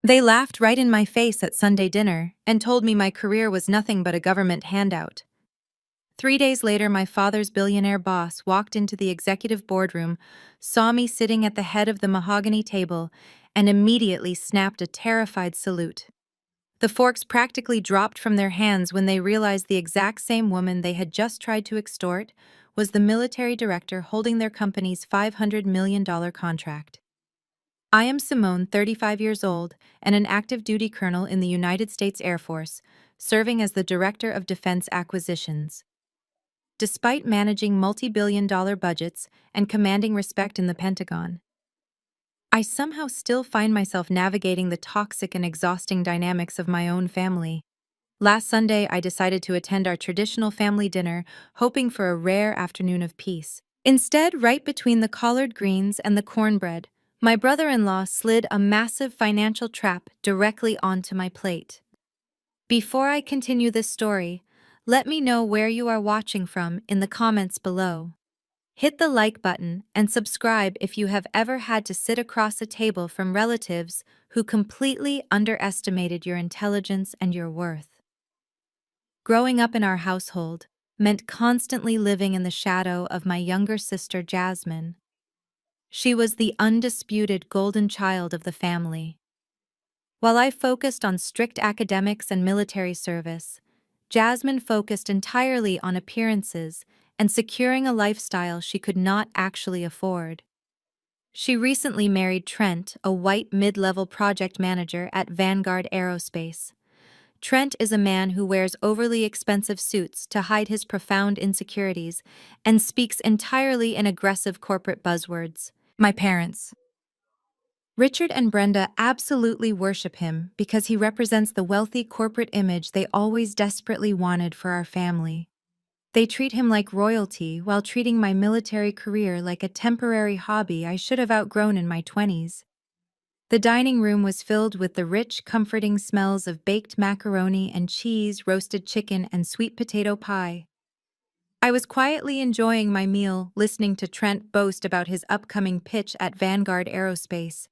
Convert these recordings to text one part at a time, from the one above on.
They laughed right in my face at Sunday dinner and told me my career was nothing but a government handout. 3 days later, my father's billionaire boss walked into the executive boardroom, saw me sitting at the head of the mahogany table, and immediately snapped a terrified salute. The forks practically dropped from their hands when they realized the exact same woman they had just tried to extort was the military director holding their company's $500 million contract. I am Simone, 35 years old, and an active duty colonel in the United States Air Force, serving as the Director of Defense Acquisitions. Despite managing multi-billion-dollar budgets and commanding respect in the Pentagon, I somehow still find myself navigating the toxic and exhausting dynamics of my own family. Last Sunday, I decided to attend our traditional family dinner, hoping for a rare afternoon of peace. Instead, right between the collard greens and the cornbread, my brother-in-law slid a massive financial trap directly onto my plate. Before I continue this story, let me know where you are watching from in the comments below. Hit the like button and subscribe if you have ever had to sit across a table from relatives who completely underestimated your intelligence and your worth. Growing up in our household meant constantly living in the shadow of my younger sister Jasmine. She was the undisputed golden child of the family. While I focused on strict academics and military service, Jasmine focused entirely on appearances and securing a lifestyle she could not actually afford. She recently married Trent, a white mid-level project manager at Vanguard Aerospace. Trent is a man who wears overly expensive suits to hide his profound insecurities and speaks entirely in aggressive corporate buzzwords. My parents, Richard and Brenda, absolutely worship him because he represents the wealthy corporate image they always desperately wanted for our family. They treat him like royalty while treating my military career like a temporary hobby I should have outgrown in my 20s. The dining room was filled with the rich, comforting smells of baked macaroni and cheese, roasted chicken, and sweet potato pie. I was quietly enjoying my meal, listening to Trent boast about his upcoming pitch at Vanguard Aerospace.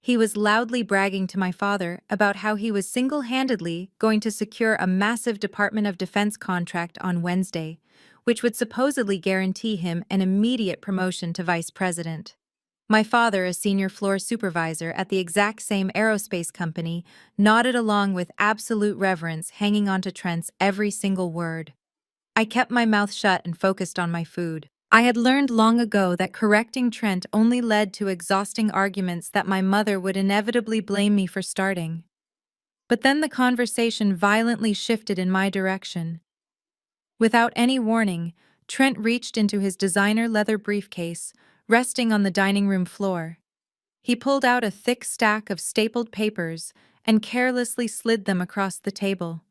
He was loudly bragging to my father about how he was single-handedly going to secure a massive Department of Defense contract on Wednesday, which would supposedly guarantee him an immediate promotion to vice president. My father, a senior floor supervisor at the exact same aerospace company, nodded along with absolute reverence, hanging on to Trent's every single word. I kept my mouth shut and focused on my food. I had learned long ago that correcting Trent only led to exhausting arguments that my mother would inevitably blame me for starting. But then the conversation violently shifted in my direction. Without any warning, Trent reached into his designer leather briefcase, resting on the dining room floor. He pulled out a thick stack of stapled papers and carelessly slid them across the table.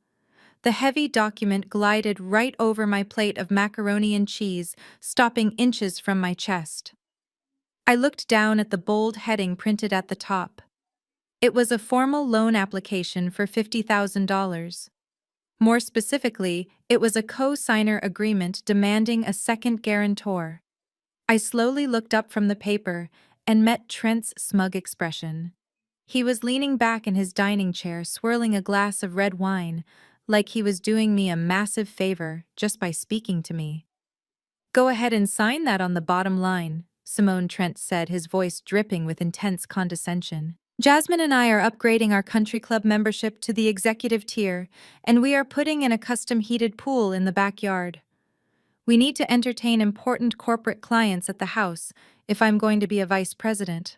The heavy document glided right over my plate of macaroni and cheese, stopping inches from my chest. I looked down at the bold heading printed at the top. It was a formal loan application for $50,000. More specifically, it was a co-signer agreement demanding a second guarantor. I slowly looked up from the paper and met Trent's smug expression. He was leaning back in his dining chair, swirling a glass of red wine, like he was doing me a massive favor just by speaking to me. "Go ahead and sign that on the bottom line," Simone Trent said, his voice dripping with intense condescension. "Jasmine and I are upgrading our country club membership to the executive tier, and we are putting in a custom heated pool in the backyard. We need to entertain important corporate clients at the house if I'm going to be a vice president.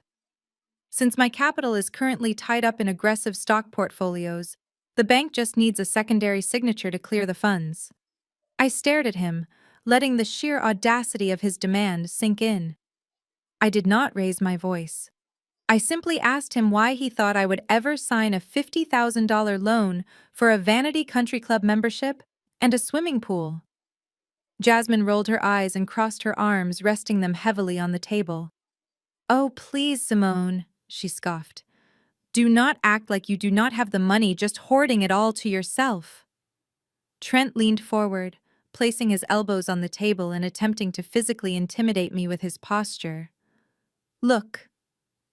Since my capital is currently tied up in aggressive stock portfolios, the bank just needs a secondary signature to clear the funds." I stared at him, letting the sheer audacity of his demand sink in. I did not raise my voice. I simply asked him why he thought I would ever sign a $50,000 loan for a vanity country club membership and a swimming pool. Jasmine rolled her eyes and crossed her arms, resting them heavily on the table. "Oh, please, Simone," she scoffed. "Do not act like you do not have the money, just hoarding it all to yourself." Trent leaned forward, placing his elbows on the table and attempting to physically intimidate me with his posture. "Look,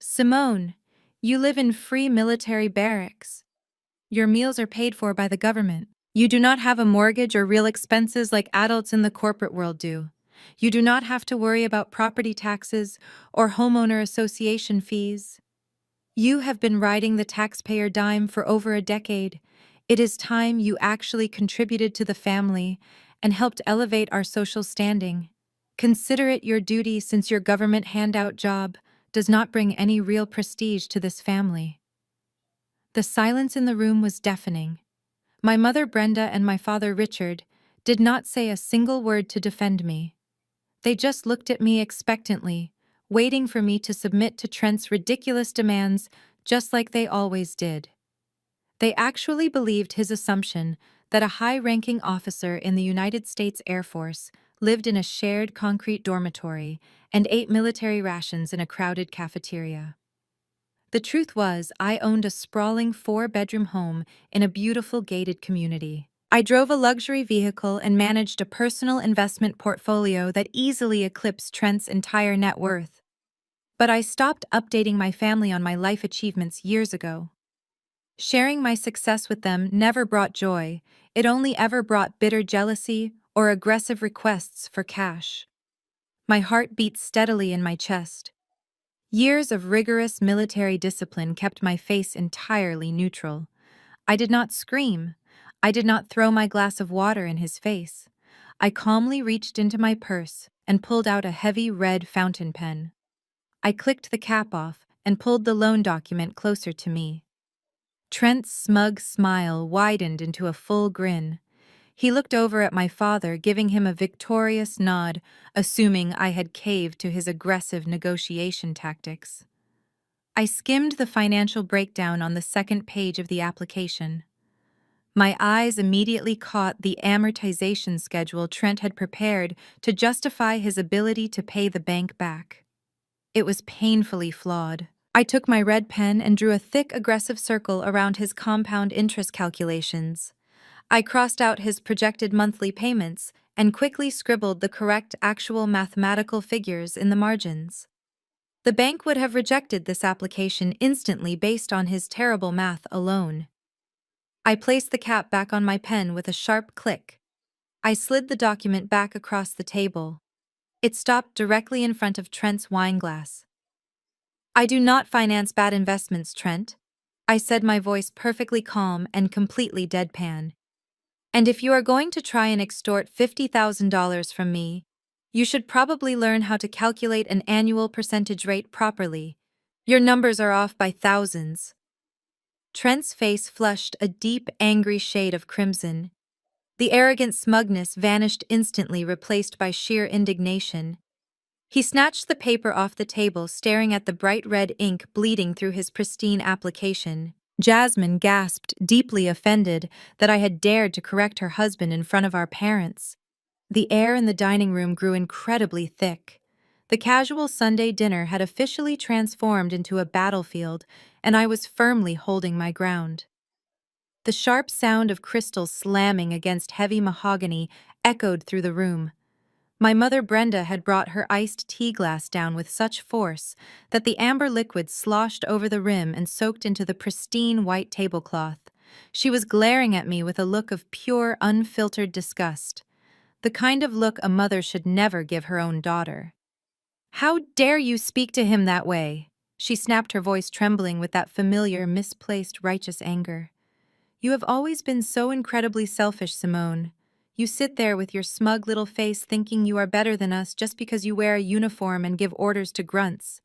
Simone, You live in free military barracks. Your meals are paid for by the government. You do not have a mortgage or real expenses like adults in the corporate world do. You do not have to worry about property taxes or homeowner association fees. You have been riding the taxpayer dime for over a decade. It is time you actually contributed to the family and helped elevate our social standing. Consider it your duty since your government handout job does not bring any real prestige to this family. The silence in the room was deafening. My mother Brenda and my father Richard did not say a single word to defend me. They just looked at me expectantly, waiting for me to submit to Trent's ridiculous demands just like they always did. They actually believed his assumption that a high-ranking officer in the United States Air Force lived in a shared concrete dormitory and ate military rations in a crowded cafeteria. The truth was, I owned a sprawling 4-bedroom home in a beautiful gated community. I drove a luxury vehicle and managed a personal investment portfolio that easily eclipsed Trent's entire net worth. But I stopped updating my family on my life achievements years ago. Sharing my success with them never brought joy, it only ever brought bitter jealousy or aggressive requests for cash. My heart beat steadily in my chest. Years of rigorous military discipline kept my face entirely neutral. I did not scream. I did not throw my glass of water in his face. I calmly reached into my purse and pulled out a heavy red fountain pen. I clicked the cap off and pulled the loan document closer to me. Trent's smug smile widened into a full grin. He looked over at my father, giving him a victorious nod, assuming I had caved to his aggressive negotiation tactics. I skimmed the financial breakdown on the second page of the application. My eyes immediately caught the amortization schedule Trent had prepared to justify his ability to pay the bank back. It was painfully flawed. I took my red pen and drew a thick, aggressive circle around his compound interest calculations. I crossed out his projected monthly payments and quickly scribbled the correct actual mathematical figures in the margins. The bank would have rejected this application instantly based on his terrible math alone. I placed the cap back on my pen with a sharp click. I slid the document back across the table. It stopped directly in front of Trent's wine glass. I do not finance bad investments, Trent. I said, my voice perfectly calm and completely deadpan. And if you are going to try and extort $50,000 from me, you should probably learn how to calculate an annual percentage rate properly. Your numbers are off by thousands. Trent's face flushed a deep, angry shade of crimson. The arrogant smugness vanished instantly, replaced by sheer indignation. He snatched the paper off the table, staring at the bright red ink bleeding through his pristine application. Jasmine gasped, deeply offended that I had dared to correct her husband in front of our parents. The air in the dining room grew incredibly thick. The casual Sunday dinner had officially transformed into a battlefield, and I was firmly holding my ground. The sharp sound of crystal slamming against heavy mahogany echoed through the room. My mother Brenda had brought her iced tea glass down with such force that the amber liquid sloshed over the rim and soaked into the pristine white tablecloth. She was glaring at me with a look of pure, unfiltered disgust, the kind of look a mother should never give her own daughter. "How dare you speak to him that way?" She snapped, her voice trembling with that familiar, misplaced, righteous anger. "You have always been so incredibly selfish, Simone. You sit there with your smug little face thinking you are better than us just because you wear a uniform and give orders to grunts.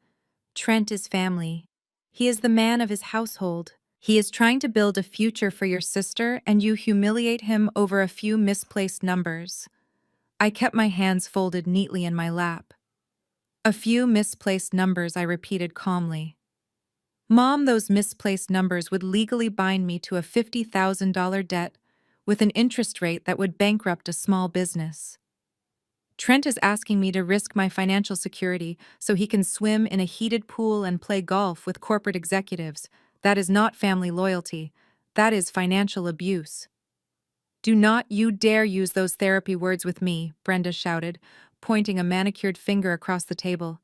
Trent is family. He is the man of his household. He is trying to build a future for your sister, and you humiliate him over a few misplaced numbers." I kept my hands folded neatly in my lap. "A few misplaced numbers," I repeated calmly. "Mom, those misplaced numbers would legally bind me to a $50,000 debt with an interest rate that would bankrupt a small business. Trent is asking me to risk my financial security so he can swim in a heated pool and play golf with corporate executives. That is not family loyalty. That is financial abuse." "Do not you dare use those therapy words with me," Brenda shouted, pointing a manicured finger across the table.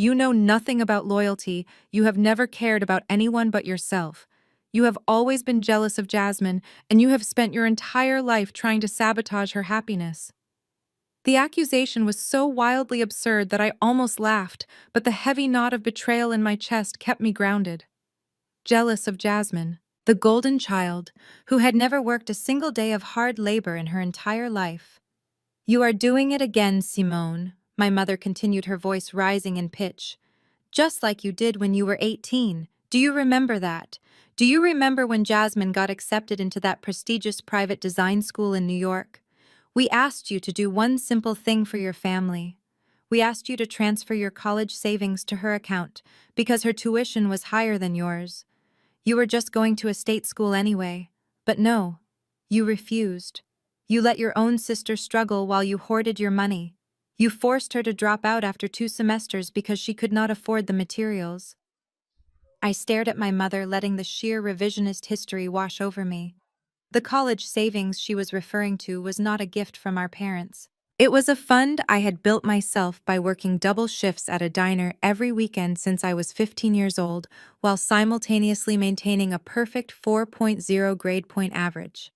You know nothing about loyalty. You have never cared about anyone but yourself. You have always been jealous of Jasmine, and you have spent your entire life trying to sabotage her happiness." The accusation was so wildly absurd that I almost laughed, but the heavy knot of betrayal in my chest kept me grounded. Jealous of Jasmine, the golden child, who had never worked a single day of hard labor in her entire life. "You are doing it again, Simone," my mother continued, her voice rising in pitch. "Just like you did when you were 18. Do you remember that? Do you remember when Jasmine got accepted into that prestigious private design school in New York? We asked you to do one simple thing for your family. We asked you to transfer your college savings to her account because her tuition was higher than yours. You were just going to a state school anyway. But no, you refused. You let your own sister struggle while you hoarded your money. You forced her to drop out after 2 semesters because she could not afford the materials." I stared at my mother, letting the sheer revisionist history wash over me. The college savings she was referring to was not a gift from our parents. It was a fund I had built myself by working double shifts at a diner every weekend since I was 15 years old, while simultaneously maintaining a perfect 4.0 grade point average.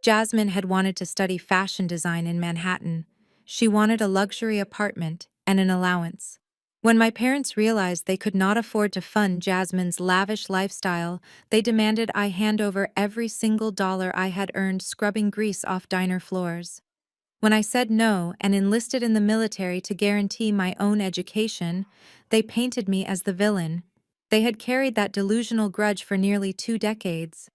Jasmine had wanted to study fashion design in Manhattan. She wanted a luxury apartment and an allowance. When my parents realized they could not afford to fund Jasmine's lavish lifestyle, they demanded I hand over every single dollar I had earned scrubbing grease off diner floors. When I said no and enlisted in the military to guarantee my own education, they painted me as the villain. They had carried that delusional grudge for nearly 2 decades.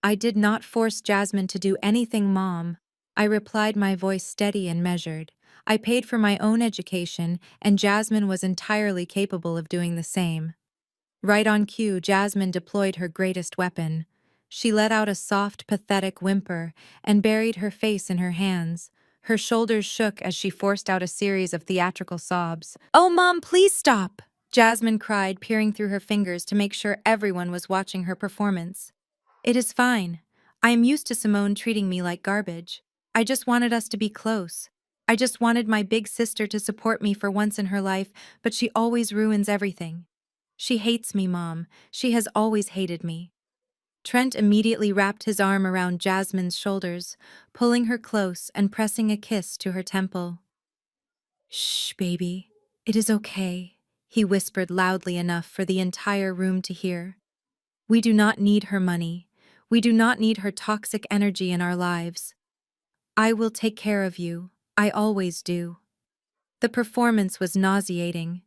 "I did not force Jasmine to do anything, Mom," I replied, my voice steady and measured. "I paid for my own education, and Jasmine was entirely capable of doing the same." Right on cue, Jasmine deployed her greatest weapon. She let out a soft, pathetic whimper and buried her face in her hands. Her shoulders shook as she forced out a series of theatrical sobs. "Oh, Mom, please stop!" Jasmine cried, peering through her fingers to make sure everyone was watching her performance. "It is fine. I am used to Simone treating me like garbage. I just wanted us to be close. I just wanted my big sister to support me for once in her life, but she always ruins everything. She hates me, Mom. She has always hated me." Trent immediately wrapped his arm around Jasmine's shoulders, pulling her close and pressing a kiss to her temple. "Shh, baby. It is okay," he whispered loudly enough for the entire room to hear. "We do not need her money. We do not need her toxic energy in our lives. I will take care of you. I always do." The performance was nauseating.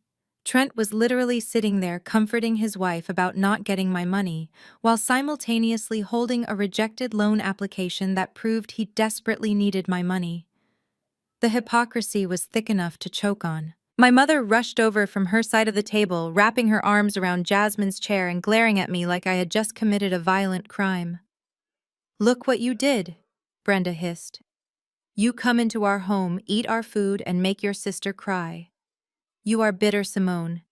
Trent was literally sitting there comforting his wife about not getting my money, while simultaneously holding a rejected loan application that proved he desperately needed my money. The hypocrisy was thick enough to choke on. My mother rushed over from her side of the table, wrapping her arms around Jasmine's chair and glaring at me like I had just committed a violent crime. "Look what you did," Brenda hissed. "You come into our home, eat our food, and make your sister cry. You are bitter, Simone.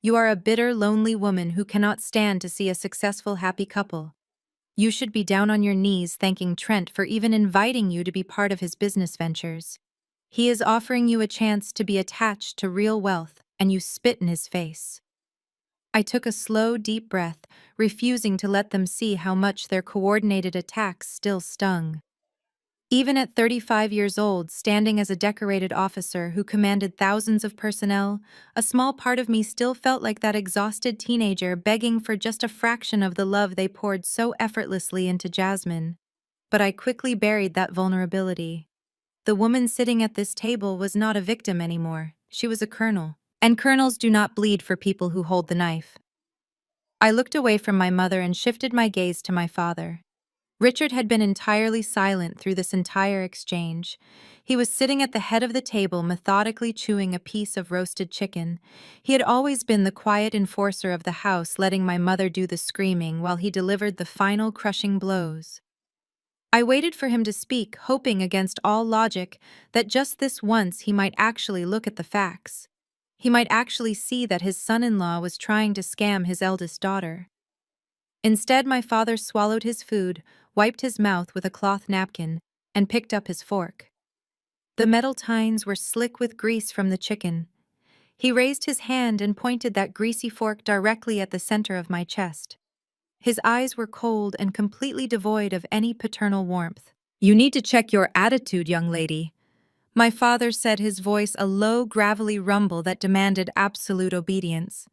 You are a bitter, lonely woman who cannot stand to see a successful, happy couple. You should be down on your knees thanking Trent for even inviting you to be part of his business ventures. He is offering you a chance to be attached to real wealth, and you spit in his face." I took a slow, deep breath, refusing to let them see how much their coordinated attacks still stung. Even at 35 years old, standing as a decorated officer who commanded thousands of personnel, a small part of me still felt like that exhausted teenager begging for just a fraction of the love they poured so effortlessly into Jasmine. But I quickly buried that vulnerability. The woman sitting at this table was not a victim anymore. She was a colonel. And colonels do not bleed for people who hold the knife. I looked away from my mother and shifted my gaze to my father. Richard had been entirely silent through this entire exchange. He was sitting at the head of the table, methodically chewing a piece of roasted chicken. He had always been the quiet enforcer of the house, letting my mother do the screaming while he delivered the final crushing blows. I waited for him to speak, hoping against all logic that just this once he might actually look at the facts. He might actually see that his son-in-law was trying to scam his eldest daughter. Instead, my father swallowed his food, wiped his mouth with a cloth napkin, and picked up his fork. The metal tines were slick with grease from the chicken. He raised his hand and pointed that greasy fork directly at the center of my chest. His eyes were cold and completely devoid of any paternal warmth. "You need to check your attitude, young lady," my father said, his voice a low, gravelly rumble that demanded absolute obedience.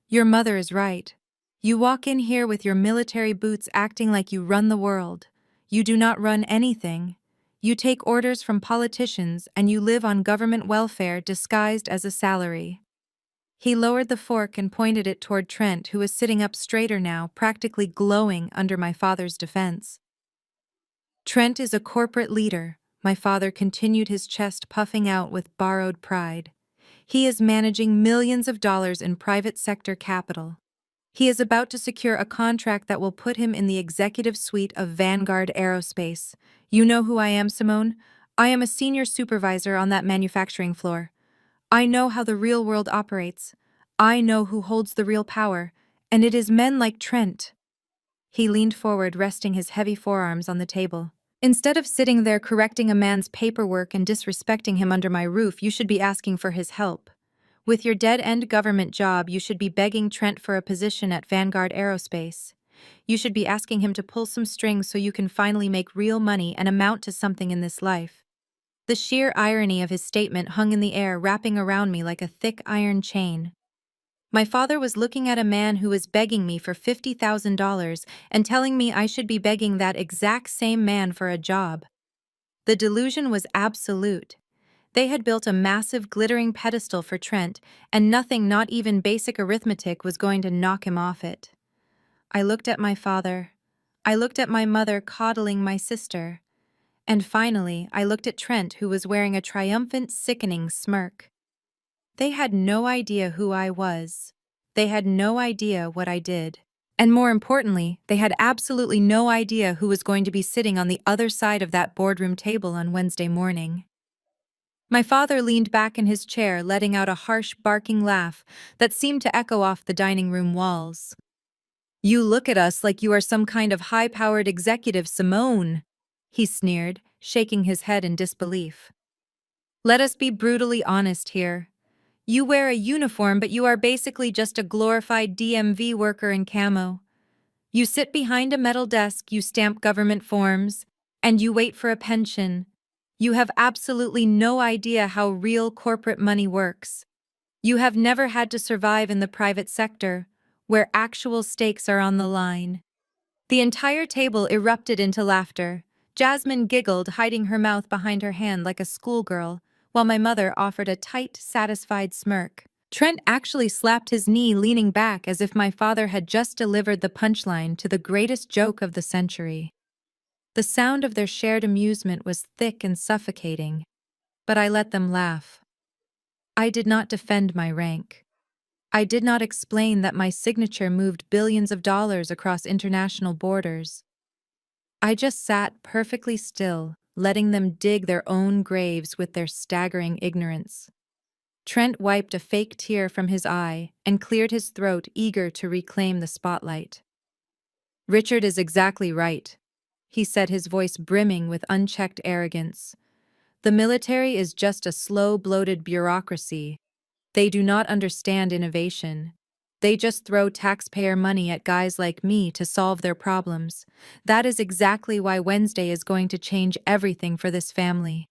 "Your mother is right. You walk in here with your military boots acting like you run the world. You do not run anything. You take orders from politicians and you live on government welfare disguised as a salary." He lowered the fork and pointed it toward Trent, who was sitting up straighter now, practically glowing under my father's defense. "Trent is a corporate leader," my father continued, his chest puffing out with borrowed pride. "He is managing millions of dollars in private sector capital. He is about to secure a contract that will put him in the executive suite of Vanguard Aerospace. You know who I am, Simone? I am a senior supervisor on that manufacturing floor. I know how the real world operates. I know who holds the real power, and it is men like Trent." He leaned forward, resting his heavy forearms on the table. "Instead of sitting there correcting a man's paperwork and disrespecting him under my roof, you should be asking for his help. With your dead-end government job, you should be begging Trent for a position at Vanguard Aerospace. You should be asking him to pull some strings so you can finally make real money and amount to something in this life." The sheer irony of his statement hung in the air, wrapping around me like a thick iron chain. My father was looking at a man who was begging me for $50,000 and telling me I should be begging that exact same man for a job. The delusion was absolute. They had built a massive, glittering pedestal for Trent, and nothing, not even basic arithmetic, was going to knock him off it. I looked at my father. I looked at my mother coddling my sister. And finally, I looked at Trent, who was wearing a triumphant, sickening smirk. They had no idea who I was. They had no idea what I did. And more importantly, they had absolutely no idea who was going to be sitting on the other side of that boardroom table on Wednesday morning. My father leaned back in his chair, letting out a harsh, barking laugh that seemed to echo off the dining room walls. "You look at us like you are some kind of high-powered executive, Simone," he sneered, shaking his head in disbelief. "Let us be brutally honest here. You wear a uniform, but you are basically just a glorified DMV worker in camo. You sit behind a metal desk, you stamp government forms, and you wait for a pension. You have absolutely no idea how real corporate money works. You have never had to survive in the private sector, where actual stakes are on the line." The entire table erupted into laughter. Jasmine giggled, hiding her mouth behind her hand like a schoolgirl, while my mother offered a tight, satisfied smirk. Trent actually slapped his knee, leaning back as if my father had just delivered the punchline to the greatest joke of the century. The sound of their shared amusement was thick and suffocating, but I let them laugh. I did not defend my rank. I did not explain that my signature moved billions of dollars across international borders. I just sat perfectly still, letting them dig their own graves with their staggering ignorance. Trent wiped a fake tear from his eye and cleared his throat, eager to reclaim the spotlight. "Richard is exactly right," he said, his voice brimming with unchecked arrogance. "The military is just a slow, bloated bureaucracy. They do not understand innovation. They just throw taxpayer money at guys like me to solve their problems. That is exactly why Wednesday is going to change everything for this family."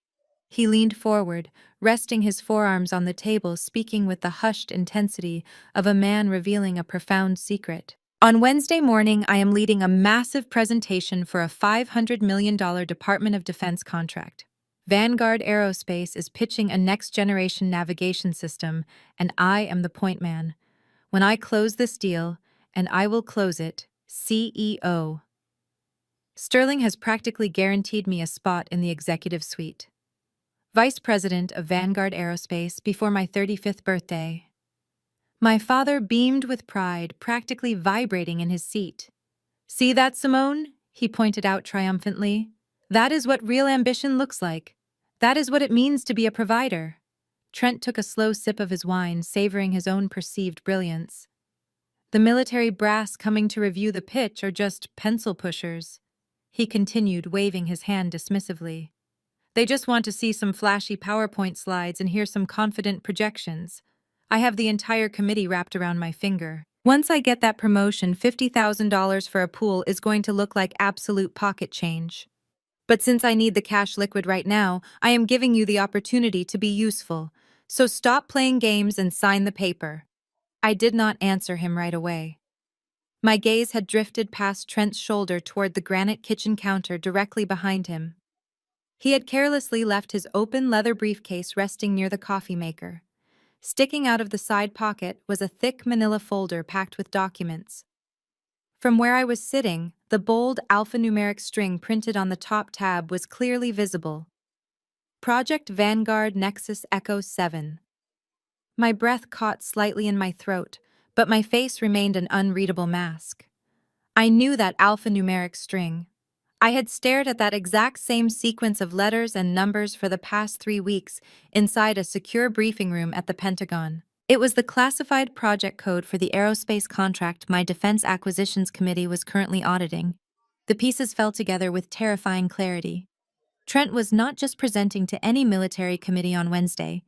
He leaned forward, resting his forearms on the table, speaking with the hushed intensity of a man revealing a profound secret. "On Wednesday morning, I am leading a massive presentation for a $500 million Department of Defense contract. Vanguard Aerospace is pitching a next-generation navigation system, and I am the point man. When I close this deal, and I will close it, CEO. Sterling has practically guaranteed me a spot in the executive suite. Vice President of Vanguard Aerospace before my 35th birthday." My father beamed with pride, practically vibrating in his seat. "See that, Simone?" he pointed out triumphantly. "That is what real ambition looks like. That is what it means to be a provider." Trent took a slow sip of his wine, savoring his own perceived brilliance. "The military brass coming to review the pitch are just pencil pushers," he continued, waving his hand dismissively. "They just want to see some flashy PowerPoint slides and hear some confident projections. I have the entire committee wrapped around my finger. Once I get that promotion, $50,000 for a pool is going to look like absolute pocket change. But since I need the cash liquid right now, I am giving you the opportunity to be useful. So stop playing games and sign the paper. I did not answer him right away. My gaze had drifted past Trent's shoulder toward the granite kitchen counter directly behind him. He had carelessly left his open leather briefcase resting near the coffee maker. Sticking out of the side pocket was a thick manila folder packed with documents. From where I was sitting, the bold alphanumeric string printed on the top tab was clearly visible. Project Vanguard Nexus Echo 7. My breath caught slightly in my throat, but my face remained an unreadable mask. I knew that alphanumeric string. I had stared at that exact same sequence of letters and numbers for the past 3 weeks inside a secure briefing room at the Pentagon. It was the classified project code for the aerospace contract my Defense Acquisitions Committee was currently auditing. The pieces fell together with terrifying clarity. Trent was not just presenting to any military committee on Wednesday.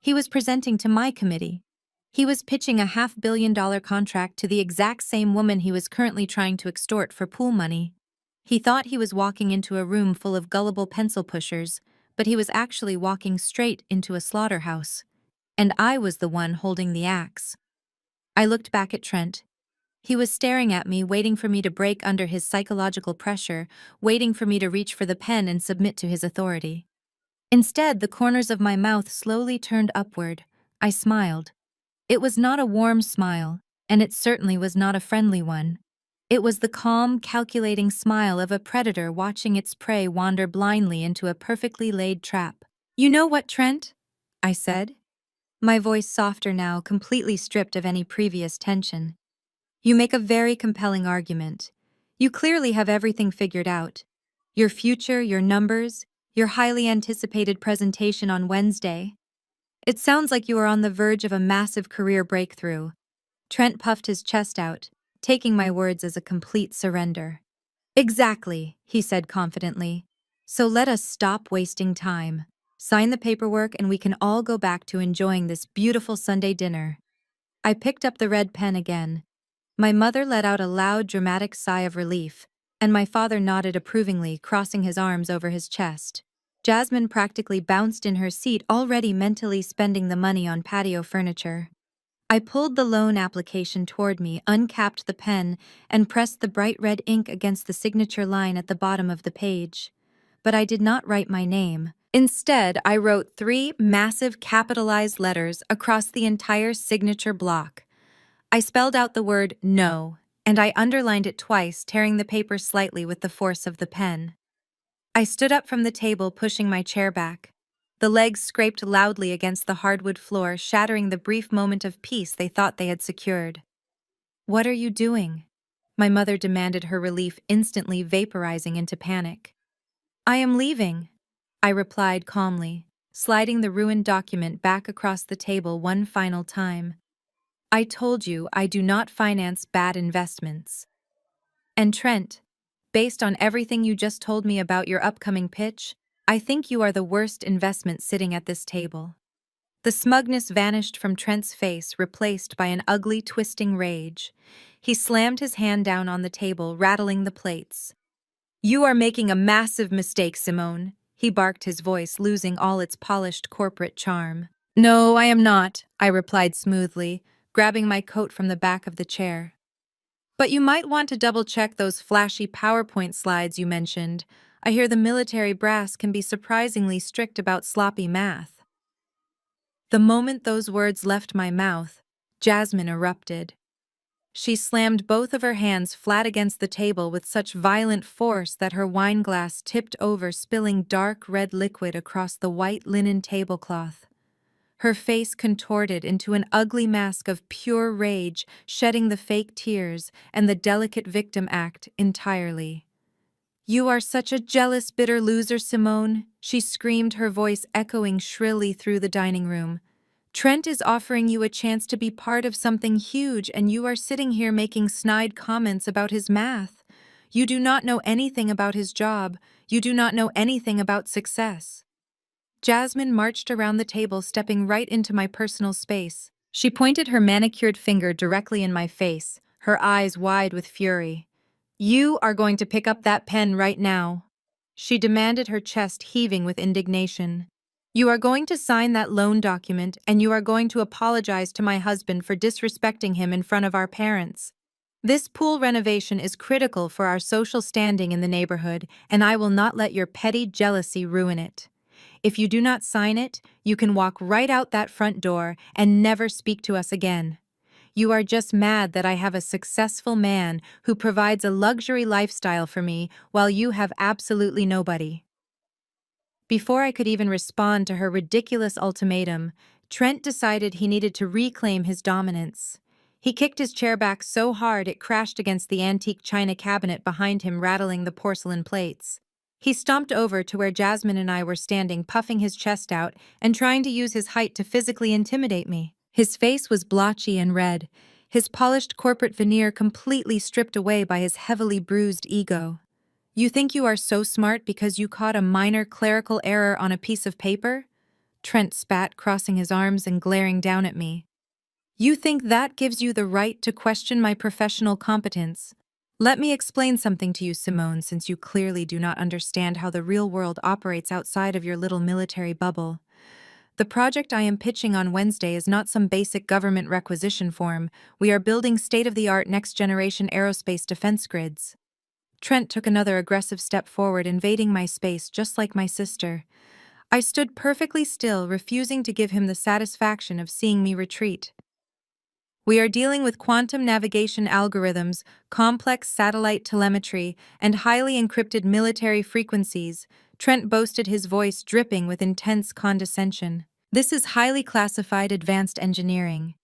He was presenting to my committee. He was pitching a $500 million contract to the exact same woman he was currently trying to extort for pool money. He thought he was walking into a room full of gullible pencil pushers, but he was actually walking straight into a slaughterhouse. And I was the one holding the axe. I looked back at Trent. He was staring at me, waiting for me to break under his psychological pressure, waiting for me to reach for the pen and submit to his authority. Instead, the corners of my mouth slowly turned upward. I smiled. It was not a warm smile, and it certainly was not a friendly one. It was the calm, calculating smile of a predator watching its prey wander blindly into a perfectly laid trap. "You know what, Trent?" I said, my voice softer now, completely stripped of any previous tension. "You make a very compelling argument. You clearly have everything figured out. Your future, your numbers, your highly anticipated presentation on Wednesday. It sounds like you are on the verge of a massive career breakthrough." Trent puffed his chest out, taking my words as a complete surrender. "Exactly," he said confidently. "So let us stop wasting time. Sign the paperwork and we can all go back to enjoying this beautiful Sunday dinner." I picked up the red pen again. My mother let out a loud, dramatic sigh of relief, and my father nodded approvingly, crossing his arms over his chest. Jasmine practically bounced in her seat, already mentally spending the money on patio furniture. I pulled the loan application toward me, uncapped the pen, and pressed the bright red ink against the signature line at the bottom of the page. But I did not write my name. Instead, I wrote 3 massive capitalized letters across the entire signature block. I spelled out the word "no," and I underlined it twice, tearing the paper slightly with the force of the pen. I stood up from the table, pushing my chair back. The legs scraped loudly against the hardwood floor, shattering the brief moment of peace they thought they had secured. "What are you doing?" My mother demanded, her relief instantly vaporizing into panic. "I am leaving," I replied calmly, sliding the ruined document back across the table one final time. "I told you I do not finance bad investments. And Trent, based on everything you just told me about your upcoming pitch, I think you are the worst investment sitting at this table." The smugness vanished from Trent's face, replaced by an ugly, twisting rage. He slammed his hand down on the table, rattling the plates. "You are making a massive mistake, Simone," he barked, his voice losing all its polished corporate charm. "No, I am not," I replied smoothly, grabbing my coat from the back of the chair. "But you might want to double-check those flashy PowerPoint slides you mentioned. I hear the military brass can be surprisingly strict about sloppy math." The moment those words left my mouth, Jasmine erupted. She slammed both of her hands flat against the table with such violent force that her wineglass tipped over, spilling dark red liquid across the white linen tablecloth. Her face contorted into an ugly mask of pure rage, shedding the fake tears and the delicate victim act entirely. "You are such a jealous, bitter loser, Simone," she screamed, her voice echoing shrilly through the dining room. "Trent is offering you a chance to be part of something huge, and you are sitting here making snide comments about his math. You do not know anything about his job. You do not know anything about success." Jasmine marched around the table, stepping right into my personal space. She pointed her manicured finger directly in my face, her eyes wide with fury. "You are going to pick up that pen right now," she demanded, her chest heaving with indignation. "You are going to sign that loan document, and you are going to apologize to my husband for disrespecting him in front of our parents. This pool renovation is critical for our social standing in the neighborhood, and I will not let your petty jealousy ruin it. If you do not sign it, you can walk right out that front door and never speak to us again. You are just mad that I have a successful man who provides a luxury lifestyle for me while you have absolutely nobody." Before I could even respond to her ridiculous ultimatum, Trent decided he needed to reclaim his dominance. He kicked his chair back so hard it crashed against the antique china cabinet behind him, rattling the porcelain plates. He stomped over to where Jasmine and I were standing, puffing his chest out and trying to use his height to physically intimidate me. His face was blotchy and red, his polished corporate veneer completely stripped away by his heavily bruised ego. "You think you are so smart because you caught a minor clerical error on a piece of paper?" Trent spat, crossing his arms and glaring down at me. "You think that gives you the right to question my professional competence? Let me explain something to you, Simone, since you clearly do not understand how the real world operates outside of your little military bubble. The project I am pitching on Wednesday is not some basic government requisition form. We are building state-of-the-art next-generation aerospace defense grids." Trent took another aggressive step forward, invading my space just like my sister. I stood perfectly still, refusing to give him the satisfaction of seeing me retreat. "We are dealing with quantum navigation algorithms, complex satellite telemetry, and highly encrypted military frequencies," Trent boasted, his voice dripping with intense condescension. "This is highly classified advanced engineering.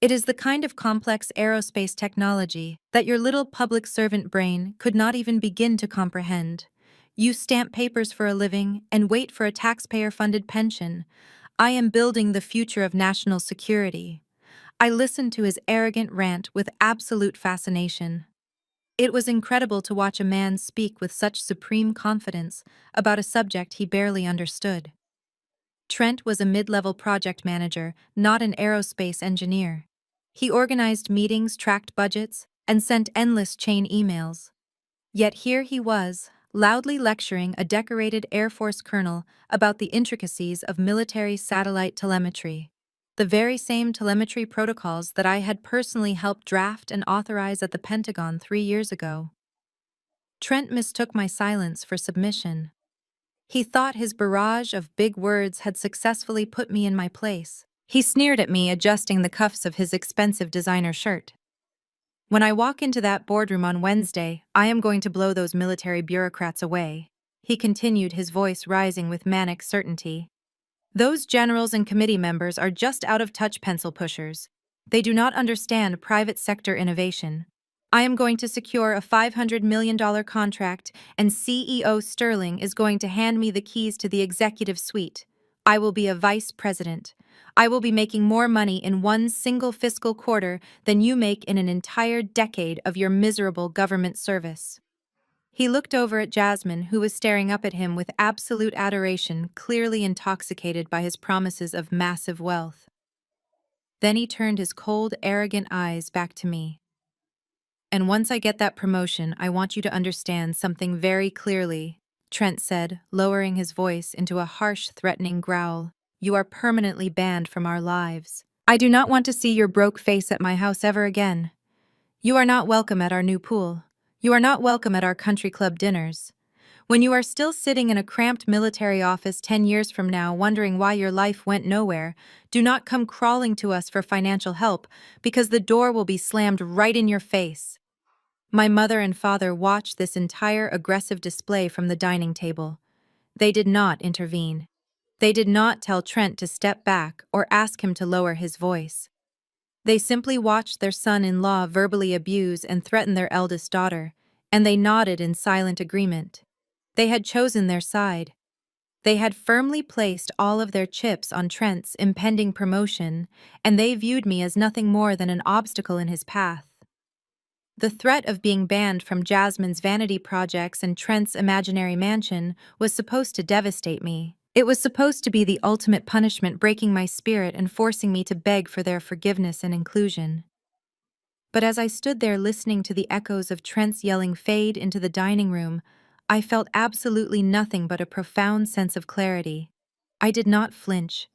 It is the kind of complex aerospace technology that your little public servant brain could not even begin to comprehend. You stamp papers for a living and wait for a taxpayer-funded pension. I am building the future of national security." I listened to his arrogant rant with absolute fascination. It was incredible to watch a man speak with such supreme confidence about a subject he barely understood. Trent was a mid-level project manager, not an aerospace engineer. He organized meetings, tracked budgets, and sent endless chain emails. Yet here he was, loudly lecturing a decorated Air Force colonel about the intricacies of military satellite telemetry. The very same telemetry protocols that I had personally helped draft and authorize at the Pentagon 3 years ago. Trent mistook my silence for submission. He thought his barrage of big words had successfully put me in my place. He sneered at me, adjusting the cuffs of his expensive designer shirt. "When I walk into that boardroom on Wednesday, I am going to blow those military bureaucrats away," he continued, his voice rising with manic certainty. "Those generals and committee members are just out-of-touch pencil pushers. They do not understand private sector innovation. I am going to secure a $500 million contract, and CEO Sterling is going to hand me the keys to the executive suite. I will be a vice president. I will be making more money in one single fiscal quarter than you make in an entire decade of your miserable government service." He looked over at Jasmine, who was staring up at him with absolute adoration, clearly intoxicated by his promises of massive wealth. Then he turned his cold, arrogant eyes back to me. "And once I get that promotion, I want you to understand something very clearly," Trent said, lowering his voice into a harsh, threatening growl. "You are permanently banned from our lives. I do not want to see your broke face at my house ever again. You are not welcome at our new pool. You are not welcome at our country club dinners. When you are still sitting in a cramped military office 10 years from now wondering why your life went nowhere, do not come crawling to us for financial help, because the door will be slammed right in your face." My mother and father watched this entire aggressive display from the dining table. They did not intervene. They did not tell Trent to step back or ask him to lower his voice. They simply watched their son-in-law verbally abuse and threaten their eldest daughter, and they nodded in silent agreement. They had chosen their side. They had firmly placed all of their chips on Trent's impending promotion, and they viewed me as nothing more than an obstacle in his path. The threat of being banned from Jasmine's vanity projects and Trent's imaginary mansion was supposed to devastate me. It was supposed to be the ultimate punishment, breaking my spirit and forcing me to beg for their forgiveness and inclusion. But as I stood there listening to the echoes of Trent's yelling fade into the dining room, I felt absolutely nothing but a profound sense of clarity. I did not flinch.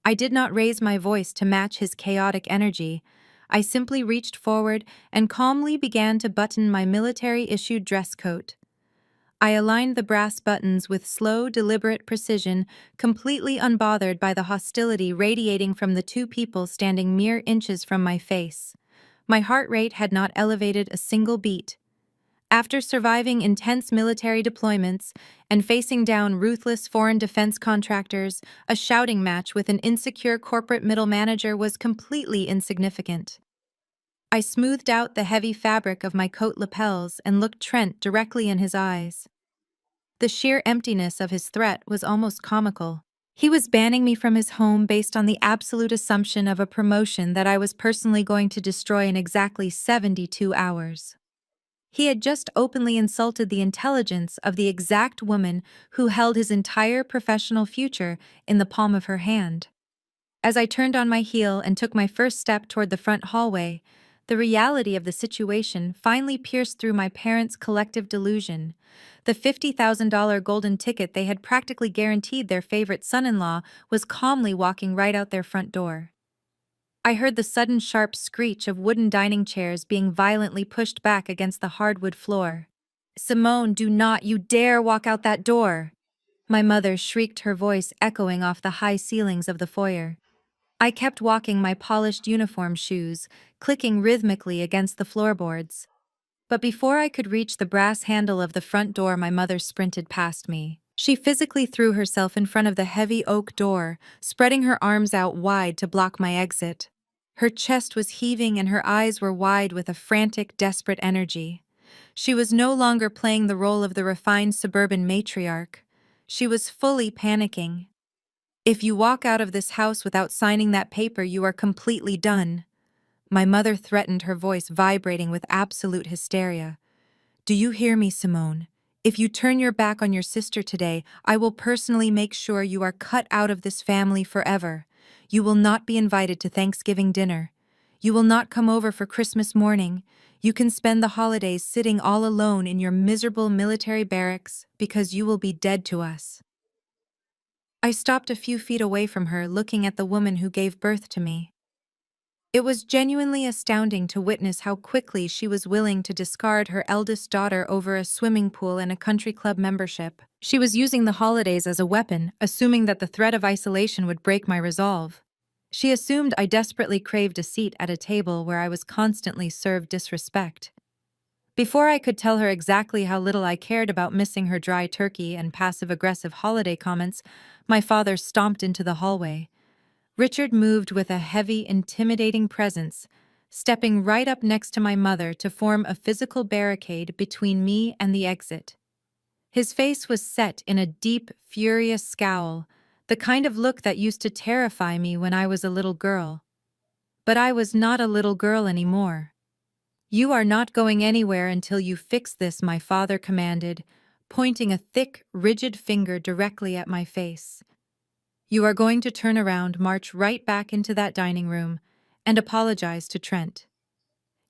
I did not raise my voice to match his chaotic energy. I simply reached forward and calmly began to button my military-issued dress coat. I aligned the brass buttons with slow, deliberate precision, completely unbothered by the hostility radiating from the two people standing mere inches from my face. My heart rate had not elevated a single beat. After surviving intense military deployments and facing down ruthless foreign defense contractors, a shouting match with an insecure corporate middle manager was completely insignificant. I smoothed out the heavy fabric of my coat lapels and looked Trent directly in his eyes. The sheer emptiness of his threat was almost comical. He was banning me from his home based on the absolute assumption of a promotion that I was personally going to destroy in exactly 72 hours. He had just openly insulted the intelligence of the exact woman who held his entire professional future in the palm of her hand. As I turned on my heel and took my first step toward the front hallway, the reality of the situation finally pierced through my parents' collective delusion. The $50,000 golden ticket they had practically guaranteed their favorite son-in-law was calmly walking right out their front door. I heard the sudden sharp screech of wooden dining chairs being violently pushed back against the hardwood floor. "Simone, do not you dare walk out that door!" My mother shrieked, her voice echoing off the high ceilings of the foyer. I kept walking my polished uniform shoes, clicking rhythmically against the floorboards. But before I could reach the brass handle of the front door, my mother sprinted past me. She physically threw herself in front of the heavy oak door, spreading her arms out wide to block my exit. Her chest was heaving and her eyes were wide with a frantic, desperate energy. She was no longer playing the role of the refined suburban matriarch. She was fully panicking. "If you walk out of this house without signing that paper, you are completely done." My mother threatened, her voice vibrating with absolute hysteria. "Do you hear me, Simone? If you turn your back on your sister today, I will personally make sure you are cut out of this family forever. You will not be invited to Thanksgiving dinner. You will not come over for Christmas morning. You can spend the holidays sitting all alone in your miserable military barracks because you will be dead to us." I stopped a few feet away from her, looking at the woman who gave birth to me. It was genuinely astounding to witness how quickly she was willing to discard her eldest daughter over a swimming pool and a country club membership. She was using the holidays as a weapon, assuming that the threat of isolation would break my resolve. She assumed I desperately craved a seat at a table where I was constantly served disrespect. Before I could tell her exactly how little I cared about missing her dry turkey and passive-aggressive holiday comments, my father stomped into the hallway. Richard moved with a heavy, intimidating presence, stepping right up next to my mother to form a physical barricade between me and the exit. His face was set in a deep, furious scowl, the kind of look that used to terrify me when I was a little girl. But I was not a little girl anymore. "You are not going anywhere until you fix this," my father commanded, pointing a thick, rigid finger directly at my face. "You are going to turn around, march right back into that dining room, and apologize to Trent.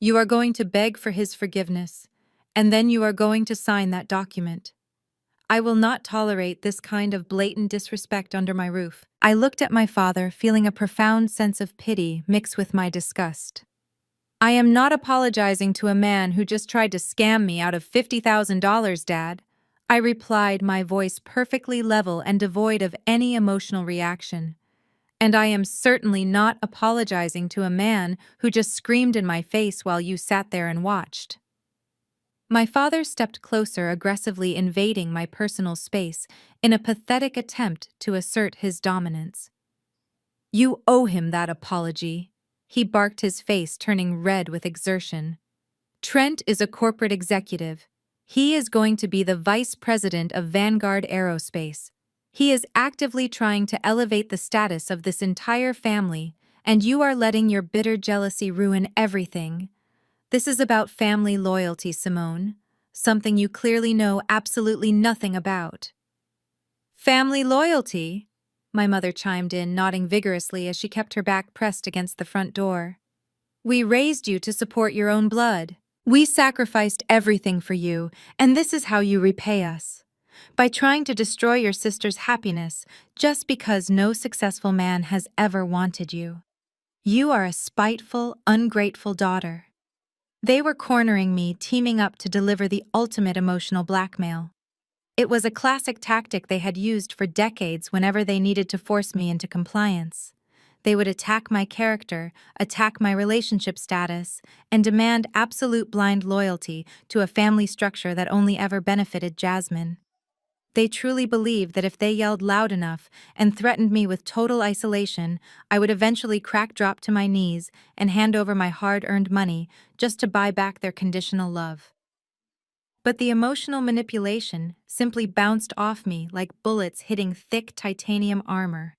You are going to beg for his forgiveness, and then you are going to sign that document. I will not tolerate this kind of blatant disrespect under my roof." I looked at my father, feeling a profound sense of pity mixed with my disgust. "I am not apologizing to a man who just tried to scam me out of $50,000, Dad," I replied, my voice perfectly level and devoid of any emotional reaction. "And I am certainly not apologizing to a man who just screamed in my face while you sat there and watched." My father stepped closer, aggressively invading my personal space in a pathetic attempt to assert his dominance. "You owe him that apology," he barked, his face turning red with exertion. "Trent is a corporate executive. He is going to be the vice president of Vanguard Aerospace. He is actively trying to elevate the status of this entire family, and you are letting your bitter jealousy ruin everything. This is about family loyalty, Simone, something you clearly know absolutely nothing about." Family loyalty, my mother chimed in, nodding vigorously as she kept her back pressed against the front door. We raised you to support your own blood. We sacrificed everything for you, and this is how you repay us. By trying to destroy your sister's happiness just because no successful man has ever wanted you. You are a spiteful, ungrateful daughter. They were cornering me, teaming up to deliver the ultimate emotional blackmail. It was a classic tactic they had used for decades whenever they needed to force me into compliance. They would attack my character, attack my relationship status, and demand absolute blind loyalty to a family structure that only ever benefited Jasmine. They truly believed that if they yelled loud enough and threatened me with total isolation, I would eventually drop to my knees and hand over my hard-earned money just to buy back their conditional love. But the emotional manipulation simply bounced off me like bullets hitting thick titanium armor.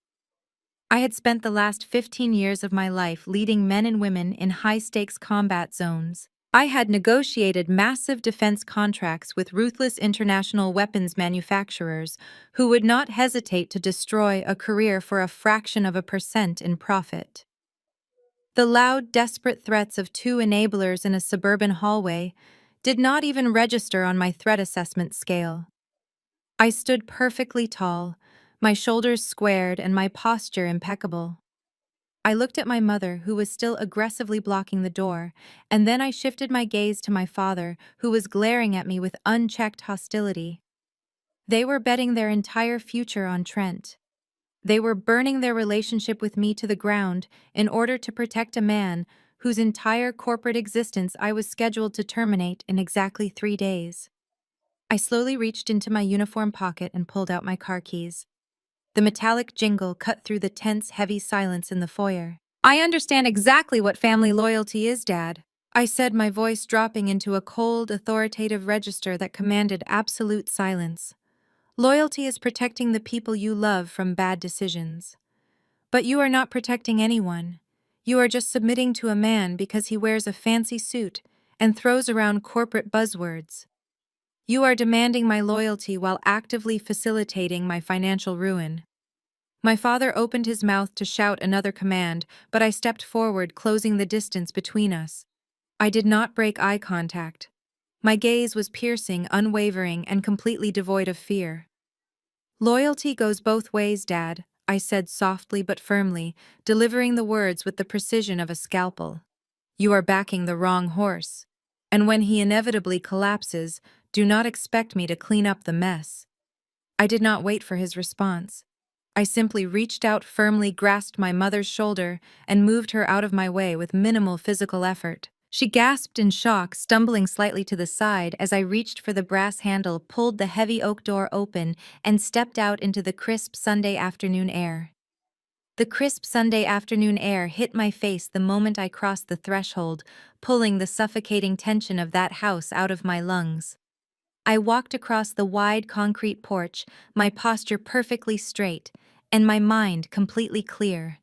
I had spent the last 15 years of my life leading men and women in high-stakes combat zones. I had negotiated massive defense contracts with ruthless international weapons manufacturers who would not hesitate to destroy a career for a fraction of a percent in profit. The loud, desperate threats of two enablers in a suburban hallway did not even register on my threat assessment scale. I stood perfectly tall, my shoulders squared and my posture impeccable. I looked at my mother, who was still aggressively blocking the door, and then I shifted my gaze to my father, who was glaring at me with unchecked hostility. They were betting their entire future on Trent. They were burning their relationship with me to the ground in order to protect a man whose entire corporate existence I was scheduled to terminate in exactly 3 days. I slowly reached into my uniform pocket and pulled out my car keys. The metallic jingle cut through the tense, heavy silence in the foyer. I understand exactly what family loyalty is, Dad, I said, my voice dropping into a cold, authoritative register that commanded absolute silence. Loyalty is protecting the people you love from bad decisions. But you are not protecting anyone. You are just submitting to a man because he wears a fancy suit and throws around corporate buzzwords. You are demanding my loyalty while actively facilitating my financial ruin. My father opened his mouth to shout another command, but I stepped forward, closing the distance between us. I did not break eye contact. My gaze was piercing, unwavering, and completely devoid of fear. Loyalty goes both ways, Dad, I said softly but firmly, delivering the words with the precision of a scalpel. You are backing the wrong horse. And when he inevitably collapses, do not expect me to clean up the mess. I did not wait for his response. I simply reached out, firmly grasped my mother's shoulder, and moved her out of my way with minimal physical effort. She gasped in shock, stumbling slightly to the side as I reached for the brass handle, pulled the heavy oak door open, and stepped out into the crisp Sunday afternoon air. The crisp Sunday afternoon air hit my face the moment I crossed the threshold, pulling the suffocating tension of that house out of my lungs. I walked across the wide concrete porch, my posture perfectly straight, and my mind completely clear.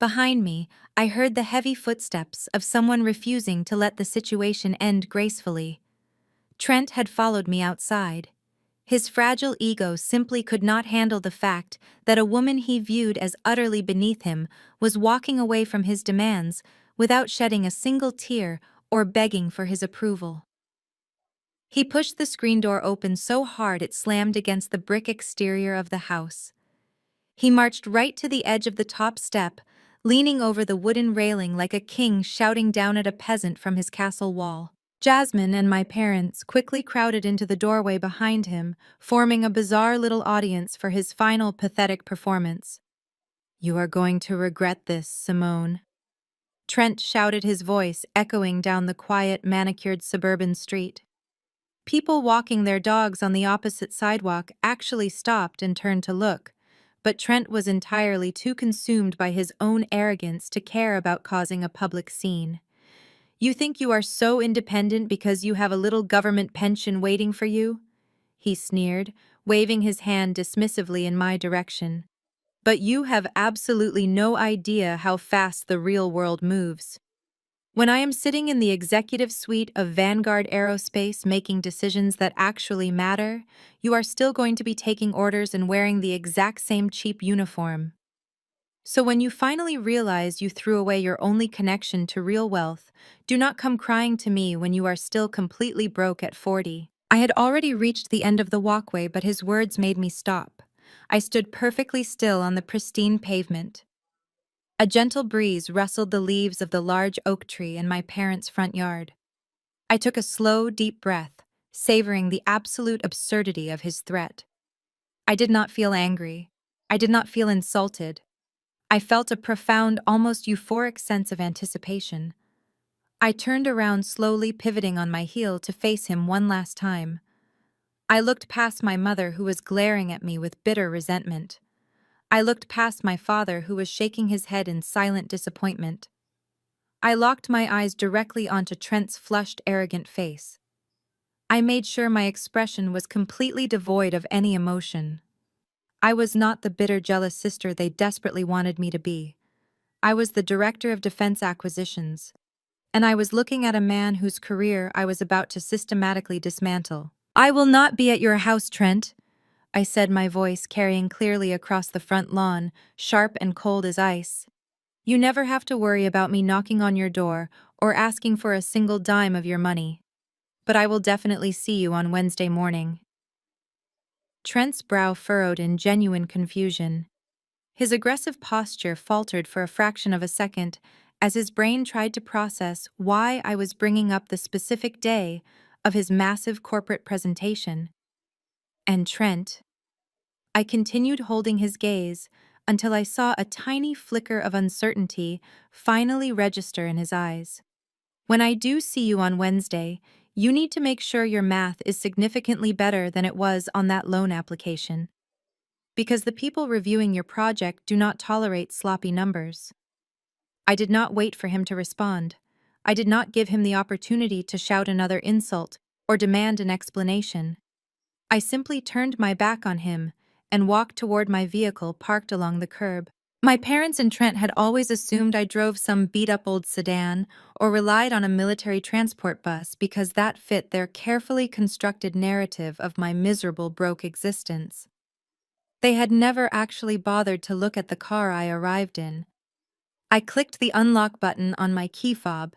Behind me, I heard the heavy footsteps of someone refusing to let the situation end gracefully. Trent had followed me outside. His fragile ego simply could not handle the fact that a woman he viewed as utterly beneath him was walking away from his demands without shedding a single tear or begging for his approval. He pushed the screen door open so hard it slammed against the brick exterior of the house. He marched right to the edge of the top step, leaning over the wooden railing like a king shouting down at a peasant from his castle wall. Jasmine and my parents quickly crowded into the doorway behind him, forming a bizarre little audience for his final pathetic performance. You are going to regret this, Simone. Trent shouted, his voice echoing down the quiet, manicured suburban street. People walking their dogs on the opposite sidewalk actually stopped and turned to look, but Trent was entirely too consumed by his own arrogance to care about causing a public scene. You think you are so independent because you have a little government pension waiting for you? He sneered, waving his hand dismissively in my direction. But you have absolutely no idea how fast the real world moves. When I am sitting in the executive suite of Vanguard Aerospace making decisions that actually matter, you are still going to be taking orders and wearing the exact same cheap uniform. So when you finally realize you threw away your only connection to real wealth, do not come crying to me when you are still completely broke at 40. I had already reached the end of the walkway, but his words made me stop. I stood perfectly still on the pristine pavement. A gentle breeze rustled the leaves of the large oak tree in my parents' front yard. I took a slow, deep breath, savoring the absolute absurdity of his threat. I did not feel angry. I did not feel insulted. I felt a profound, almost euphoric sense of anticipation. I turned around slowly, pivoting on my heel to face him one last time. I looked past my mother, who was glaring at me with bitter resentment. I looked past my father, who was shaking his head in silent disappointment. I locked my eyes directly onto Trent's flushed, arrogant face. I made sure my expression was completely devoid of any emotion. I was not the bitter, jealous sister they desperately wanted me to be. I was the director of defense acquisitions, and I was looking at a man whose career I was about to systematically dismantle. "I will not be at your house, Trent," I said, my voice carrying clearly across the front lawn, sharp and cold as ice. "You never have to worry about me knocking on your door or asking for a single dime of your money. But I will definitely see you on Wednesday morning." Trent's brow furrowed in genuine confusion. His aggressive posture faltered for a fraction of a second as his brain tried to process why I was bringing up the specific day of his massive corporate presentation. And Trent, I continued holding his gaze until I saw a tiny flicker of uncertainty finally register in his eyes. "When I do see you on Wednesday, you need to make sure your math is significantly better than it was on that loan application. Because the people reviewing your project do not tolerate sloppy numbers." I did not wait for him to respond. I did not give him the opportunity to shout another insult or demand an explanation. I simply turned my back on him and walked toward my vehicle parked along the curb. My parents and Trent had always assumed I drove some beat-up old sedan or relied on a military transport bus because that fit their carefully constructed narrative of my miserable, broke existence. They had never actually bothered to look at the car I arrived in. I clicked the unlock button on my key fob,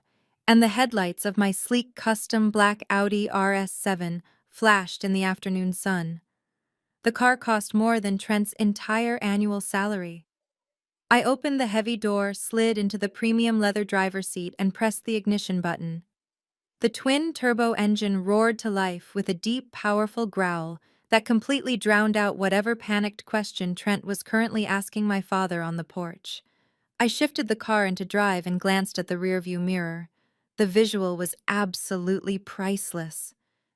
and the headlights of my sleek custom black Audi RS7 flashed in the afternoon sun. The car cost more than Trent's entire annual salary. I opened the heavy door, slid into the premium leather driver's seat, and pressed the ignition button. The twin-turbo engine roared to life with a deep, powerful growl that completely drowned out whatever panicked question Trent was currently asking my father on the porch. I shifted the car into drive and glanced at the rearview mirror. The visual was absolutely priceless.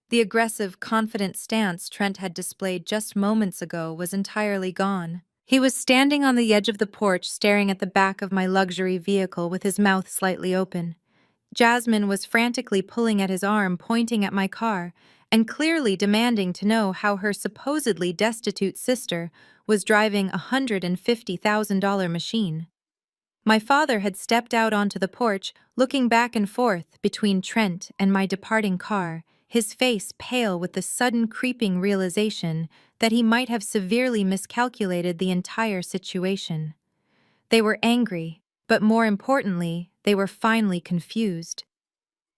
The aggressive, confident stance Trent had displayed just moments ago was entirely gone. He was standing on the edge of the porch, staring at the back of my luxury vehicle with his mouth slightly open. Jasmine was frantically pulling at his arm, pointing at my car, and clearly demanding to know how her supposedly destitute sister was driving a $150,000 machine. My father had stepped out onto the porch, looking back and forth between Trent and my departing car, his face pale with the sudden creeping realization that he might have severely miscalculated the entire situation. They were angry, but more importantly, they were finally confused.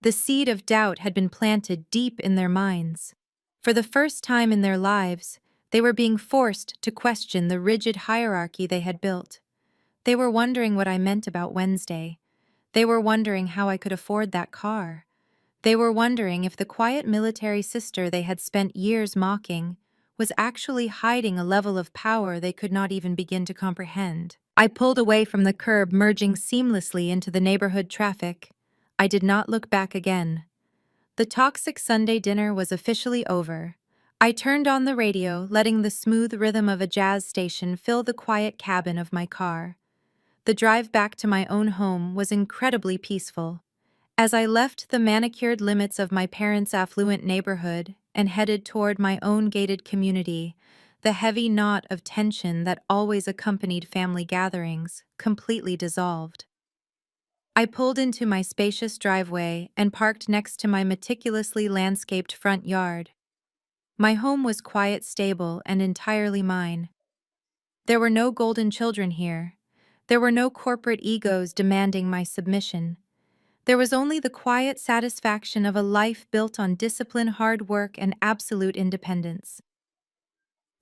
The seed of doubt had been planted deep in their minds. For the first time in their lives, they were being forced to question the rigid hierarchy they had built. They were wondering what I meant about Wednesday. They were wondering how I could afford that car. They were wondering if the quiet military sister they had spent years mocking was actually hiding a level of power they could not even begin to comprehend. I pulled away from the curb, merging seamlessly into the neighborhood traffic. I did not look back again. The toxic Sunday dinner was officially over. I turned on the radio, letting the smooth rhythm of a jazz station fill the quiet cabin of my car. The drive back to my own home was incredibly peaceful. As I left the manicured limits of my parents' affluent neighborhood and headed toward my own gated community, the heavy knot of tension that always accompanied family gatherings completely dissolved. I pulled into my spacious driveway and parked next to my meticulously landscaped front yard. My home was quiet, stable, and entirely mine. There were no golden children here. There were no corporate egos demanding my submission. There was only the quiet satisfaction of a life built on discipline, hard work, and absolute independence.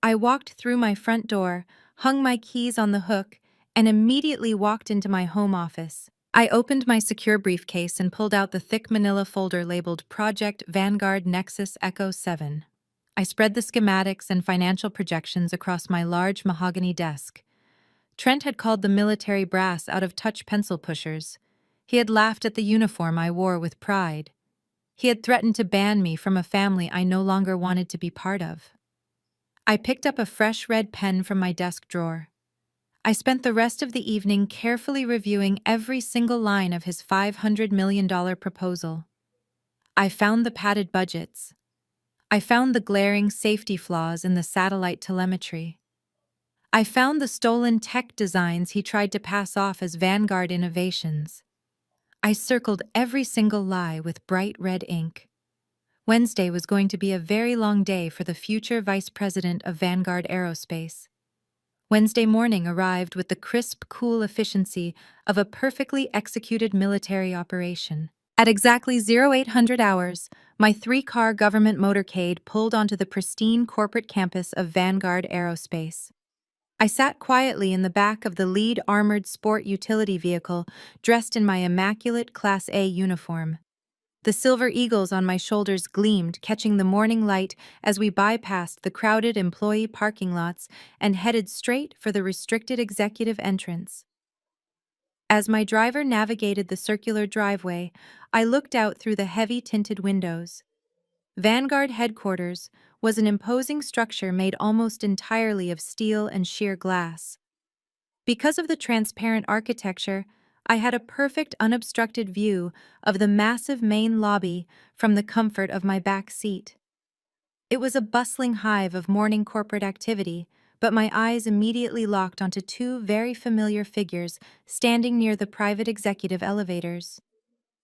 I walked through my front door, hung my keys on the hook, and immediately walked into my home office. I opened my secure briefcase and pulled out the thick manila folder labeled Project Vanguard Nexus Echo 7. I spread the schematics and financial projections across my large mahogany desk. Trent had called the military brass out of touch pencil pushers. He had laughed at the uniform I wore with pride. He had threatened to ban me from a family I no longer wanted to be part of. I picked up a fresh red pen from my desk drawer. I spent the rest of the evening carefully reviewing every single line of his $500 million proposal. I found the padded budgets. I found the glaring safety flaws in the satellite telemetry. I found the stolen tech designs he tried to pass off as vanguard innovations. I circled every single lie with bright red ink. Wednesday was going to be a very long day for the future vice president of Vanguard Aerospace. Wednesday morning arrived with the crisp, cool efficiency of a perfectly executed military operation. At exactly 0800 hours, my three-car government motorcade pulled onto the pristine corporate campus of Vanguard Aerospace. I sat quietly in the back of the lead armored sport utility vehicle, dressed in my immaculate Class A uniform. The silver eagles on my shoulders gleamed, catching the morning light as we bypassed the crowded employee parking lots and headed straight for the restricted executive entrance. As my driver navigated the circular driveway, I looked out through the heavy tinted windows. Vanguard headquarters was an imposing structure made almost entirely of steel and sheer glass. Because of the transparent architecture, I had a perfect unobstructed view of the massive main lobby from the comfort of my back seat. It was a bustling hive of morning corporate activity, but my eyes immediately locked onto two very familiar figures standing near the private executive elevators.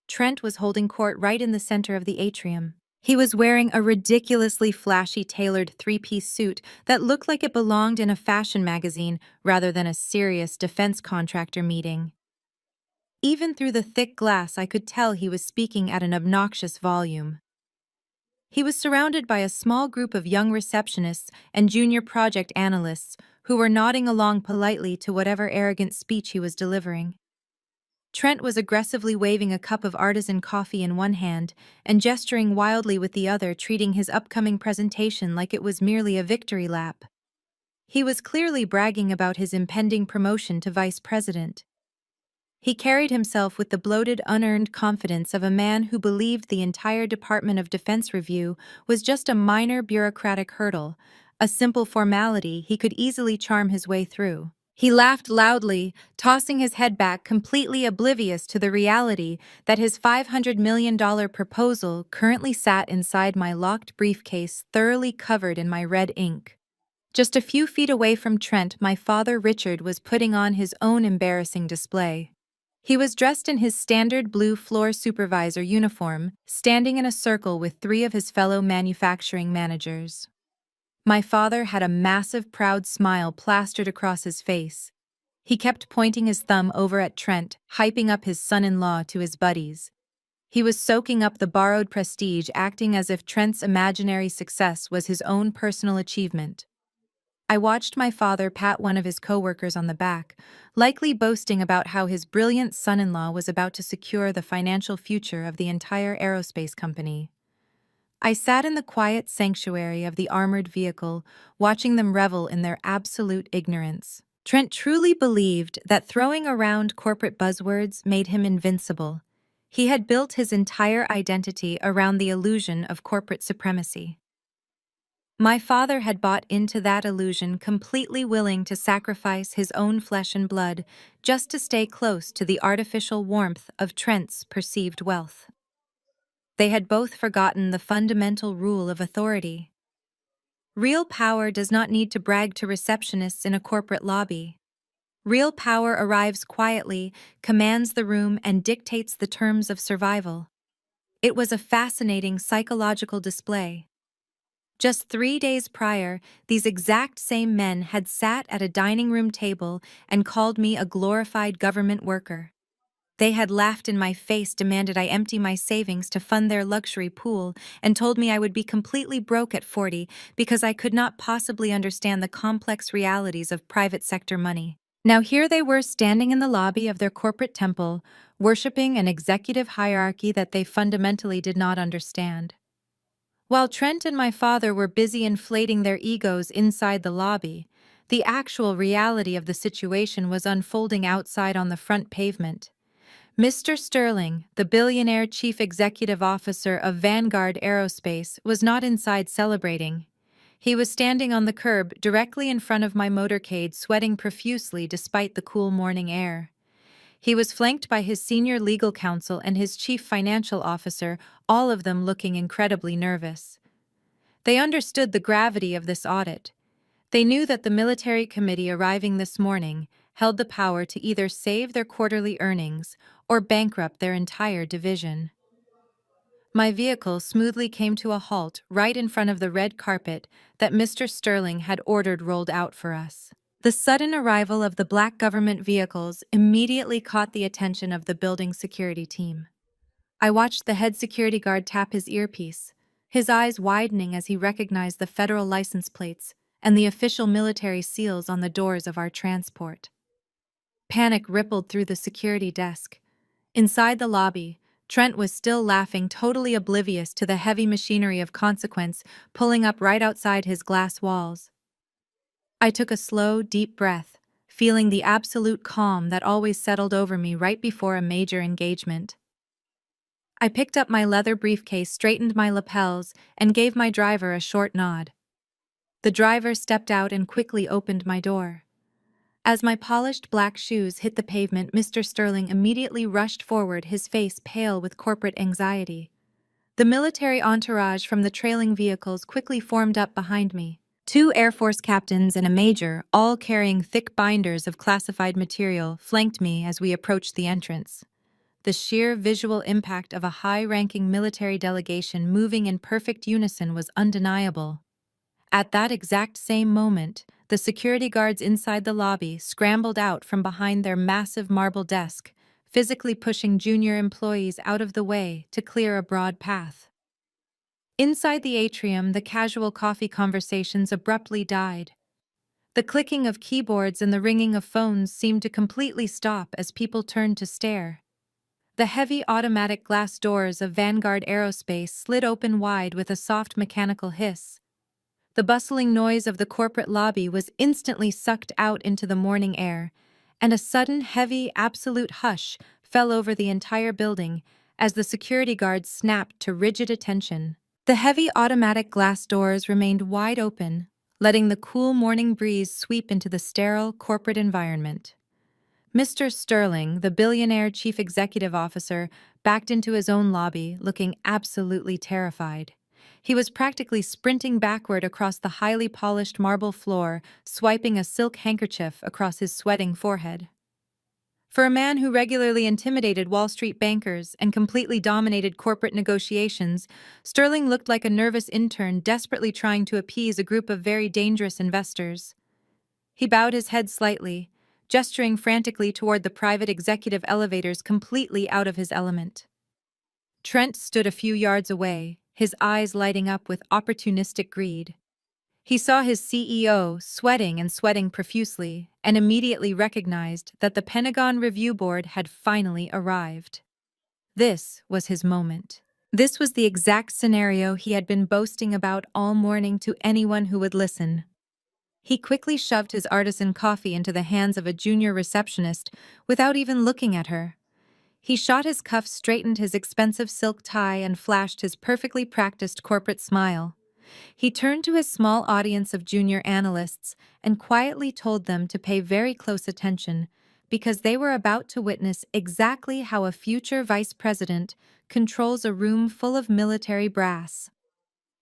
Trent was holding court right in the center of the atrium. He was wearing a ridiculously flashy tailored three-piece suit that looked like it belonged in a fashion magazine rather than a serious defense contractor meeting. Even through the thick glass, I could tell he was speaking at an obnoxious volume. He was surrounded by a small group of young receptionists and junior project analysts who were nodding along politely to whatever arrogant speech he was delivering. Trent was aggressively waving a cup of artisan coffee in one hand and gesturing wildly with the other, treating his upcoming presentation like it was merely a victory lap. He was clearly bragging about his impending promotion to vice president. He carried himself with the bloated, unearned confidence of a man who believed the entire Department of Defense review was just a minor bureaucratic hurdle, a simple formality he could easily charm his way through. He laughed loudly, tossing his head back, completely oblivious to the reality that his $500 million proposal currently sat inside my locked briefcase, thoroughly covered in my red ink. Just a few feet away from Trent, my father Richard was putting on his own embarrassing display. He was dressed in his standard blue floor supervisor uniform, standing in a circle with three of his fellow manufacturing managers. My father had a massive, proud smile plastered across his face. He kept pointing his thumb over at Trent, hyping up his son-in-law to his buddies. He was soaking up the borrowed prestige, acting as if Trent's imaginary success was his own personal achievement. I watched my father pat one of his coworkers on the back, likely boasting about how his brilliant son-in-law was about to secure the financial future of the entire aerospace company. I sat in the quiet sanctuary of the armored vehicle, watching them revel in their absolute ignorance. Trent truly believed that throwing around corporate buzzwords made him invincible. He had built his entire identity around the illusion of corporate supremacy. My father had bought into that illusion, completely willing to sacrifice his own flesh and blood just to stay close to the artificial warmth of Trent's perceived wealth. They had both forgotten the fundamental rule of authority. Real power does not need to brag to receptionists in a corporate lobby. Real power arrives quietly, commands the room, and dictates the terms of survival. It was a fascinating psychological display. Just 3 days prior, these exact same men had sat at a dining room table and called me a glorified government worker. They had laughed in my face, demanded I empty my savings to fund their luxury pool, and told me I would be completely broke at 40 because I could not possibly understand the complex realities of private sector money. Now here they were standing in the lobby of their corporate temple, worshipping an executive hierarchy that they fundamentally did not understand. While Trent and my father were busy inflating their egos inside the lobby, the actual reality of the situation was unfolding outside on the front pavement. Mr. Sterling, the billionaire chief executive officer of Vanguard Aerospace, was not inside celebrating. He was standing on the curb directly in front of my motorcade, sweating profusely despite the cool morning air. He was flanked by his senior legal counsel and his chief financial officer, all of them looking incredibly nervous. They understood the gravity of this audit. They knew that the military committee arriving this morning held the power to either save their quarterly earnings or bankrupt their entire division. My vehicle smoothly came to a halt right in front of the red carpet that Mr. Sterling had ordered rolled out for us. The sudden arrival of the black government vehicles immediately caught the attention of the building security team. I watched the head security guard tap his earpiece, his eyes widening as he recognized the federal license plates and the official military seals on the doors of our transport. Panic rippled through the security desk. Inside the lobby, Trent was still laughing, totally oblivious to the heavy machinery of consequence pulling up right outside his glass walls. I took a slow, deep breath, feeling the absolute calm that always settled over me right before a major engagement. I picked up my leather briefcase, straightened my lapels, and gave my driver a short nod. The driver stepped out and quickly opened my door. As my polished black shoes hit the pavement, Mr. Sterling immediately rushed forward, his face pale with corporate anxiety. The military entourage from the trailing vehicles quickly formed up behind me. 2 Air Force captains and a major, all carrying thick binders of classified material, flanked me as we approached the entrance. The sheer visual impact of a high-ranking military delegation moving in perfect unison was undeniable. At that exact same moment, the security guards inside the lobby scrambled out from behind their massive marble desk, physically pushing junior employees out of the way to clear a broad path. Inside the atrium, the casual coffee conversations abruptly died. The clicking of keyboards and the ringing of phones seemed to completely stop as people turned to stare. The heavy automatic glass doors of Vanguard Aerospace slid open wide with a soft mechanical hiss. The bustling noise of the corporate lobby was instantly sucked out into the morning air, and a sudden, heavy, absolute hush fell over the entire building as the security guards snapped to rigid attention. The heavy automatic glass doors remained wide open, letting the cool morning breeze sweep into the sterile corporate environment. Mr. Sterling, the billionaire chief executive officer, backed into his own lobby, looking absolutely terrified. He was practically sprinting backward across the highly polished marble floor, swiping a silk handkerchief across his sweating forehead. For a man who regularly intimidated Wall Street bankers and completely dominated corporate negotiations, Sterling looked like a nervous intern desperately trying to appease a group of very dangerous investors. He bowed his head slightly, gesturing frantically toward the private executive elevators, completely out of his element. Trent stood a few yards away, his eyes lighting up with opportunistic greed. He saw his CEO sweating profusely, and immediately recognized that the Pentagon Review Board had finally arrived. This was his moment. This was the exact scenario he had been boasting about all morning to anyone who would listen. He quickly shoved his artisan coffee into the hands of a junior receptionist without even looking at her. He shot his cuffs, straightened his expensive silk tie, and flashed his perfectly practiced corporate smile. He turned to his small audience of junior analysts and quietly told them to pay very close attention because they were about to witness exactly how a future vice president controls a room full of military brass.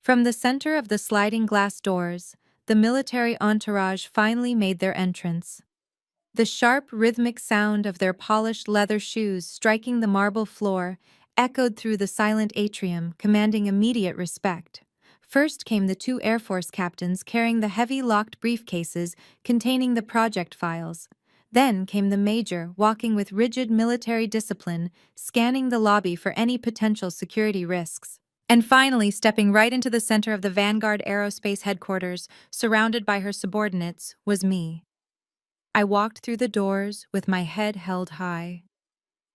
From the center of the sliding glass doors, the military entourage finally made their entrance. The sharp, rhythmic sound of their polished leather shoes striking the marble floor echoed through the silent atrium, commanding immediate respect. First came the two Air Force captains carrying the heavy locked briefcases containing the project files. Then came the major, walking with rigid military discipline, scanning the lobby for any potential security risks. And finally, stepping right into the center of the Vanguard Aerospace headquarters, surrounded by her subordinates, was me. I walked through the doors with my head held high.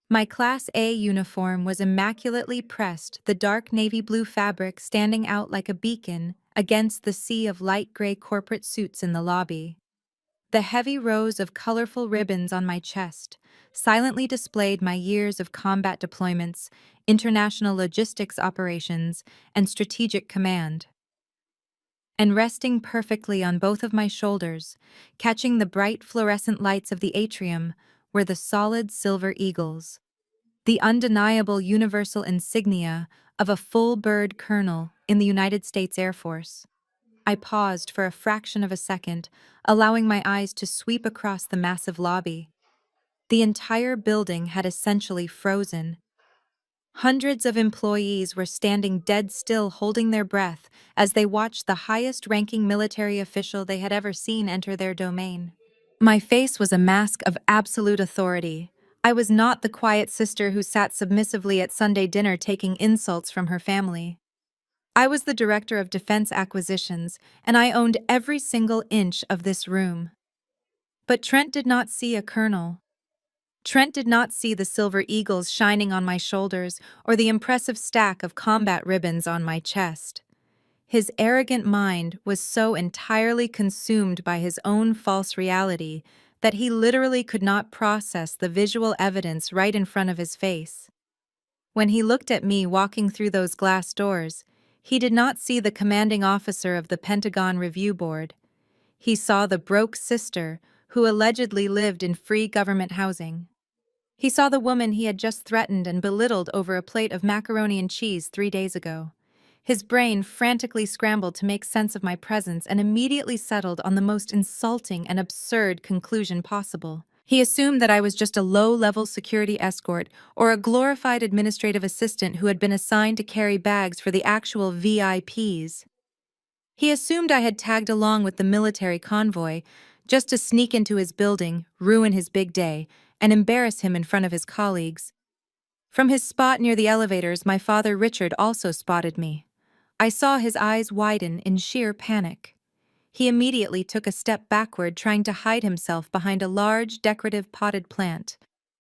My Class A uniform was immaculately pressed, the dark navy blue fabric standing out like a beacon against the sea of light gray corporate suits in the lobby. The heavy rows of colorful ribbons on my chest silently displayed my years of combat deployments, international logistics operations, and strategic command. And resting perfectly on both of my shoulders, catching the bright fluorescent lights of the atrium, were the solid silver eagles, the undeniable universal insignia of a full-bird colonel in the United States Air Force. I paused for a fraction of a second, allowing my eyes to sweep across the massive lobby. The entire building had essentially frozen. Hundreds of employees were standing dead still, holding their breath as they watched the highest-ranking military official they had ever seen enter their domain. My face was a mask of absolute authority. I was not the quiet sister who sat submissively at Sunday dinner taking insults from her family. I was the director of defense acquisitions, and I owned every single inch of this room. But Trent did not see a colonel. Trent did not see the silver eagles shining on my shoulders or the impressive stack of combat ribbons on my chest. His arrogant mind was so entirely consumed by his own false reality that he literally could not process the visual evidence right in front of his face. When he looked at me walking through those glass doors, he did not see the commanding officer of the Pentagon Review Board. He saw the broke sister who allegedly lived in free government housing. He saw the woman he had just threatened and belittled over a plate of macaroni and cheese 3 days ago. His brain frantically scrambled to make sense of my presence and immediately settled on the most insulting and absurd conclusion possible. He assumed that I was just a low-level security escort or a glorified administrative assistant who had been assigned to carry bags for the actual VIPs. He assumed I had tagged along with the military convoy just to sneak into his building, ruin his big day, and embarrass him in front of his colleagues. From his spot near the elevators, my father Richard also spotted me. I saw his eyes widen in sheer panic. He immediately took a step backward, trying to hide himself behind a large, decorative potted plant,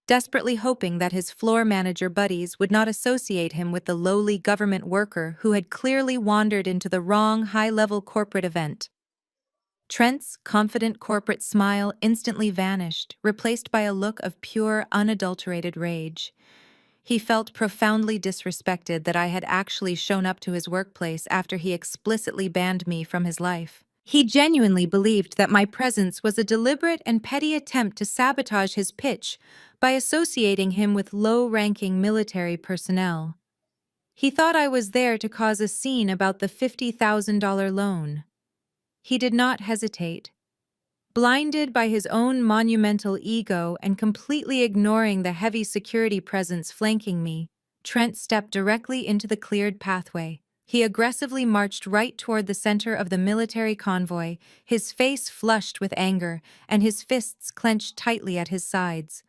desperately hoping that his floor manager buddies would not associate him with the lowly government worker who had clearly wandered into the wrong high-level corporate event. Trent's confident corporate smile instantly vanished, replaced by a look of pure, unadulterated rage. He felt profoundly disrespected that I had actually shown up to his workplace after he explicitly banned me from his life. He genuinely believed that my presence was a deliberate and petty attempt to sabotage his pitch by associating him with low-ranking military personnel. He thought I was there to cause a scene about the $50,000 loan. He did not hesitate. Blinded by his own monumental ego and completely ignoring the heavy security presence flanking me, Trent stepped directly into the cleared pathway. He aggressively marched right toward the center of the military convoy, his face flushed with anger and his fists clenched tightly at his sides.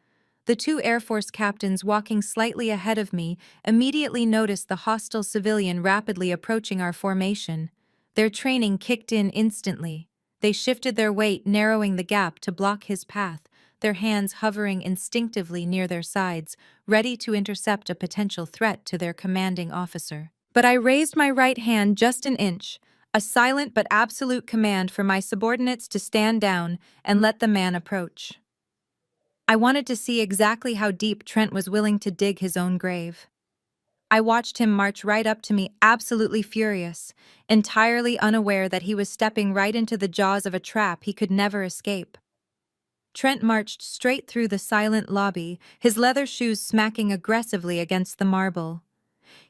The two Air Force captains walking slightly ahead of me immediately noticed the hostile civilian rapidly approaching our formation. Their training kicked in instantly. They shifted their weight, narrowing the gap to block his path, their hands hovering instinctively near their sides, ready to intercept a potential threat to their commanding officer. But I raised my right hand just an inch, a silent but absolute command for my subordinates to stand down and let the man approach. I wanted to see exactly how deep Trent was willing to dig his own grave. I watched him march right up to me, absolutely furious, entirely unaware that he was stepping right into the jaws of a trap he could never escape. Trent marched straight through the silent lobby, his leather shoes smacking aggressively against the marble.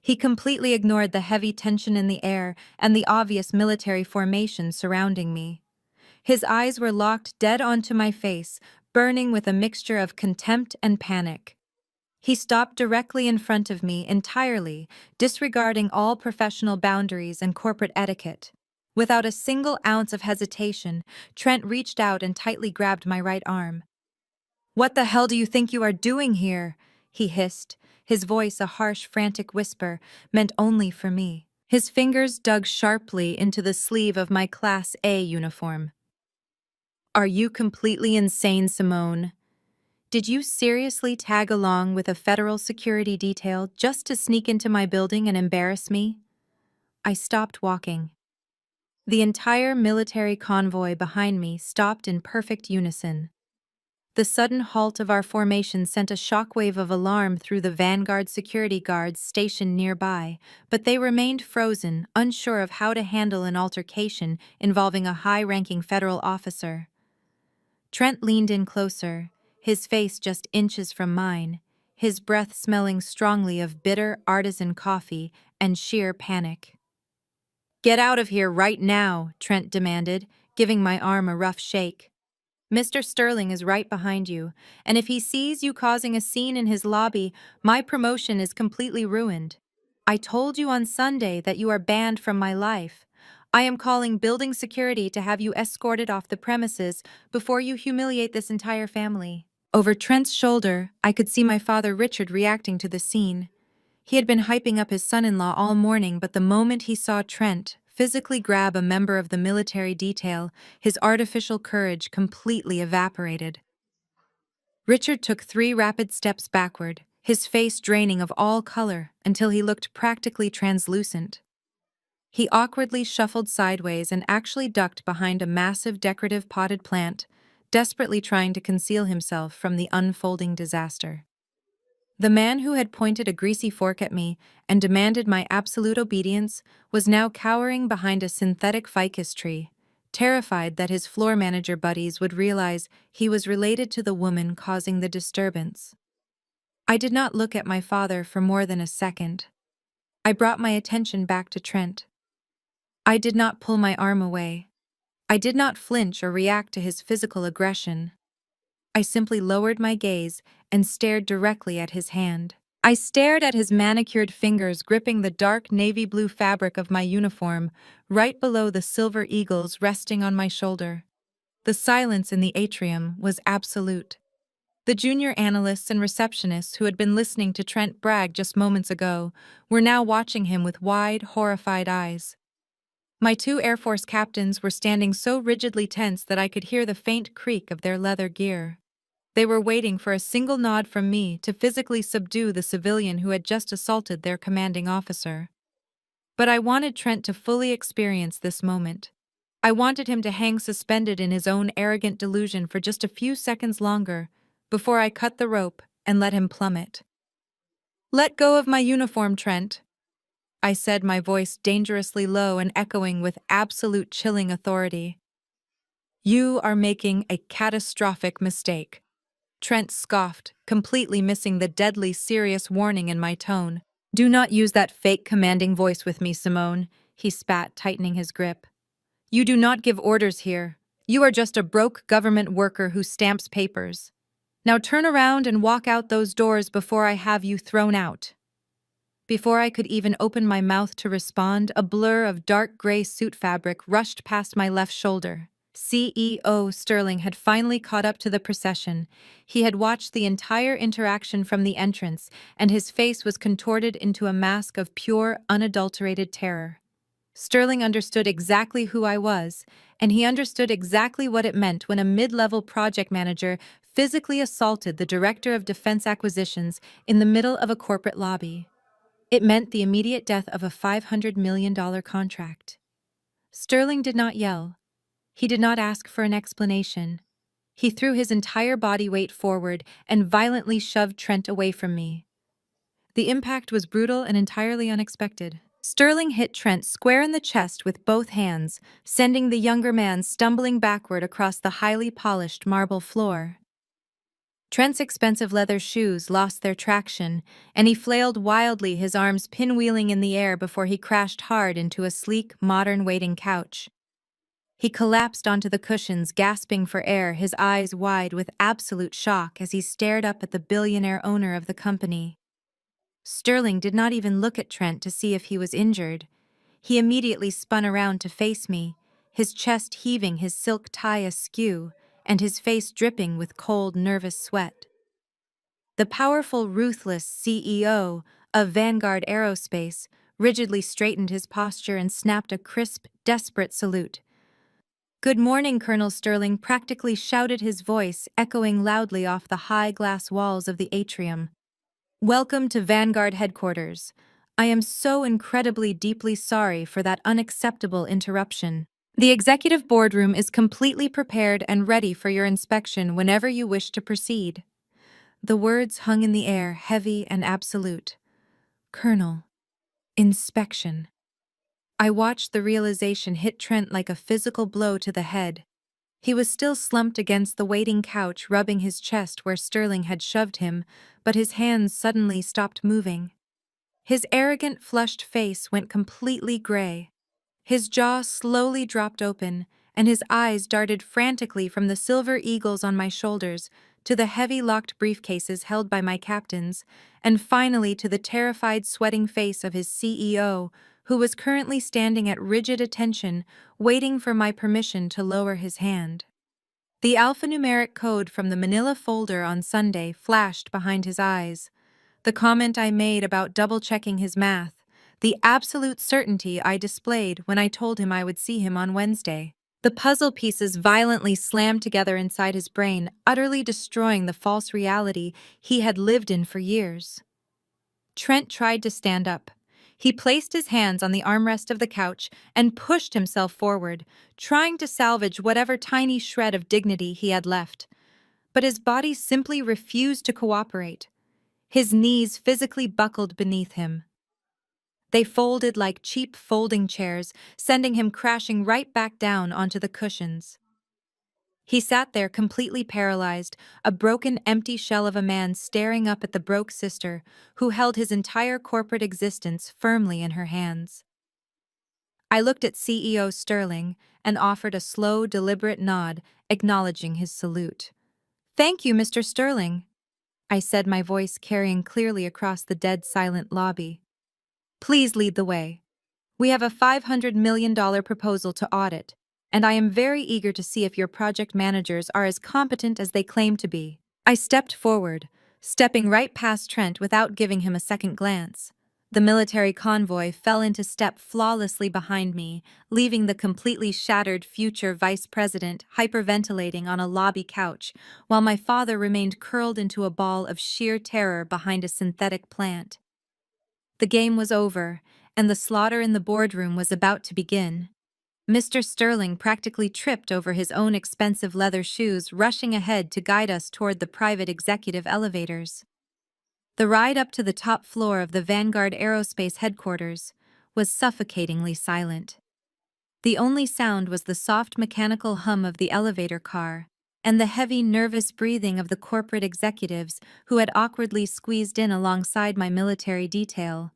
He completely ignored the heavy tension in the air and the obvious military formation surrounding me. His eyes were locked dead onto my face, burning with a mixture of contempt and panic. He stopped directly in front of me entirely, disregarding all professional boundaries and corporate etiquette. Without a single ounce of hesitation, Trent reached out and tightly grabbed my right arm. "What the hell do you think you are doing here?" he hissed, his voice a harsh, frantic whisper, meant only for me. His fingers dug sharply into the sleeve of my Class A uniform. "Are you completely insane, Simone? Did you seriously tag along with a federal security detail just to sneak into my building and embarrass me?" I stopped walking. The entire military convoy behind me stopped in perfect unison. The sudden halt of our formation sent a shockwave of alarm through the vanguard security guards stationed nearby, but they remained frozen, unsure of how to handle an altercation involving a high-ranking federal officer. Trent leaned in closer, his face just inches from mine, his breath smelling strongly of bitter artisan coffee and sheer panic. "Get out of here right now," Trent demanded, giving my arm a rough shake. "Mr. Sterling is right behind you, and if he sees you causing a scene in his lobby, my promotion is completely ruined. I told you on Sunday that you are banned from my life. I am calling building security to have you escorted off the premises before you humiliate this entire family." Over Trent's shoulder, I could see my father Richard reacting to the scene. He had been hyping up his son-in-law all morning, but the moment he saw Trent physically grab a member of the military detail, his artificial courage completely evaporated. Richard took 3 rapid steps backward, his face draining of all color until he looked practically translucent. He awkwardly shuffled sideways and actually ducked behind a massive decorative potted plant, desperately trying to conceal himself from the unfolding disaster. The man who had pointed a greasy fork at me and demanded my absolute obedience was now cowering behind a synthetic ficus tree, terrified that his floor manager buddies would realize he was related to the woman causing the disturbance. I did not look at my father for more than a second. I brought my attention back to Trent. I did not pull my arm away. I did not flinch or react to his physical aggression. I simply lowered my gaze and stared directly at his hand. I stared at his manicured fingers gripping the dark navy blue fabric of my uniform, right below the silver eagles resting on my shoulder. The silence in the atrium was absolute. The junior analysts and receptionists who had been listening to Trent brag just moments ago were now watching him with wide, horrified eyes. My 2 Air Force captains were standing so rigidly tense that I could hear the faint creak of their leather gear. They were waiting for a single nod from me to physically subdue the civilian who had just assaulted their commanding officer. But I wanted Trent to fully experience this moment. I wanted him to hang suspended in his own arrogant delusion for just a few seconds longer, before I cut the rope and let him plummet. "Let go of my uniform, Trent," I said, my voice dangerously low and echoing with absolute chilling authority. "You are making a catastrophic mistake." Trent scoffed, completely missing the deadly serious warning in my tone. "Do not use that fake commanding voice with me, Simone," he spat, tightening his grip. "You do not give orders here. You are just a broke government worker who stamps papers. Now turn around and walk out those doors before I have you thrown out." Before I could even open my mouth to respond, a blur of dark gray suit fabric rushed past my left shoulder. CEO Sterling had finally caught up to the procession. He had watched the entire interaction from the entrance, and his face was contorted into a mask of pure, unadulterated terror. Sterling understood exactly who I was, and he understood exactly what it meant when a mid-level project manager physically assaulted the director of defense acquisitions in the middle of a corporate lobby. It meant the immediate death of a $500 million contract. Sterling did not yell. He did not ask for an explanation. He threw his entire body weight forward and violently shoved Trent away from me. The impact was brutal and entirely unexpected. Sterling hit Trent square in the chest with both hands, sending the younger man stumbling backward across the highly polished marble floor. Trent's expensive leather shoes lost their traction, and he flailed wildly, his arms pinwheeling in the air before he crashed hard into a sleek, modern waiting couch. He collapsed onto the cushions, gasping for air, his eyes wide with absolute shock as he stared up at the billionaire owner of the company. Sterling did not even look at Trent to see if he was injured. He immediately spun around to face me, his chest heaving, his silk tie askew, and his face dripping with cold, nervous sweat. The powerful, ruthless CEO of Vanguard Aerospace rigidly straightened his posture and snapped a crisp, desperate salute. "Good morning, Colonel Sterling," practically shouted his voice, echoing loudly off the high glass walls of the atrium. "Welcome to Vanguard headquarters. I am so incredibly deeply sorry for that unacceptable interruption. The executive boardroom is completely prepared and ready for your inspection whenever you wish to proceed." The words hung in the air, heavy and absolute. Colonel. Inspection. I watched the realization hit Trent like a physical blow to the head. He was still slumped against the waiting couch, rubbing his chest where Sterling had shoved him, but his hands suddenly stopped moving. His arrogant, flushed face went completely gray. His jaw slowly dropped open, and his eyes darted frantically from the silver eagles on my shoulders to the heavy locked briefcases held by my captains, and finally to the terrified, sweating face of his CEO, who was currently standing at rigid attention, waiting for my permission to lower his hand. The alphanumeric code from the manila folder on Sunday flashed behind his eyes. The comment I made about double-checking his math, the absolute certainty I displayed when I told him I would see him on Wednesday. The puzzle pieces violently slammed together inside his brain, utterly destroying the false reality he had lived in for years. Trent tried to stand up. He placed his hands on the armrest of the couch and pushed himself forward, trying to salvage whatever tiny shred of dignity he had left. But his body simply refused to cooperate. His knees physically buckled beneath him. They folded like cheap folding chairs, sending him crashing right back down onto the cushions. He sat there completely paralyzed, a broken, empty shell of a man staring up at the broke sister who held his entire corporate existence firmly in her hands. I looked at CEO Sterling and offered a slow, deliberate nod, acknowledging his salute. "Thank you, Mr. Sterling," I said, my voice carrying clearly across the dead silent lobby. "Please lead the way. We have a $500 million proposal to audit, and I am very eager to see if your project managers are as competent as they claim to be." I stepped forward, stepping right past Trent without giving him a second glance. The military convoy fell into step flawlessly behind me, leaving the completely shattered future vice president hyperventilating on a lobby couch, while my father remained curled into a ball of sheer terror behind a synthetic plant. The game was over, and the slaughter in the boardroom was about to begin. Mr. Sterling practically tripped over his own expensive leather shoes, rushing ahead to guide us toward the private executive elevators. The ride up to the top floor of the Vanguard Aerospace headquarters was suffocatingly silent. The only sound was the soft mechanical hum of the elevator car and the heavy, nervous breathing of the corporate executives who had awkwardly squeezed in alongside my military detail.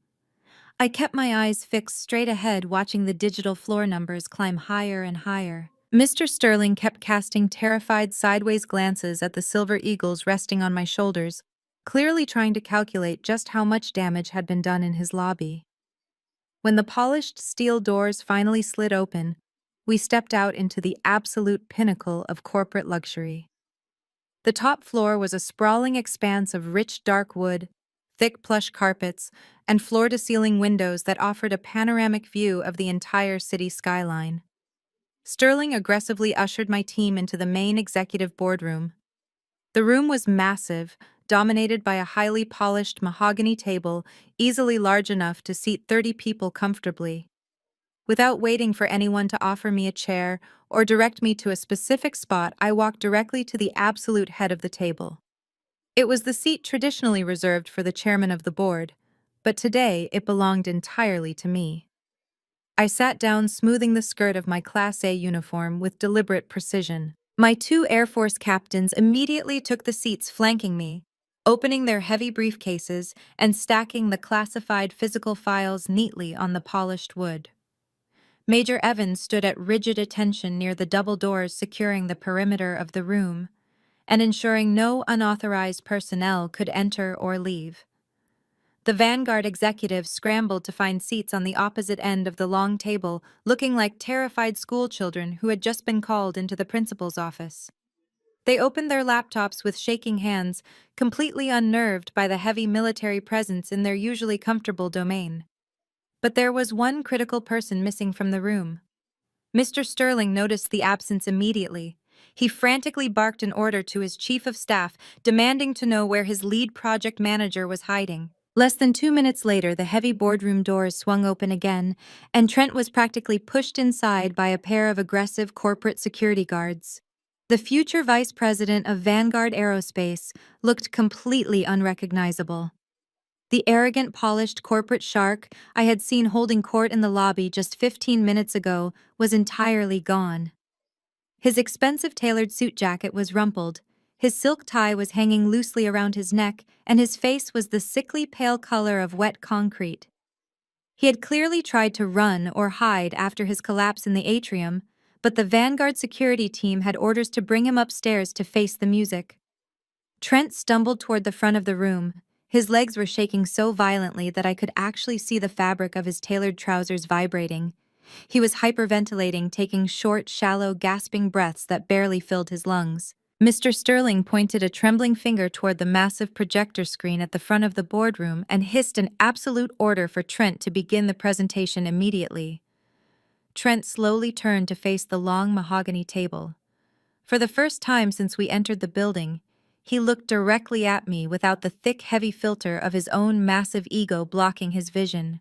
I kept my eyes fixed straight ahead, watching the digital floor numbers climb higher and higher. Mr. Sterling kept casting terrified sideways glances at the silver eagles resting on my shoulders, clearly trying to calculate just how much damage had been done in his lobby. When the polished steel doors finally slid open, we stepped out into the absolute pinnacle of corporate luxury. The top floor was a sprawling expanse of rich dark wood, thick plush carpets, and floor-to-ceiling windows that offered a panoramic view of the entire city skyline. Sterling aggressively ushered my team into the main executive boardroom. The room was massive, dominated by a highly polished mahogany table, easily large enough to seat 30 people comfortably. Without waiting for anyone to offer me a chair or direct me to a specific spot, I walked directly to the absolute head of the table. It was the seat traditionally reserved for the chairman of the board, but today it belonged entirely to me. I sat down, smoothing the skirt of my Class A uniform with deliberate precision. My two Air Force captains immediately took the seats flanking me, opening their heavy briefcases and stacking the classified physical files neatly on the polished wood. Major Evans stood at rigid attention near the double doors securing the perimeter of the room and ensuring no unauthorized personnel could enter or leave. The Vanguard executives scrambled to find seats on the opposite end of the long table, looking like terrified schoolchildren who had just been called into the principal's office. They opened their laptops with shaking hands, completely unnerved by the heavy military presence in their usually comfortable domain. But there was one critical person missing from the room. Mr. Sterling noticed the absence immediately. He frantically barked an order to his chief of staff, demanding to know where his lead project manager was hiding. Less than 2 minutes later, the heavy boardroom doors swung open again, and Trent was practically pushed inside by a pair of aggressive corporate security guards. The future vice president of Vanguard Aerospace looked completely unrecognizable. The arrogant, polished corporate shark I had seen holding court in the lobby just 15 minutes ago was entirely gone. His expensive tailored suit jacket was rumpled, his silk tie was hanging loosely around his neck, and his face was the sickly pale color of wet concrete. He had clearly tried to run or hide after his collapse in the atrium, but the Vanguard security team had orders to bring him upstairs to face the music. Trent stumbled toward the front of the room. His legs were shaking so violently that I could actually see the fabric of his tailored trousers vibrating. He was hyperventilating, taking short, shallow, gasping breaths that barely filled his lungs. Mr. Sterling pointed a trembling finger toward the massive projector screen at the front of the boardroom and hissed an absolute order for Trent to begin the presentation immediately. Trent slowly turned to face the long mahogany table. For the first time since we entered the building, he looked directly at me without the thick, heavy filter of his own massive ego blocking his vision.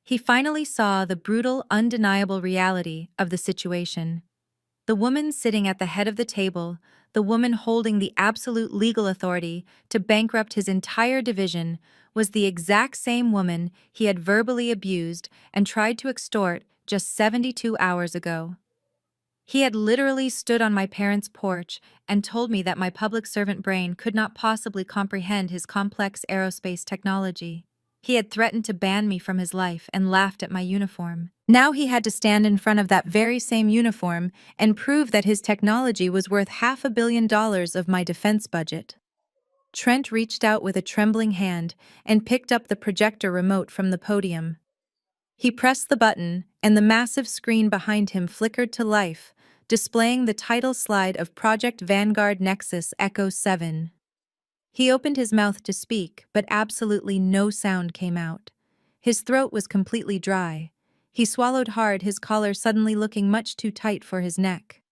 He finally saw the brutal, undeniable reality of the situation. The woman sitting at the head of the table, the woman holding the absolute legal authority to bankrupt his entire division, was the exact same woman he had verbally abused and tried to extort just 72 hours ago. He had literally stood on my parents' porch and told me that my public servant brain could not possibly comprehend his complex aerospace technology. He had threatened to ban me from his life and laughed at my uniform. Now he had to stand in front of that very same uniform and prove that his technology was worth $500 million of my defense budget. Trent reached out with a trembling hand and picked up the projector remote from the podium. He pressed the button, and the massive screen behind him flickered to life, displaying the title slide of Project Vanguard Nexus Echo 7. He opened his mouth to speak, but absolutely no sound came out. His throat was completely dry. He swallowed hard, his collar suddenly looking much too tight for his neck.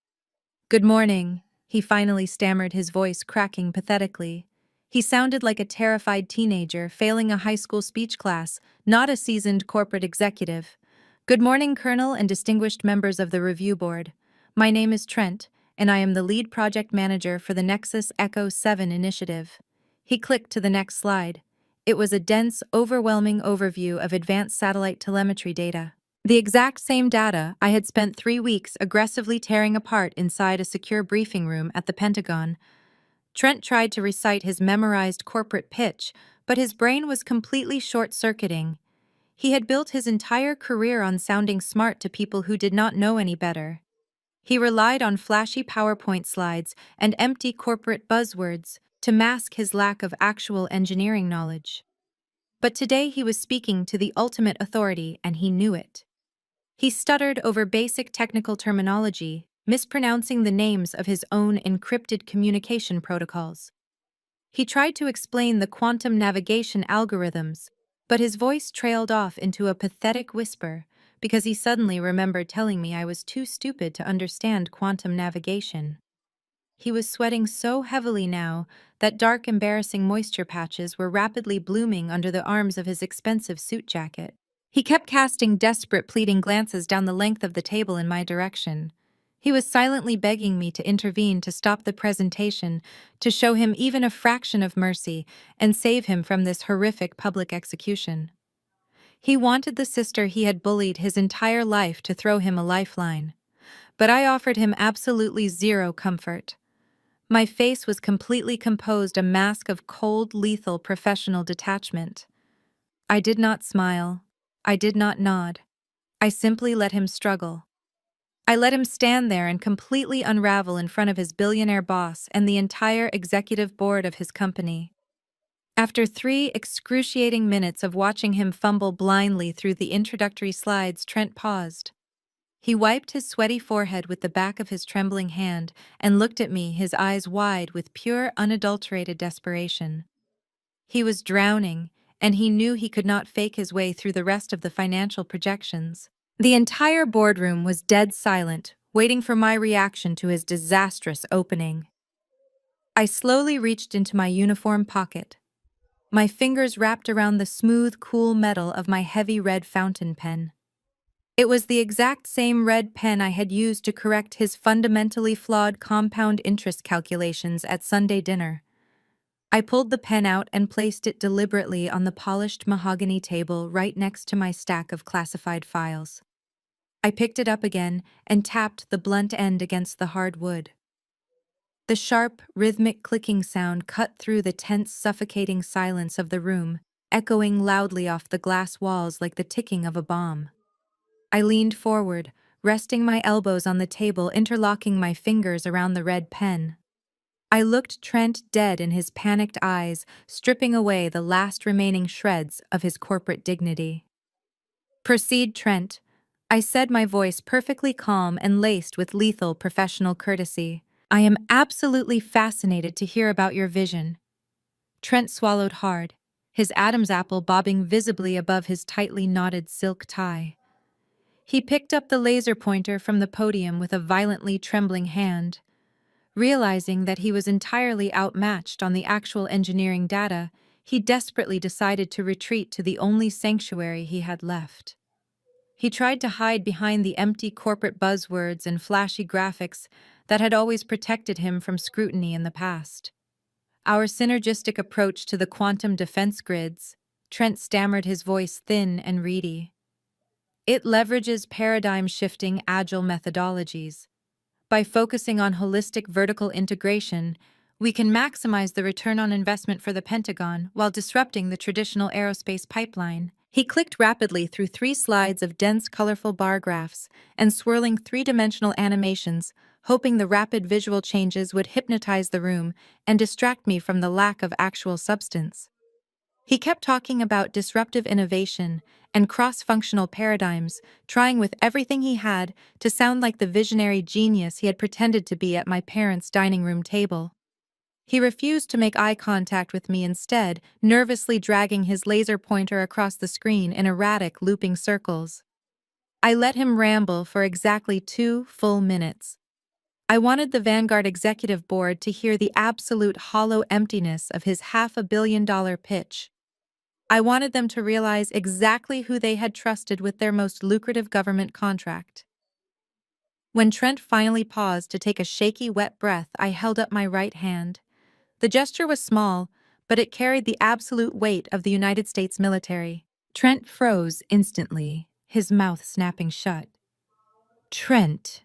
"Good morning," he finally stammered, his voice cracking pathetically. He sounded like a terrified teenager failing a high school speech class, not a seasoned corporate executive. "Good morning, Colonel and distinguished members of the review board. My name is Trent, and I am the lead project manager for the Nexus Echo 7 initiative." He clicked to the next slide. It was a dense, overwhelming overview of advanced satellite telemetry data. The exact same data I had spent 3 weeks aggressively tearing apart inside a secure briefing room at the Pentagon. Trent tried to recite his memorized corporate pitch, but his brain was completely short-circuiting. He had built his entire career on sounding smart to people who did not know any better. He relied on flashy PowerPoint slides and empty corporate buzzwords to mask his lack of actual engineering knowledge. But today he was speaking to the ultimate authority, and he knew it. He stuttered over basic technical terminology, mispronouncing the names of his own encrypted communication protocols. He tried to explain the quantum navigation algorithms, but his voice trailed off into a pathetic whisper because he suddenly remembered telling me I was too stupid to understand quantum navigation. He was sweating so heavily now that dark, embarrassing moisture patches were rapidly blooming under the arms of his expensive suit jacket. He kept casting desperate, pleading glances down the length of the table in my direction. He was silently begging me to intervene to stop the presentation, to show him even a fraction of mercy, and save him from this horrific public execution. He wanted the sister he had bullied his entire life to throw him a lifeline. But I offered him absolutely zero comfort. My face was completely composed, a mask of cold, lethal professional detachment. I did not smile. I did not nod. I simply let him struggle. I let him stand there and completely unravel in front of his billionaire boss and the entire executive board of his company. After 3 excruciating minutes of watching him fumble blindly through the introductory slides, Trent paused. He wiped his sweaty forehead with the back of his trembling hand and looked at me, his eyes wide with pure, unadulterated desperation. He was drowning, and he knew he could not fake his way through the rest of the financial projections. The entire boardroom was dead silent, waiting for my reaction to his disastrous opening. I slowly reached into my uniform pocket, my fingers wrapped around the smooth, cool metal of my heavy red fountain pen. It was the exact same red pen I had used to correct his fundamentally flawed compound interest calculations at Sunday dinner. I pulled the pen out and placed it deliberately on the polished mahogany table right next to my stack of classified files. I picked it up again and tapped the blunt end against the hard wood. The sharp, rhythmic clicking sound cut through the tense, suffocating silence of the room, echoing loudly off the glass walls like the ticking of a bomb. I leaned forward, resting my elbows on the table, interlocking my fingers around the red pen. I looked Trent dead in his panicked eyes, stripping away the last remaining shreds of his corporate dignity. "Proceed, Trent," I said, my voice perfectly calm and laced with lethal professional courtesy. "I am absolutely fascinated to hear about your vision." Trent swallowed hard, his Adam's apple bobbing visibly above his tightly knotted silk tie. He picked up the laser pointer from the podium with a violently trembling hand. Realizing that he was entirely outmatched on the actual engineering data, he desperately decided to retreat to the only sanctuary he had left. He tried to hide behind the empty corporate buzzwords and flashy graphics that had always protected him from scrutiny in the past. "Our synergistic approach to the quantum defense grids," Trent stammered, his voice thin and reedy. "It leverages paradigm-shifting agile methodologies. By focusing on holistic vertical integration, we can maximize the return on investment for the Pentagon while disrupting the traditional aerospace pipeline." He clicked rapidly through 3 slides of dense, colorful bar graphs and swirling 3-dimensional animations, hoping the rapid visual changes would hypnotize the room and distract me from the lack of actual substance. He kept talking about disruptive innovation and cross-functional paradigms, trying with everything he had to sound like the visionary genius he had pretended to be at my parents' dining room table. He refused to make eye contact with me, instead, nervously dragging his laser pointer across the screen in erratic, looping circles. I let him ramble for exactly 2 full minutes. I wanted the Vanguard Executive Board to hear the absolute hollow emptiness of his $500 million pitch. I wanted them to realize exactly who they had trusted with their most lucrative government contract. When Trent finally paused to take a shaky, wet breath, I held up my right hand. The gesture was small, but it carried the absolute weight of the United States military. Trent froze instantly, his mouth snapping shut. "Trent."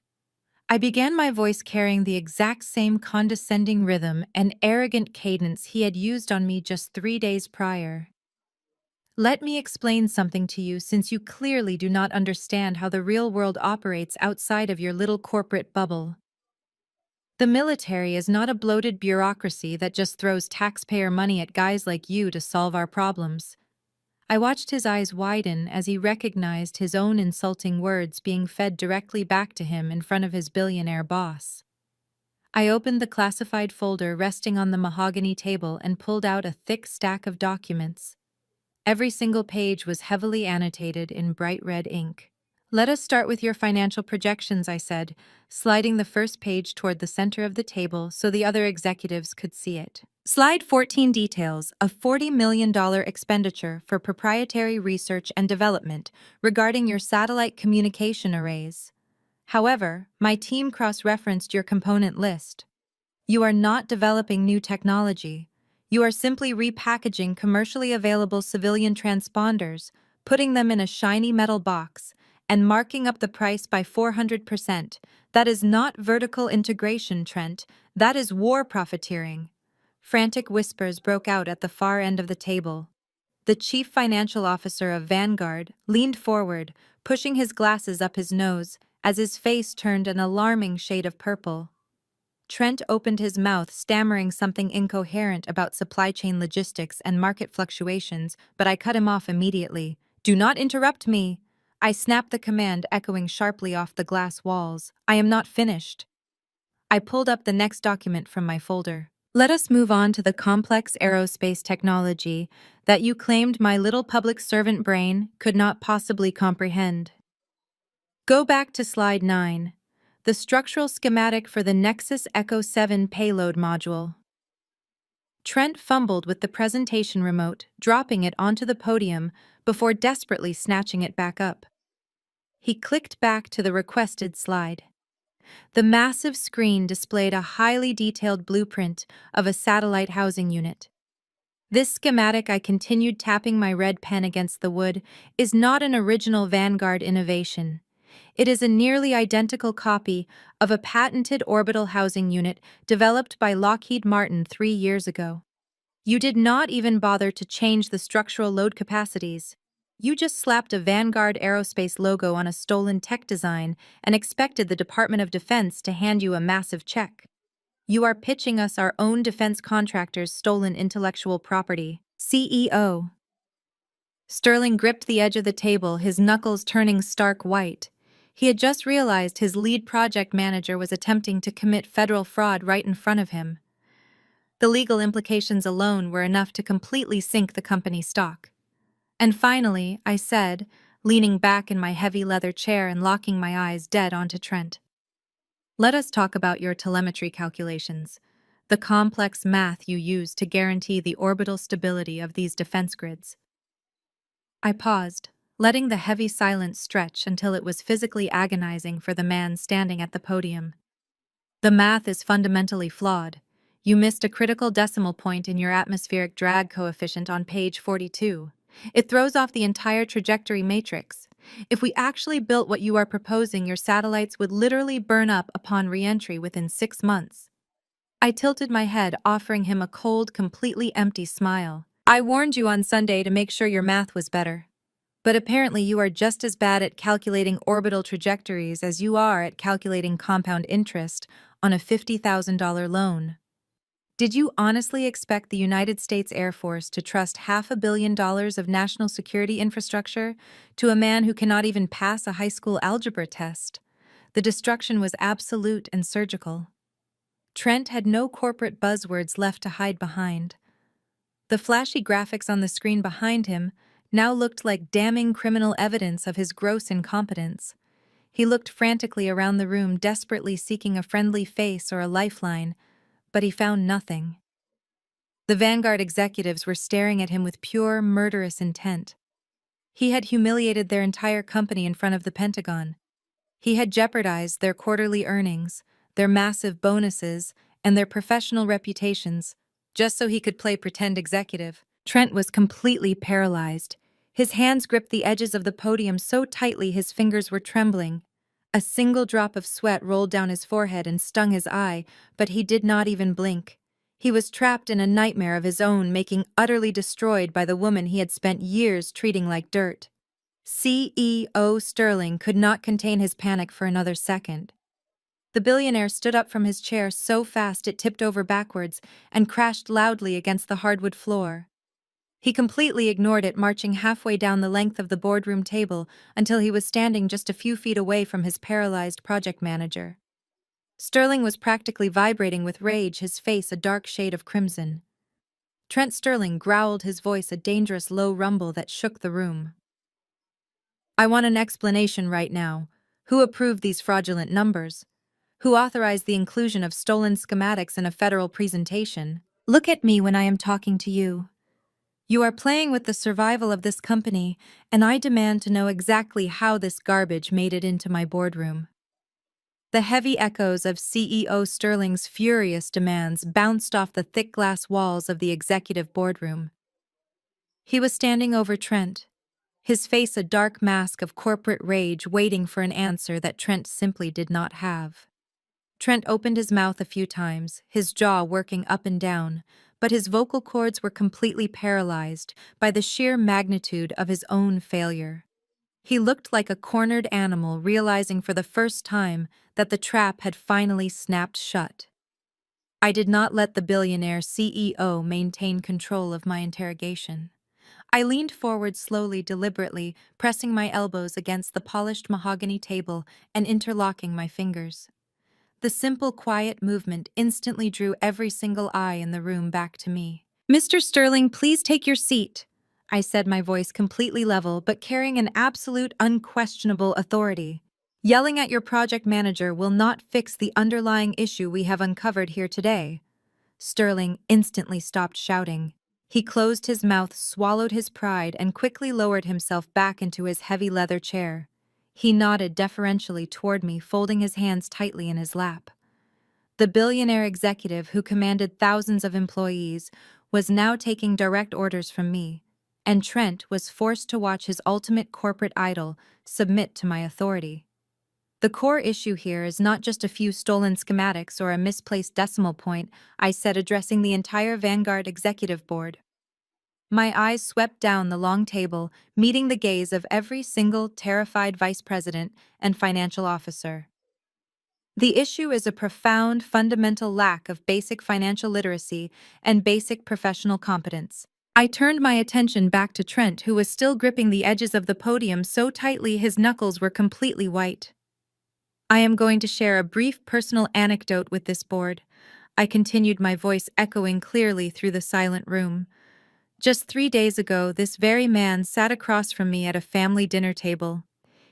I began, my voice carrying the exact same condescending rhythm and arrogant cadence he had used on me just 3 days prior. "Let me explain something to you, since you clearly do not understand how the real world operates outside of your little corporate bubble. The military is not a bloated bureaucracy that just throws taxpayer money at guys like you to solve our problems." I watched his eyes widen as he recognized his own insulting words being fed directly back to him in front of his billionaire boss. I opened the classified folder resting on the mahogany table and pulled out a thick stack of documents. Every single page was heavily annotated in bright red ink. "Let us start with your financial projections," I said, sliding the first page toward the center of the table so the other executives could see it. "Slide 14 details a $40 million expenditure for proprietary research and development regarding your satellite communication arrays. However, my team cross-referenced your component list. You are not developing new technology. You are simply repackaging commercially available civilian transponders, putting them in a shiny metal box, and marking up the price by 400%. That is not vertical integration, Trent. That is war profiteering." Frantic whispers broke out at the far end of the table. The chief financial officer of Vanguard leaned forward, pushing his glasses up his nose as his face turned an alarming shade of purple. Trent opened his mouth, stammering something incoherent about supply chain logistics and market fluctuations, but I cut him off immediately. "Do not interrupt me!" I snapped the command, echoing sharply off the glass walls. "I am not finished." I pulled up the next document from my folder. "Let us move on to the complex aerospace technology that you claimed my little public servant brain could not possibly comprehend. Go back to slide 9. The structural schematic for the Nexus Echo 7 payload module." Trent fumbled with the presentation remote, dropping it onto the podium before desperately snatching it back up. He clicked back to the requested slide. The massive screen displayed a highly detailed blueprint of a satellite housing unit. "This schematic," I continued, tapping my red pen against the wood, "is not an original Vanguard innovation. It is a nearly identical copy of a patented orbital housing unit developed by Lockheed Martin 3 years ago. You did not even bother to change the structural load capacities. You just slapped a Vanguard Aerospace logo on a stolen tech design and expected the Department of Defense to hand you a massive check. You are pitching us our own defense contractors' stolen intellectual property." CEO. Sterling gripped the edge of the table, his knuckles turning stark white. He had just realized his lead project manager was attempting to commit federal fraud right in front of him. The legal implications alone were enough to completely sink the company's stock. "And finally," I said, leaning back in my heavy leather chair and locking my eyes dead onto Trent, "let us talk about your telemetry calculations, the complex math you use to guarantee the orbital stability of these defense grids." I paused, letting the heavy silence stretch until it was physically agonizing for the man standing at the podium. "The math is fundamentally flawed. You missed a critical decimal point in your atmospheric drag coefficient on page 42. It throws off the entire trajectory matrix. If we actually built what you are proposing, your satellites would literally burn up upon re-entry within 6 months." I tilted my head, offering him a cold, completely empty smile. "I warned you on Sunday to make sure your math was better. But apparently you are just as bad at calculating orbital trajectories as you are at calculating compound interest on a $50,000 loan. Did you honestly expect the United States Air Force to trust $500 million of national security infrastructure to a man who cannot even pass a high school algebra test?" The destruction was absolute and surgical. Trent had no corporate buzzwords left to hide behind. The flashy graphics on the screen behind him now looked like damning criminal evidence of his gross incompetence. He looked frantically around the room, desperately seeking a friendly face or a lifeline, but he found nothing. The Vanguard executives were staring at him with pure, murderous intent. He had humiliated their entire company in front of the Pentagon. He had jeopardized their quarterly earnings, their massive bonuses, and their professional reputations, just so he could play pretend executive. Trent was completely paralyzed. His hands gripped the edges of the podium so tightly his fingers were trembling. A single drop of sweat rolled down his forehead and stung his eye, but he did not even blink. He was trapped in a nightmare of his own, making utterly destroyed by the woman he had spent years treating like dirt. CEO Sterling could not contain his panic for another second. The billionaire stood up from his chair so fast it tipped over backwards and crashed loudly against the hardwood floor. He completely ignored it, marching halfway down the length of the boardroom table until he was standing just a few feet away from his paralyzed project manager. Sterling was practically vibrating with rage, his face a dark shade of crimson. Trent Sterling growled, his voice a dangerous low rumble that shook the room. "I want an explanation right now. Who approved these fraudulent numbers? Who authorized the inclusion of stolen schematics in a federal presentation? Look at me when I am talking to you. You are playing with the survival of this company, and I demand to know exactly how this garbage made it into my boardroom." The heavy echoes of CEO Sterling's furious demands bounced off the thick glass walls of the executive boardroom. He was standing over Trent, his face a dark mask of corporate rage, waiting for an answer that Trent simply did not have. Trent opened his mouth a few times, his jaw working up and down, but his vocal cords were completely paralyzed by the sheer magnitude of his own failure. He looked like a cornered animal realizing for the first time that the trap had finally snapped shut. I did not let the billionaire CEO maintain control of my interrogation. I leaned forward slowly, deliberately, pressing my elbows against the polished mahogany table and interlocking my fingers. The simple, quiet movement instantly drew every single eye in the room back to me. "Mr. Sterling, please take your seat," I said, my voice completely level but carrying an absolute, unquestionable authority. "Yelling at your project manager will not fix the underlying issue we have uncovered here today." Sterling instantly stopped shouting. He closed his mouth, swallowed his pride, and quickly lowered himself back into his heavy leather chair. He nodded deferentially toward me, folding his hands tightly in his lap. The billionaire executive who commanded thousands of employees was now taking direct orders from me, and Trent was forced to watch his ultimate corporate idol submit to my authority. "The core issue here is not just a few stolen schematics or a misplaced decimal point," I said, addressing the entire Vanguard executive board. My eyes swept down the long table, meeting the gaze of every single terrified vice president and financial officer. "The issue is a profound, fundamental lack of basic financial literacy and basic professional competence." I turned my attention back to Trent, who was still gripping the edges of the podium so tightly his knuckles were completely white. "I am going to share a brief personal anecdote with this board," I continued, my voice echoing clearly through the silent room. "Just 3 days ago, this very man sat across from me at a family dinner table.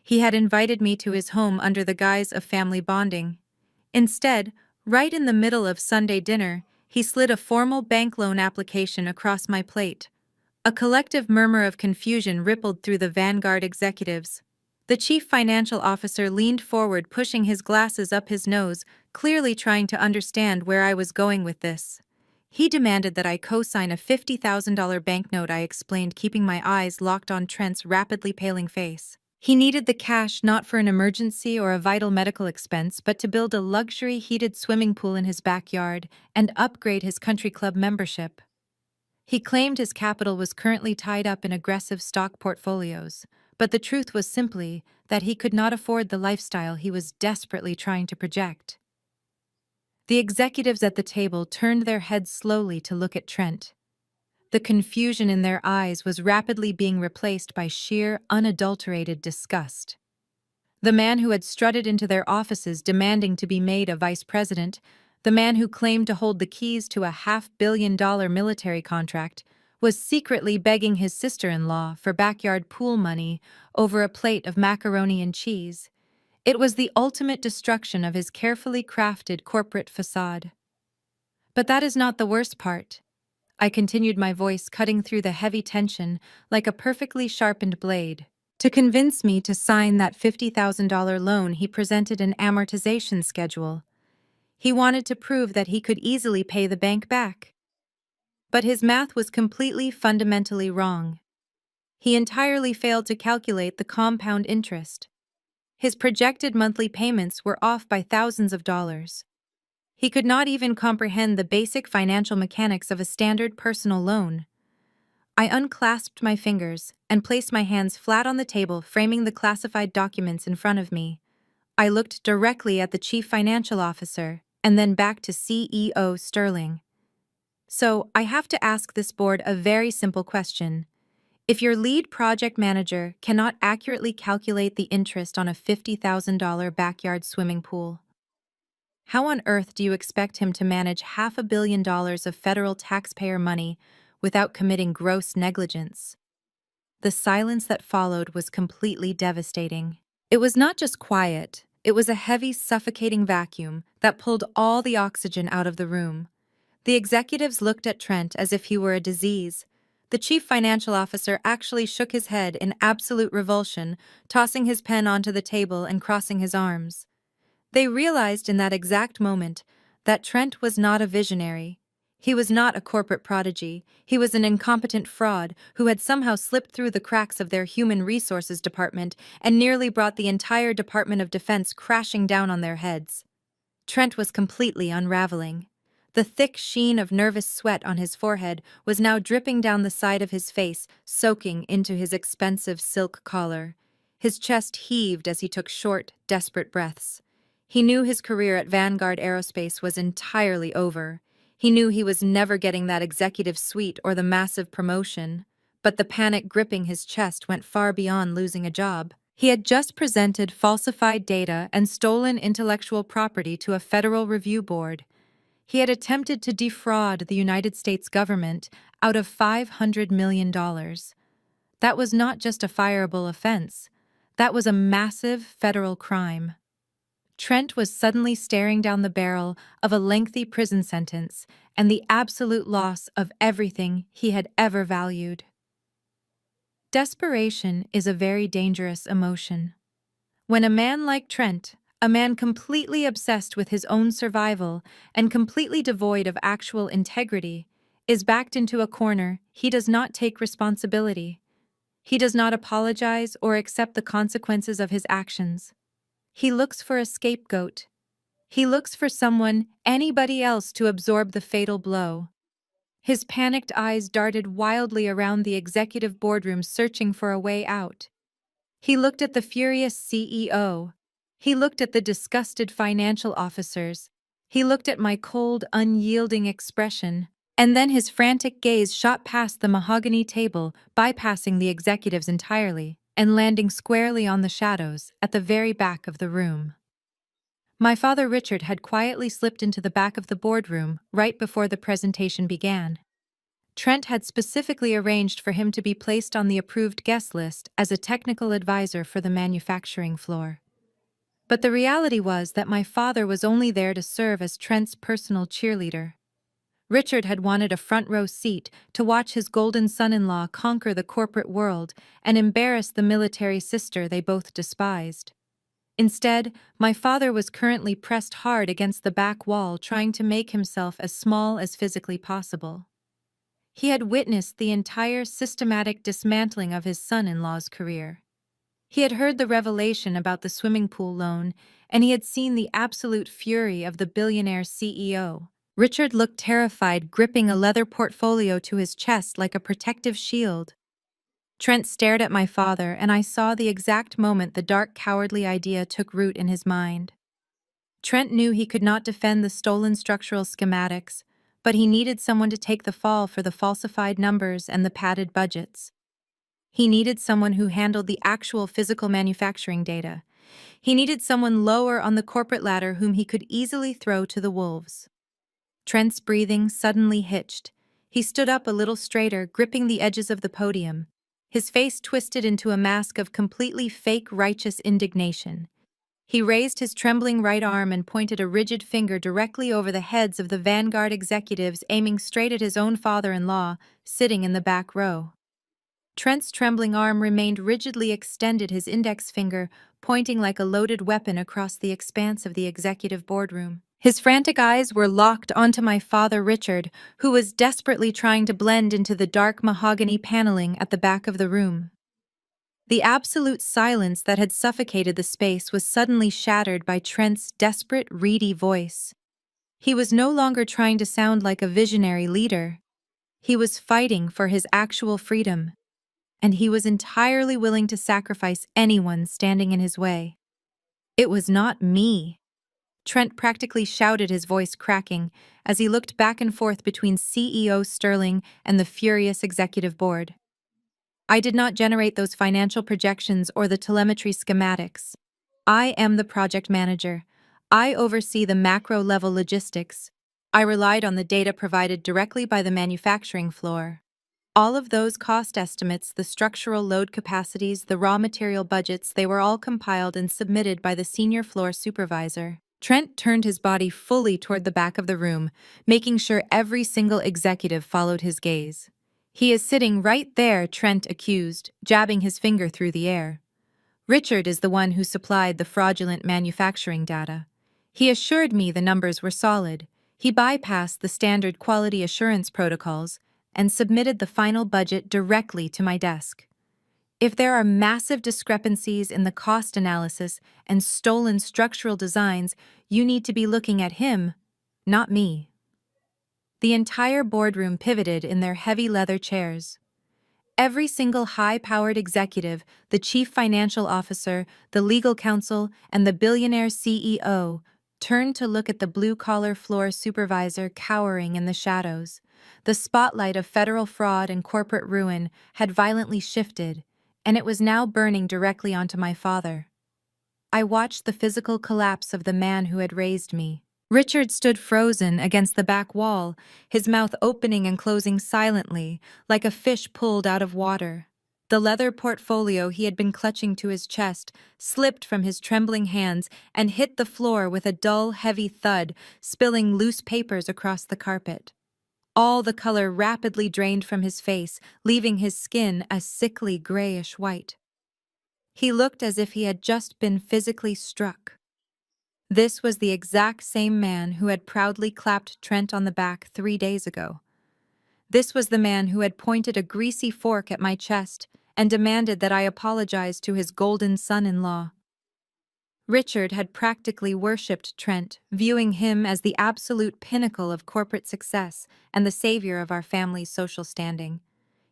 He had invited me to his home under the guise of family bonding. Instead, right in the middle of Sunday dinner, he slid a formal bank loan application across my plate. A collective murmur of confusion rippled through the Vanguard executives. The chief financial officer leaned forward, pushing his glasses up his nose, clearly trying to understand where I was going with this. He demanded that I co-sign a $50,000 banknote, I explained, keeping my eyes locked on Trent's rapidly paling face. He needed the cash not for an emergency or a vital medical expense, but to build a luxury heated swimming pool in his backyard and upgrade his country club membership. He claimed his capital was currently tied up in aggressive stock portfolios, but the truth was simply that he could not afford the lifestyle he was desperately trying to project. The executives at the table turned their heads slowly to look at Trent. The confusion in their eyes was rapidly being replaced by sheer, unadulterated disgust. The man who had strutted into their offices demanding to be made a vice president, the man who claimed to hold the keys to a $500 million military contract, was secretly begging his sister-in-law for backyard pool money over a plate of macaroni and cheese. It was the ultimate destruction of his carefully crafted corporate facade. But that is not the worst part. I continued, my voice cutting through the heavy tension like a perfectly sharpened blade. To convince me to sign that $50,000 loan, he presented an amortization schedule. He wanted to prove that he could easily pay the bank back. But his math was completely, fundamentally wrong. He entirely failed to calculate the compound interest. His projected monthly payments were off by thousands of dollars. He could not even comprehend the basic financial mechanics of a standard personal loan. I unclasped my fingers and placed my hands flat on the table, framing the classified documents in front of me. I looked directly at the chief financial officer and then back to CEO Sterling. "So, I have to ask this board a very simple question. If your lead project manager cannot accurately calculate the interest on a $50,000 backyard swimming pool, how on earth do you expect him to manage $500 million of federal taxpayer money without committing gross negligence?" The silence that followed was completely devastating. It was not just quiet, it was a heavy, suffocating vacuum that pulled all the oxygen out of the room. The executives looked at Trent as if he were a disease. The chief financial officer actually shook his head in absolute revulsion, tossing his pen onto the table and crossing his arms. They realized in that exact moment that Trent was not a visionary. He was not a corporate prodigy. He was an incompetent fraud who had somehow slipped through the cracks of their human resources department and nearly brought the entire Department of Defense crashing down on their heads. Trent was completely unraveling. The thick sheen of nervous sweat on his forehead was now dripping down the side of his face, soaking into his expensive silk collar. His chest heaved as he took short, desperate breaths. He knew his career at Vanguard Aerospace was entirely over. He knew he was never getting that executive suite or the massive promotion. But the panic gripping his chest went far beyond losing a job. He had just presented falsified data and stolen intellectual property to a federal review board. He had attempted to defraud the United States government out of $500 million. That was not just a fireable offense. That was a massive federal crime. Trent was suddenly staring down the barrel of a lengthy prison sentence and the absolute loss of everything he had ever valued. Desperation is a very dangerous emotion. When a man like Trent, a man completely obsessed with his own survival and completely devoid of actual integrity, is backed into a corner, he does not take responsibility. He does not apologize or accept the consequences of his actions. He looks for a scapegoat. He looks for someone, anybody else, to absorb the fatal blow. His panicked eyes darted wildly around the executive boardroom, searching for a way out. He looked at the furious CEO. He looked at the disgusted financial officers. He looked at my cold, unyielding expression. And then his frantic gaze shot past the mahogany table, bypassing the executives entirely, and landing squarely on the shadows at the very back of the room. My father Richard had quietly slipped into the back of the boardroom right before the presentation began. Trent had specifically arranged for him to be placed on the approved guest list as a technical advisor for the manufacturing floor. But the reality was that my father was only there to serve as Trent's personal cheerleader. Richard had wanted a front-row seat to watch his golden son-in-law conquer the corporate world and embarrass the military sister they both despised. Instead, my father was currently pressed hard against the back wall, trying to make himself as small as physically possible. He had witnessed the entire systematic dismantling of his son-in-law's career. He had heard the revelation about the swimming pool loan, and he had seen the absolute fury of the billionaire CEO. Richard looked terrified, gripping a leather portfolio to his chest like a protective shield. Trent stared at my father, and I saw the exact moment the dark, cowardly idea took root in his mind. Trent knew he could not defend the stolen structural schematics, but he needed someone to take the fall for the falsified numbers and the padded budgets. He needed someone who handled the actual physical manufacturing data. He needed someone lower on the corporate ladder whom he could easily throw to the wolves. Trent's breathing suddenly hitched. He stood up a little straighter, gripping the edges of the podium. His face twisted into a mask of completely fake righteous indignation. He raised his trembling right arm and pointed a rigid finger directly over the heads of the Vanguard executives, aiming straight at his own father-in-law, sitting in the back row. Trent's trembling arm remained rigidly extended, his index finger pointing like a loaded weapon across the expanse of the executive boardroom. His frantic eyes were locked onto my father Richard, who was desperately trying to blend into the dark mahogany paneling at the back of the room. The absolute silence that had suffocated the space was suddenly shattered by Trent's desperate, reedy voice. He was no longer trying to sound like a visionary leader. He was fighting for his actual freedom, and he was entirely willing to sacrifice anyone standing in his way. "It was not me," Trent practically shouted, his voice cracking, as he looked back and forth between CEO Sterling and the furious executive board. "I did not generate those financial projections or the telemetry schematics. I am the project manager. I oversee the macro-level logistics. I relied on the data provided directly by the manufacturing floor. All of those cost estimates, the structural load capacities, the raw material budgets, they were all compiled and submitted by the senior floor supervisor." Trent turned his body fully toward the back of the room, making sure every single executive followed his gaze. "He is sitting right there," Trent accused, jabbing his finger through the air. "Richard is the one who supplied the fraudulent manufacturing data. He assured me the numbers were solid. He bypassed the standard quality assurance protocols and submitted the final budget directly to my desk. If there are massive discrepancies in the cost analysis and stolen structural designs, you need to be looking at him, not me." The entire boardroom pivoted in their heavy leather chairs. Every single high-powered executive, the chief financial officer, the legal counsel, and the billionaire CEO, turned to look at the blue-collar floor supervisor cowering in the shadows. The spotlight of federal fraud and corporate ruin had violently shifted, and it was now burning directly onto my father. I watched the physical collapse of the man who had raised me. Richard stood frozen against the back wall, his mouth opening and closing silently, like a fish pulled out of water. The leather portfolio he had been clutching to his chest slipped from his trembling hands and hit the floor with a dull, heavy thud, spilling loose papers across the carpet. All the color rapidly drained from his face, leaving his skin a sickly grayish white. He looked as if he had just been physically struck. This was the exact same man who had proudly clapped Trent on the back 3 days ago. This was the man who had pointed a greasy fork at my chest and demanded that I apologize to his golden son-in-law. Richard had practically worshipped Trent, viewing him as the absolute pinnacle of corporate success and the savior of our family's social standing.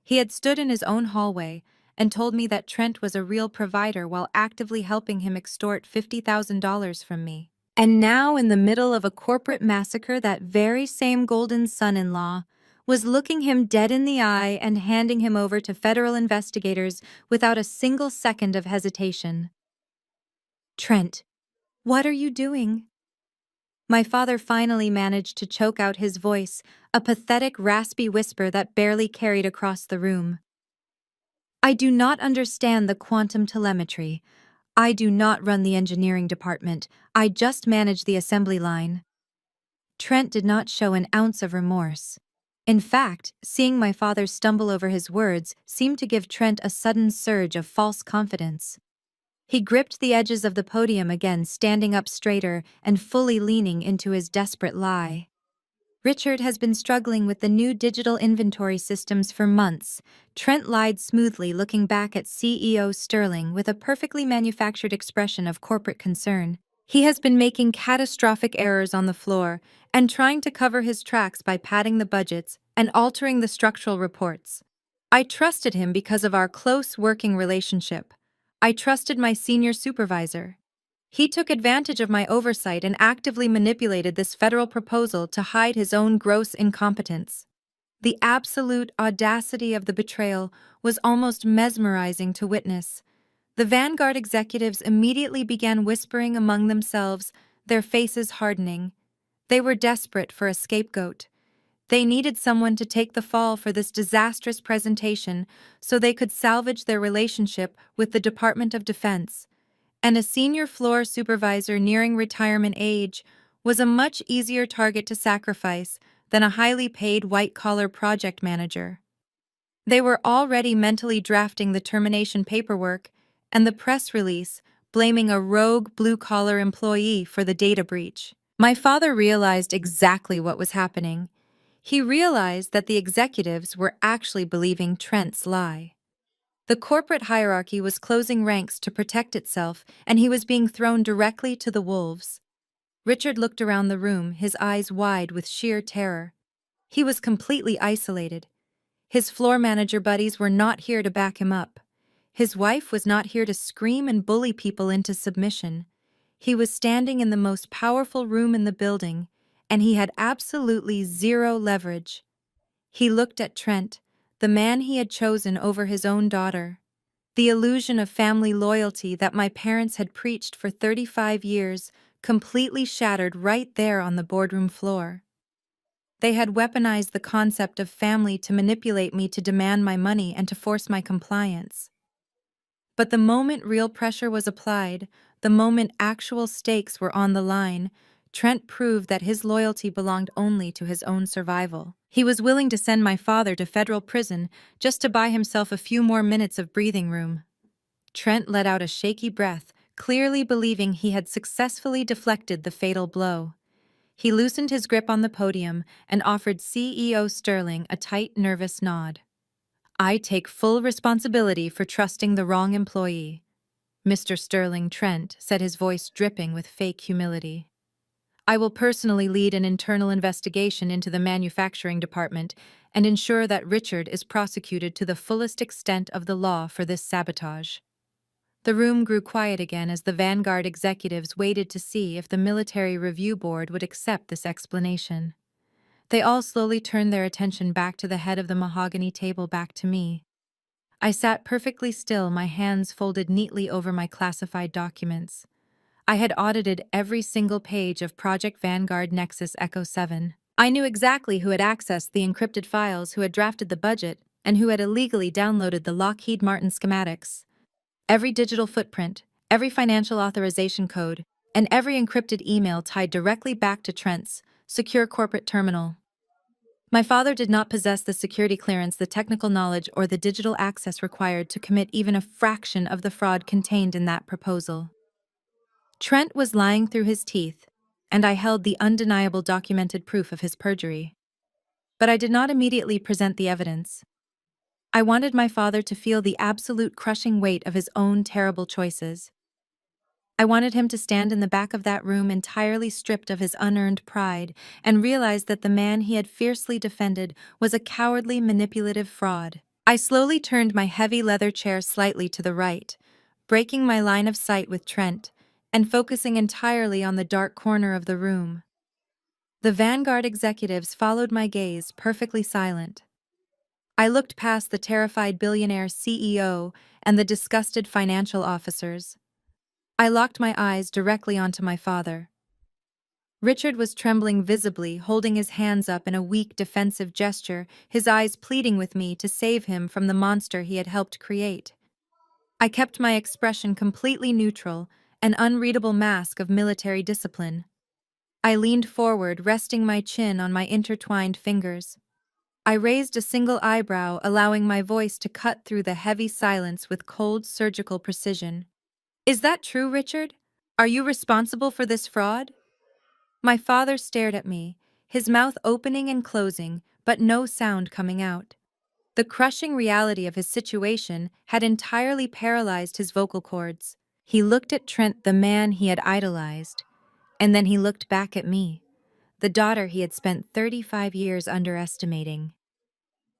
He had stood in his own hallway and told me that Trent was a real provider while actively helping him extort $50,000 from me. And now, in the middle of a corporate massacre, that very same golden son-in-law was looking him dead in the eye and handing him over to federal investigators without a single second of hesitation. "Trent, what are you doing?" My father finally managed to choke out his voice, a pathetic, raspy whisper that barely carried across the room. "I do not understand the quantum telemetry. I do not run the engineering department. I just manage the assembly line." Trent did not show an ounce of remorse. In fact, seeing my father stumble over his words seemed to give Trent a sudden surge of false confidence. He gripped the edges of the podium again, standing up straighter and fully leaning into his desperate lie. "Richard has been struggling with the new digital inventory systems for months." Trent lied smoothly, looking back at CEO Sterling with a perfectly manufactured expression of corporate concern. "He has been making catastrophic errors on the floor and trying to cover his tracks by padding the budgets and altering the structural reports. I trusted him because of our close working relationship. I trusted my senior supervisor. He took advantage of my oversight and actively manipulated this federal proposal to hide his own gross incompetence." The absolute audacity of the betrayal was almost mesmerizing to witness. The Vanguard executives immediately began whispering among themselves, their faces hardening. They were desperate for a scapegoat. They needed someone to take the fall for this disastrous presentation so they could salvage their relationship with the Department of Defense. And a senior floor supervisor nearing retirement age was a much easier target to sacrifice than a highly paid white-collar project manager. They were already mentally drafting the termination paperwork and the press release, blaming a rogue blue-collar employee for the data breach. My father realized exactly what was happening. He realized that the executives were actually believing Trent's lie. The corporate hierarchy was closing ranks to protect itself, and he was being thrown directly to the wolves. Richard looked around the room, his eyes wide with sheer terror. He was completely isolated. His floor manager buddies were not here to back him up. His wife was not here to scream and bully people into submission. He was standing in the most powerful room in the building, and he had absolutely zero leverage. He looked at Trent, the man he had chosen over his own daughter. The illusion of family loyalty that my parents had preached for 35 years completely shattered right there on the boardroom floor. They had weaponized the concept of family to manipulate me to demand my money and to force my compliance. But the moment real pressure was applied, the moment actual stakes were on the line, Trent proved that his loyalty belonged only to his own survival. He was willing to send my father to federal prison just to buy himself a few more minutes of breathing room. Trent let out a shaky breath, clearly believing he had successfully deflected the fatal blow. He loosened his grip on the podium and offered CEO Sterling a tight, nervous nod. "I take full responsibility for trusting the wrong employee," Mr. Sterling Trent said, his voice dripping with fake humility. "I will personally lead an internal investigation into the manufacturing department and ensure that Richard is prosecuted to the fullest extent of the law for this sabotage. The room grew quiet again as the Vanguard executives waited to see if the Military Review Board would accept this explanation. They all slowly turned their attention back to the head of the mahogany table, back to me. I sat perfectly still, my hands folded neatly over my classified documents. I had audited every single page of Project Vanguard Nexus Echo 7. I knew exactly who had accessed the encrypted files, who had drafted the budget, and who had illegally downloaded the Lockheed Martin schematics. Every digital footprint, every financial authorization code, and every encrypted email tied directly back to Trent's secure corporate terminal. My father did not possess the security clearance, the technical knowledge, or the digital access required to commit even a fraction of the fraud contained in that proposal. Trent was lying through his teeth, and I held the undeniable documented proof of his perjury. But I did not immediately present the evidence. I wanted my father to feel the absolute crushing weight of his own terrible choices. I wanted him to stand in the back of that room entirely stripped of his unearned pride and realize that the man he had fiercely defended was a cowardly, manipulative fraud. I slowly turned my heavy leather chair slightly to the right, breaking my line of sight with Trent, and focusing entirely on the dark corner of the room. The Vanguard executives followed my gaze, perfectly silent. I looked past the terrified billionaire CEO and the disgusted financial officers. I locked my eyes directly onto my father. Richard was trembling visibly, holding his hands up in a weak, defensive gesture, his eyes pleading with me to save him from the monster he had helped create. I kept my expression completely neutral, an unreadable mask of military discipline. I leaned forward, resting my chin on my intertwined fingers. I raised a single eyebrow, allowing my voice to cut through the heavy silence with cold, surgical precision. "Is that true, Richard? Are you responsible for this fraud?" My father stared at me, his mouth opening and closing, but no sound coming out. The crushing reality of his situation had entirely paralyzed his vocal cords. He looked at Trent, the man he had idolized, and then he looked back at me, the daughter he had spent 35 years underestimating.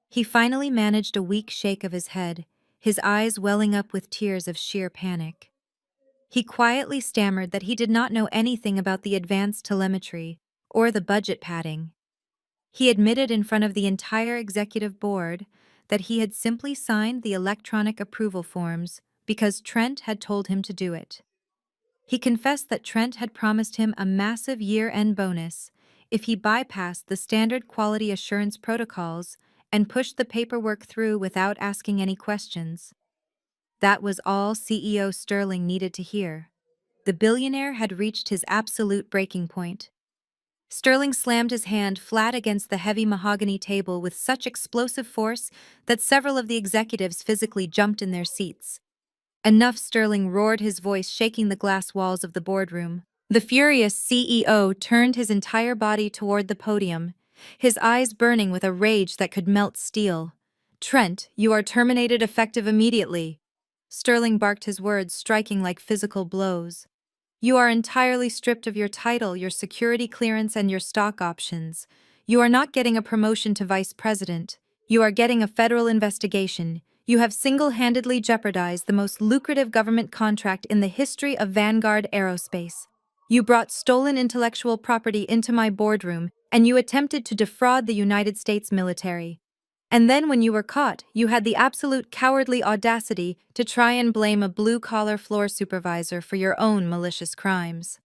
He finally managed a weak shake of his head, his eyes welling up with tears of sheer panic. He quietly stammered that he did not know anything about the advanced telemetry or the budget padding. He admitted in front of the entire executive board that he had simply signed the electronic approval forms because Trent had told him to do it. He confessed that Trent had promised him a massive year-end bonus if he bypassed the standard quality assurance protocols and pushed the paperwork through without asking any questions. That was all CEO Sterling needed to hear. The billionaire had reached his absolute breaking point. Sterling slammed his hand flat against the heavy mahogany table with such explosive force that several of the executives physically jumped in their seats. "Enough," Sterling roared, his voice shaking the glass walls of the boardroom. The furious CEO turned his entire body toward the podium, his eyes burning with a rage that could melt steel. "Trent, you are terminated effective immediately." Sterling barked his words, striking like physical blows. "You are entirely stripped of your title, your security clearance, and your stock options. You are not getting a promotion to vice president. You are getting a federal investigation. You have single-handedly jeopardized the most lucrative government contract in the history of Vanguard Aerospace. You brought stolen intellectual property into my boardroom, and you attempted to defraud the United States military. And then when you were caught, you had the absolute cowardly audacity to try and blame a blue-collar floor supervisor for your own malicious crimes."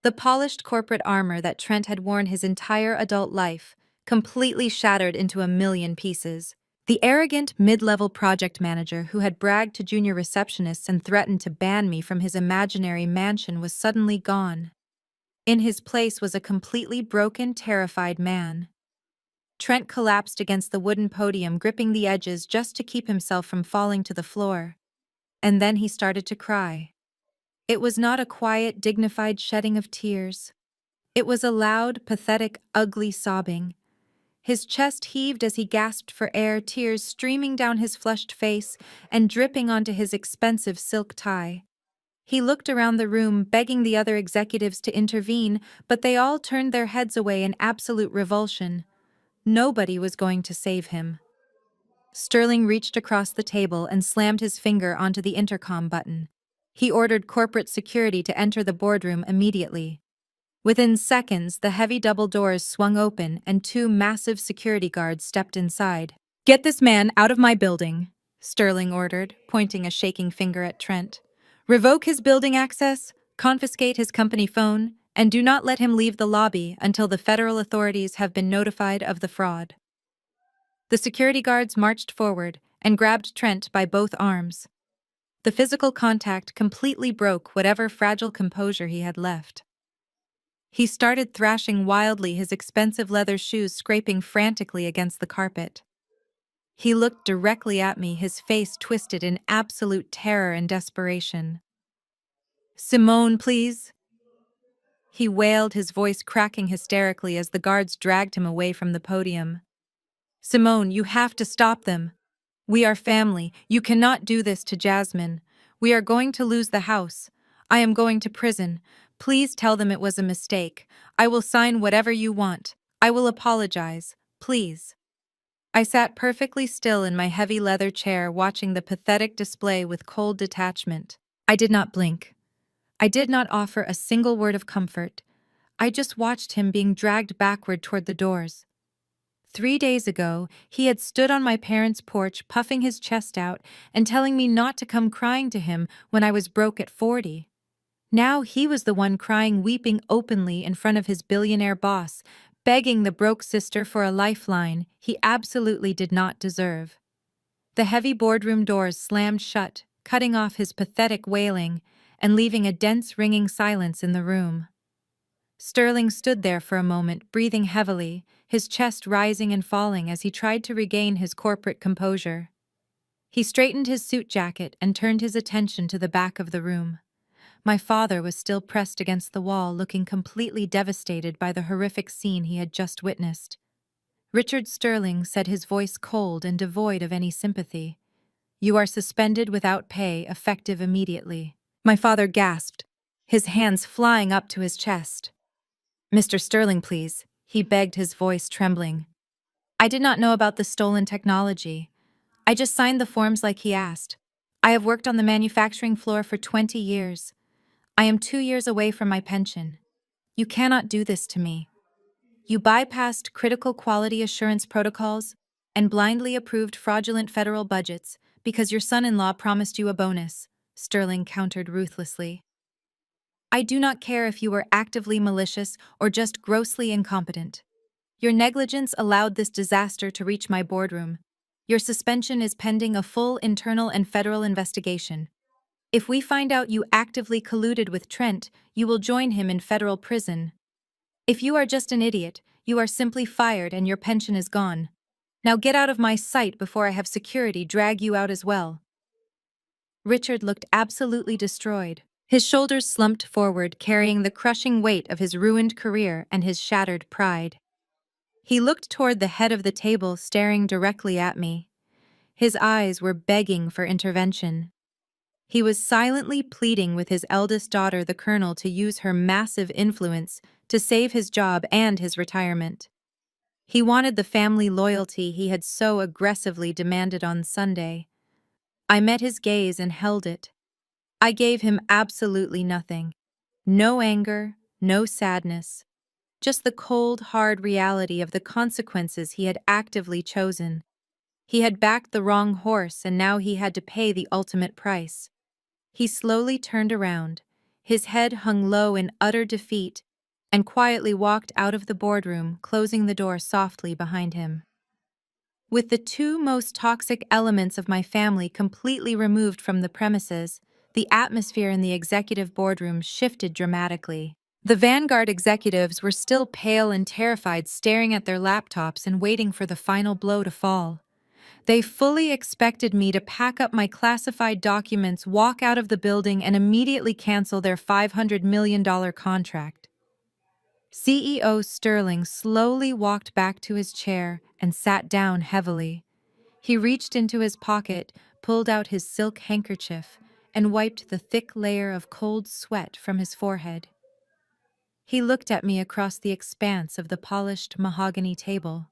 The polished corporate armor that Trent had worn his entire adult life completely shattered into a million pieces. The arrogant, mid-level project manager who had bragged to junior receptionists and threatened to ban me from his imaginary mansion was suddenly gone. In his place was a completely broken, terrified man. Trent collapsed against the wooden podium, gripping the edges just to keep himself from falling to the floor. And then he started to cry. It was not a quiet, dignified shedding of tears. It was a loud, pathetic, ugly sobbing. His chest heaved as he gasped for air, tears streaming down his flushed face and dripping onto his expensive silk tie. He looked around the room, begging the other executives to intervene, but they all turned their heads away in absolute revulsion. Nobody was going to save him. Sterling reached across the table and slammed his finger onto the intercom button. He ordered corporate security to enter the boardroom immediately. Within seconds, the heavy double doors swung open and two massive security guards stepped inside. "Get this man out of my building," Sterling ordered, pointing a shaking finger at Trent. "Revoke his building access, confiscate his company phone, and do not let him leave the lobby until the federal authorities have been notified of the fraud." The security guards marched forward and grabbed Trent by both arms. The physical contact completely broke whatever fragile composure he had left. He started thrashing wildly, his expensive leather shoes scraping frantically against the carpet. He looked directly at me, his face twisted in absolute terror and desperation. "Simone, please," he wailed, his voice cracking hysterically as the guards dragged him away from the podium. "Simone, you have to stop them. We are family. You cannot do this to Jasmine. We are going to lose the house. I am going to prison. Please tell them it was a mistake. I will sign whatever you want. I will apologize. Please." I sat perfectly still in my heavy leather chair, watching the pathetic display with cold detachment. I did not blink. I did not offer a single word of comfort. I just watched him being dragged backward toward the doors. 3 days ago, he had stood on my parents' porch, puffing his chest out and telling me not to come crying to him when I was broke at 40. Now he was the one crying, weeping openly in front of his billionaire boss, begging the broke sister for a lifeline he absolutely did not deserve. The heavy boardroom doors slammed shut, cutting off his pathetic wailing and leaving a dense, ringing silence in the room. Sterling stood there for a moment, breathing heavily, his chest rising and falling as he tried to regain his corporate composure. He straightened his suit jacket and turned his attention to the back of the room. My father was still pressed against the wall, looking completely devastated by the horrific scene he had just witnessed. Richard Sterling said, his voice cold and devoid of any sympathy, "You are suspended without pay, effective immediately." My father gasped, his hands flying up to his chest. "Mr. Sterling, please," he begged, his voice trembling. "I did not know about the stolen technology. I just signed the forms like he asked. I have worked on the manufacturing floor for 20 years. I am 2 years away from my pension. You cannot do this to me. You bypassed critical quality assurance protocols and blindly approved fraudulent federal budgets because your son-in-law promised you a bonus," Sterling countered ruthlessly. "I do not care if you were actively malicious or just grossly incompetent. Your negligence allowed this disaster to reach my boardroom. Your suspension is pending a full internal and federal investigation. If we find out you actively colluded with Trent, you will join him in federal prison. If you are just an idiot, you are simply fired and your pension is gone. Now get out of my sight before I have security drag you out as well." Richard looked absolutely destroyed. His shoulders slumped forward, carrying the crushing weight of his ruined career and his shattered pride. He looked toward the head of the table, staring directly at me. His eyes were begging for intervention. He was silently pleading with his eldest daughter, the Colonel, to use her massive influence to save his job and his retirement. He wanted the family loyalty he had so aggressively demanded on Sunday. I met his gaze and held it. I gave him absolutely nothing. No anger, no sadness. Just the cold, hard reality of the consequences he had actively chosen. He had backed the wrong horse and now he had to pay the ultimate price. He slowly turned around, his head hung low in utter defeat, and quietly walked out of the boardroom, closing the door softly behind him. With the two most toxic elements of my family completely removed from the premises, the atmosphere in the executive boardroom shifted dramatically. The Vanguard executives were still pale and terrified, staring at their laptops and waiting for the final blow to fall. They fully expected me to pack up my classified documents, walk out of the building, and immediately cancel their $500 million contract. CEO Sterling slowly walked back to his chair and sat down heavily. He reached into his pocket, pulled out his silk handkerchief, and wiped the thick layer of cold sweat from his forehead. He looked at me across the expanse of the polished mahogany table.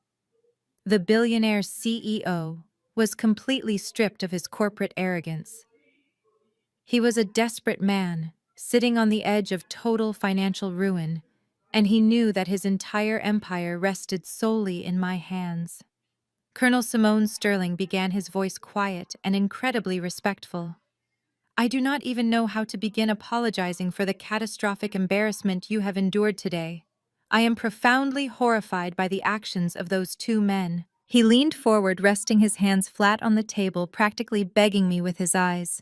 The billionaire CEO was completely stripped of his corporate arrogance. He was a desperate man, sitting on the edge of total financial ruin, and he knew that his entire empire rested solely in my hands. Colonel Simone Sterling began, his voice quiet and incredibly respectful. I do not even know how to begin apologizing for the catastrophic embarrassment you have endured today. I am profoundly horrified by the actions of those two men. He leaned forward, resting his hands flat on the table, practically begging me with his eyes.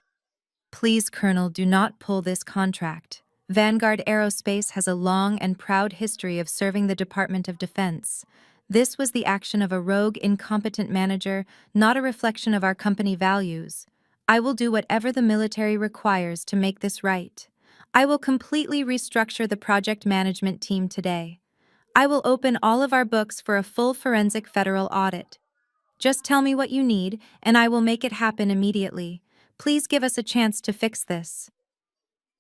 Please, Colonel, do not pull this contract. Vanguard Aerospace has a long and proud history of serving the Department of Defense. This was the action of a rogue, incompetent manager, not a reflection of our company values. I will do whatever the military requires to make this right. I will completely restructure the project management team today. I will open all of our books for a full forensic federal audit. Just tell me what you need, and I will make it happen immediately. Please give us a chance to fix this.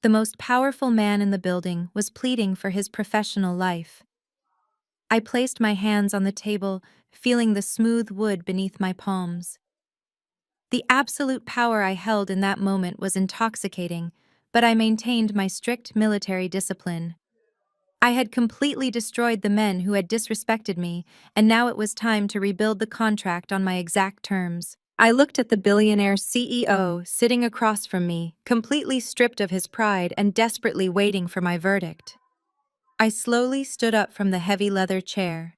The most powerful man in the building was pleading for his professional life. I placed my hands on the table, feeling the smooth wood beneath my palms. The absolute power I held in that moment was intoxicating, but I maintained my strict military discipline. I had completely destroyed the men who had disrespected me, and now it was time to rebuild the contract on my exact terms. I looked at the billionaire CEO sitting across from me, completely stripped of his pride and desperately waiting for my verdict. I slowly stood up from the heavy leather chair.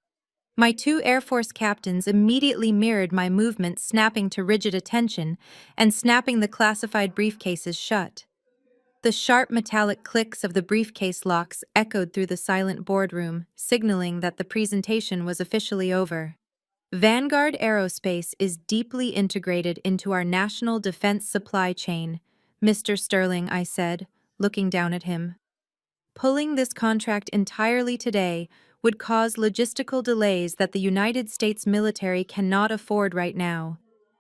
My two Air Force captains immediately mirrored my movements, snapping to rigid attention and snapping the classified briefcases shut. The sharp metallic clicks of the briefcase locks echoed through the silent boardroom, signaling that the presentation was officially over. Vanguard Aerospace is deeply integrated into our national defense supply chain, Mr. Sterling, I said, looking down at him. Pulling this contract entirely today would cause logistical delays that the United States military cannot afford right now.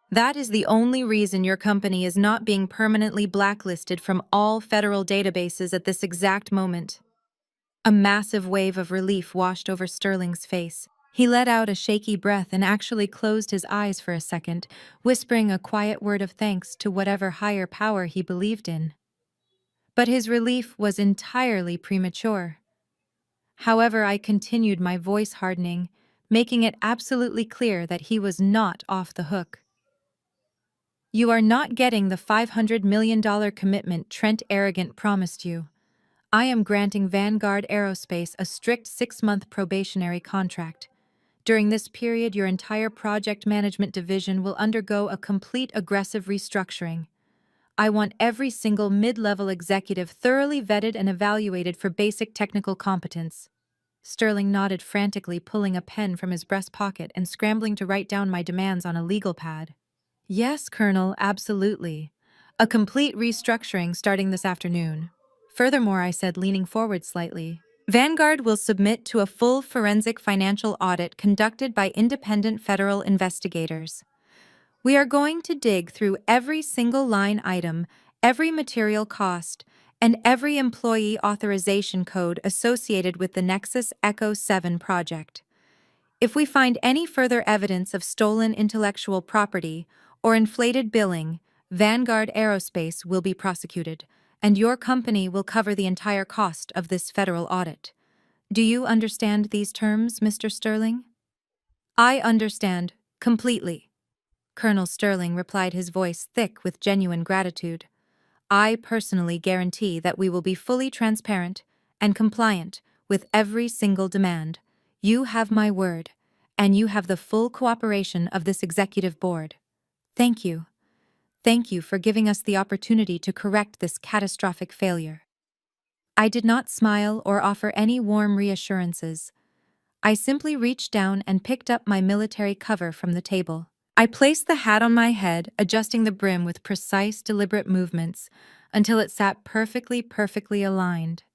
That is the only reason your company is not being permanently blacklisted from all federal databases at this exact moment. A massive wave of relief washed over Sterling's face. He let out a shaky breath and actually closed his eyes for a second, whispering a quiet word of thanks to whatever higher power he believed in. But his relief was entirely premature. However, I continued, my voice hardening, making it absolutely clear that he was not off the hook. You are not getting the $500 million commitment Trent Arrogant promised you. I am granting Vanguard Aerospace a strict 6-month probationary contract. During this period, your entire project management division will undergo a complete aggressive restructuring. I want every single mid-level executive thoroughly vetted and evaluated for basic technical competence. Sterling nodded frantically, pulling a pen from his breast pocket and scrambling to write down my demands on a legal pad. Yes, Colonel, absolutely. A complete restructuring starting this afternoon. Furthermore, I said, leaning forward slightly, Vanguard will submit to a full forensic financial audit conducted by independent federal investigators. We are going to dig through every single line item, every material cost, and every employee authorization code associated with the Nexus Echo 7 project. If we find any further evidence of stolen intellectual property or inflated billing, Vanguard Aerospace will be prosecuted, and your company will cover the entire cost of this federal audit. Do you understand these terms, Mr. Sterling? I understand, completely. Colonel Sterling replied, his voice thick with genuine gratitude. I personally guarantee that we will be fully transparent and compliant with every single demand. You have my word, and you have the full cooperation of this executive board. Thank you. Thank you for giving us the opportunity to correct this catastrophic failure. I did not smile or offer any warm reassurances. I simply reached down and picked up my military cover from the table. I placed the hat on my head, adjusting the brim with precise, deliberate movements until it sat perfectly aligned.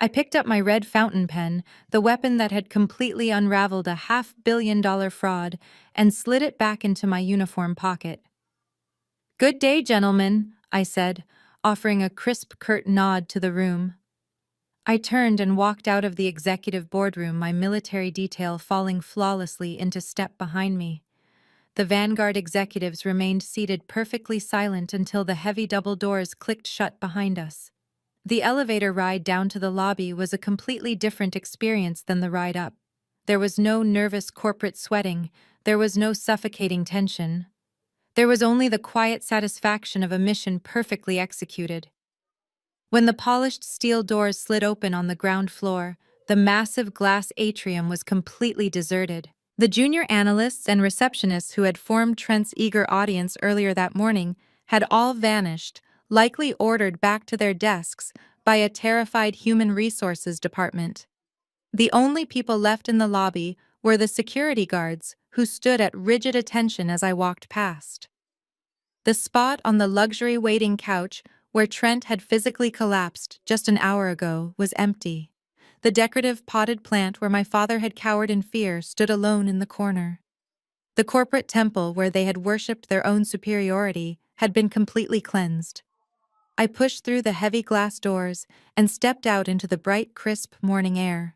I picked up my red fountain pen, the weapon that had completely unraveled a $500 million fraud, and slid it back into my uniform pocket. Good day, gentlemen, I said, offering a crisp, curt nod to the room. I turned and walked out of the executive boardroom, my military detail falling flawlessly into step behind me. The Vanguard executives remained seated perfectly silent until the heavy double doors clicked shut behind us. The elevator ride down to the lobby was a completely different experience than the ride up. There was no nervous corporate sweating, there was no suffocating tension. There was only the quiet satisfaction of a mission perfectly executed. When the polished steel doors slid open on the ground floor, the massive glass atrium was completely deserted. The junior analysts and receptionists who had formed Trent's eager audience earlier that morning had all vanished, likely ordered back to their desks by a terrified human resources department. The only people left in the lobby were the security guards, who stood at rigid attention as I walked past. The spot on the luxury waiting couch where Trent had physically collapsed just an hour ago was empty. The decorative potted plant where my father had cowered in fear stood alone in the corner. The corporate temple where they had worshipped their own superiority had been completely cleansed. I pushed through the heavy glass doors and stepped out into the bright, crisp morning air.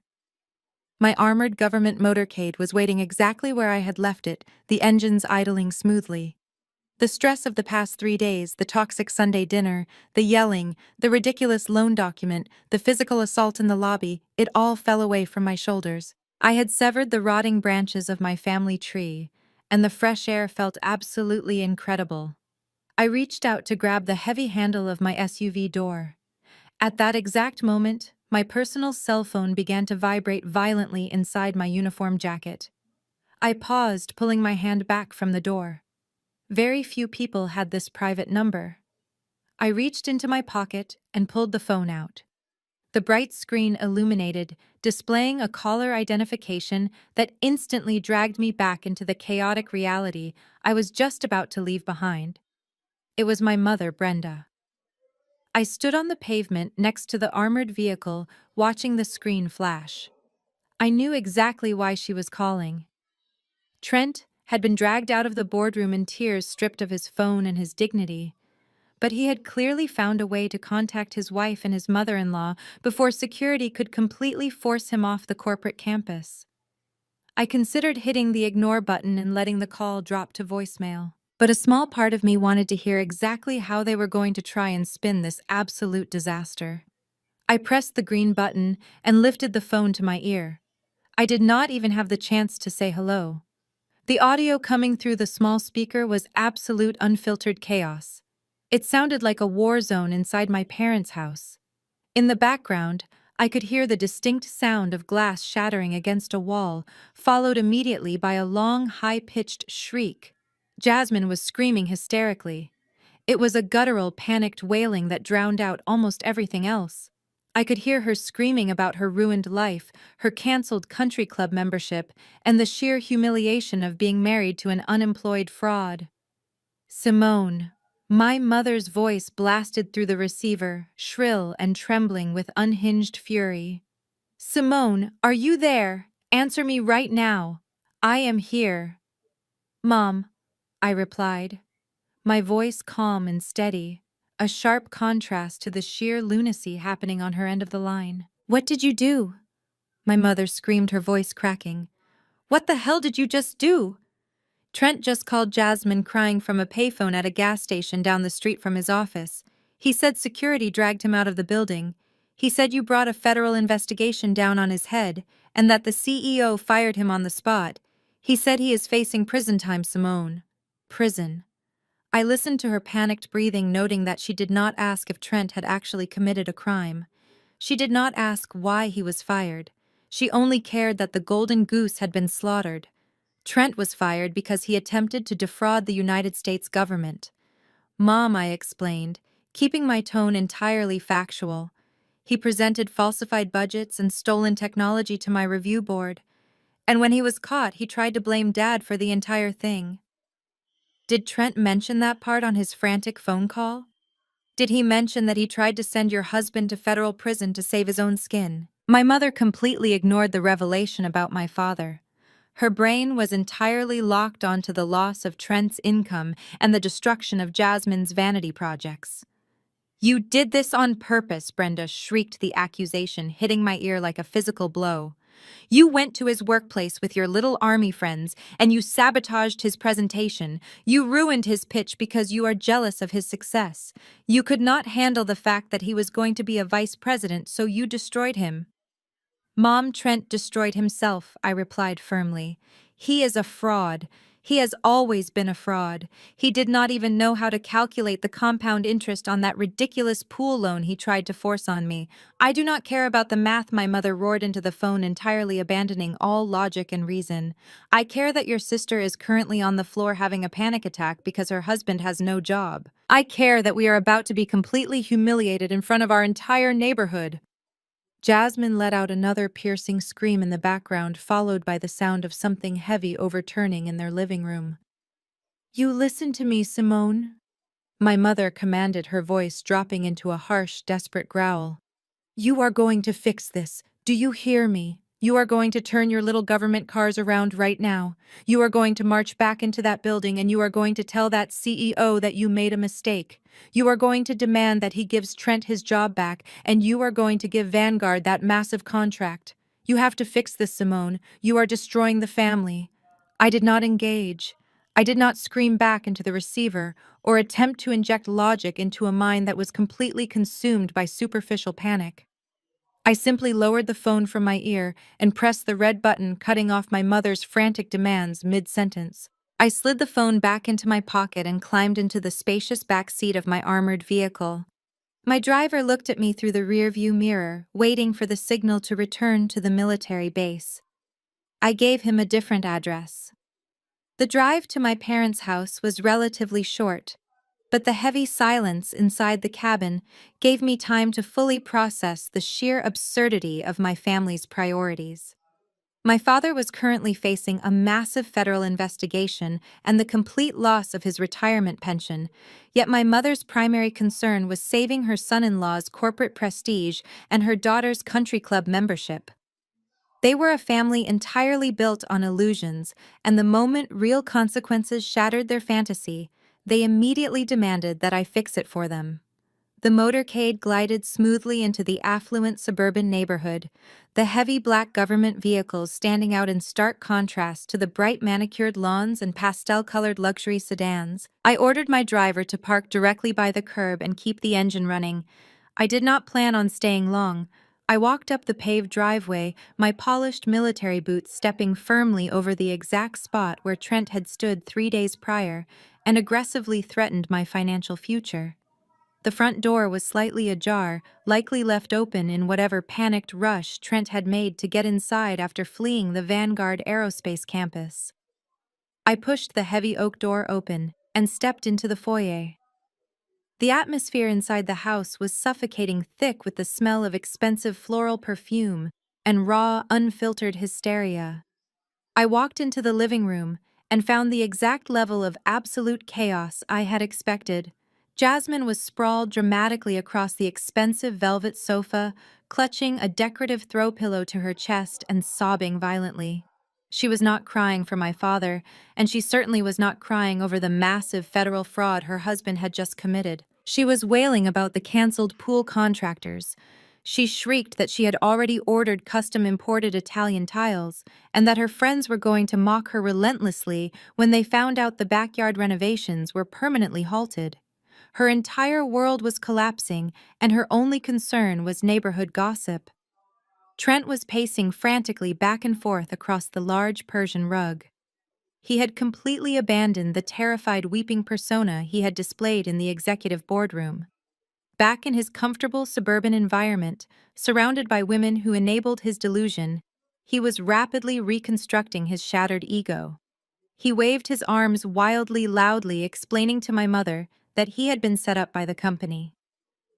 My armored government motorcade was waiting exactly where I had left it, the engines idling smoothly. The stress of the past 3 days, the toxic Sunday dinner, the yelling, the ridiculous loan document, the physical assault in the lobby, it all fell away from my shoulders. I had severed the rotting branches of my family tree, and the fresh air felt absolutely incredible. I reached out to grab the heavy handle of my SUV door. At that exact moment, my personal cell phone began to vibrate violently inside my uniform jacket. I paused, pulling my hand back from the door. Very few people had this private number. I reached into my pocket and pulled the phone out. The bright screen illuminated, displaying a caller identification that instantly dragged me back into the chaotic reality I was just about to leave behind. It was my mother, Brenda. I stood on the pavement next to the armored vehicle, watching the screen flash. I knew exactly why she was calling. Trent had been dragged out of the boardroom in tears, stripped of his phone and his dignity. But he had clearly found a way to contact his wife and his mother-in-law before security could completely force him off the corporate campus. I considered hitting the ignore button and letting the call drop to voicemail. But a small part of me wanted to hear exactly how they were going to try and spin this absolute disaster. I pressed the green button and lifted the phone to my ear. I did not even have the chance to say hello. The audio coming through the small speaker was absolute unfiltered chaos. It sounded like a war zone inside my parents' house. In the background, I could hear the distinct sound of glass shattering against a wall, followed immediately by a long, high-pitched shriek. Jasmine was screaming hysterically. It was a guttural, panicked wailing that drowned out almost everything else. I could hear her screaming about her ruined life, her canceled country club membership, and the sheer humiliation of being married to an unemployed fraud. Simone. My mother's voice blasted through the receiver, shrill and trembling with unhinged fury. Simone, are you there? Answer me right now. I am here. Mom, I replied, my voice calm and steady, a sharp contrast to the sheer lunacy happening on her end of the line. What did you do? My mother screamed, her voice cracking. What the hell did you just do? Trent just called Jasmine, crying from a payphone at a gas station down the street from his office. He said security dragged him out of the building. He said you brought a federal investigation down on his head and that the CEO fired him on the spot. He said he is facing prison time, Simone. Prison. I listened to her panicked breathing, noting that she did not ask if Trent had actually committed a crime. She did not ask why he was fired. She only cared that the golden goose had been slaughtered. Trent was fired because he attempted to defraud the United States government. Mom, I explained, keeping my tone entirely factual. He presented falsified budgets and stolen technology to my review board. And when he was caught, he tried to blame Dad for the entire thing. Did Trent mention that part on his frantic phone call? Did he mention that he tried to send your husband to federal prison to save his own skin? My mother completely ignored the revelation about my father. Her brain was entirely locked onto the loss of Trent's income and the destruction of Jasmine's vanity projects. You did this on purpose, Brenda shrieked the accusation, hitting my ear like a physical blow. You went to his workplace with your little army friends, and you sabotaged his presentation. You ruined his pitch because you are jealous of his success. You could not handle the fact that he was going to be a vice president, so you destroyed him. Mom, Trent destroyed himself, I replied firmly. He is a fraud. He has always been a fraud. He did not even know how to calculate the compound interest on that ridiculous pool loan he tried to force on me. I do not care about the math, my mother roared into the phone, entirely abandoning all logic and reason. I care that your sister is currently on the floor having a panic attack because her husband has no job. I care that we are about to be completely humiliated in front of our entire neighborhood. Jasmine let out another piercing scream in the background, followed by the sound of something heavy overturning in their living room. You listen to me, Simone, my mother commanded, her voice dropping into a harsh, desperate growl. You are going to fix this. Do you hear me? You are going to turn your little government cars around right now. You are going to march back into that building and you are going to tell that CEO that you made a mistake. You are going to demand that he gives Trent his job back, and you are going to give Vanguard that massive contract. You have to fix this, Simone. You are destroying the family. I did not engage. I did not scream back into the receiver or attempt to inject logic into a mind that was completely consumed by superficial panic. I simply lowered the phone from my ear and pressed the red button, cutting off my mother's frantic demands mid-sentence. I slid the phone back into my pocket and climbed into the spacious back seat of my armored vehicle. My driver looked at me through the rearview mirror, waiting for the signal to return to the military base. I gave him a different address. The drive to my parents' house was relatively short, but the heavy silence inside the cabin gave me time to fully process the sheer absurdity of my family's priorities. My father was currently facing a massive federal investigation and the complete loss of his retirement pension, yet my mother's primary concern was saving her son-in-law's corporate prestige and her daughter's country club membership. They were a family entirely built on illusions, and the moment real consequences shattered their fantasy, they immediately demanded that I fix it for them. The motorcade glided smoothly into the affluent suburban neighborhood, the heavy black government vehicles standing out in stark contrast to the bright manicured lawns and pastel-colored luxury sedans. I ordered my driver to park directly by the curb and keep the engine running. I did not plan on staying long. I walked up the paved driveway, my polished military boots stepping firmly over the exact spot where Trent had stood 3 days prior, and aggressively threatened my financial future. The front door was slightly ajar, likely left open in whatever panicked rush Trent had made to get inside after fleeing the Vanguard Aerospace campus. I pushed the heavy oak door open and stepped into the foyer. The atmosphere inside the house was suffocating, thick with the smell of expensive floral perfume and raw, unfiltered hysteria. I walked into the living room and found the exact level of absolute chaos I had expected. Jasmine was sprawled dramatically across the expensive velvet sofa, clutching a decorative throw pillow to her chest and sobbing violently. She was not crying for my father, and she certainly was not crying over the massive federal fraud her husband had just committed. She was wailing about the canceled pool contractors. She shrieked that she had already ordered custom-imported Italian tiles, and that her friends were going to mock her relentlessly when they found out the backyard renovations were permanently halted. Her entire world was collapsing, and her only concern was neighborhood gossip. Trent was pacing frantically back and forth across the large Persian rug. He had completely abandoned the terrified weeping persona he had displayed in the executive boardroom. Back in his comfortable suburban environment, surrounded by women who enabled his delusion, he was rapidly reconstructing his shattered ego. He waved his arms wildly, loudly, explaining to my mother that he had been set up by the company.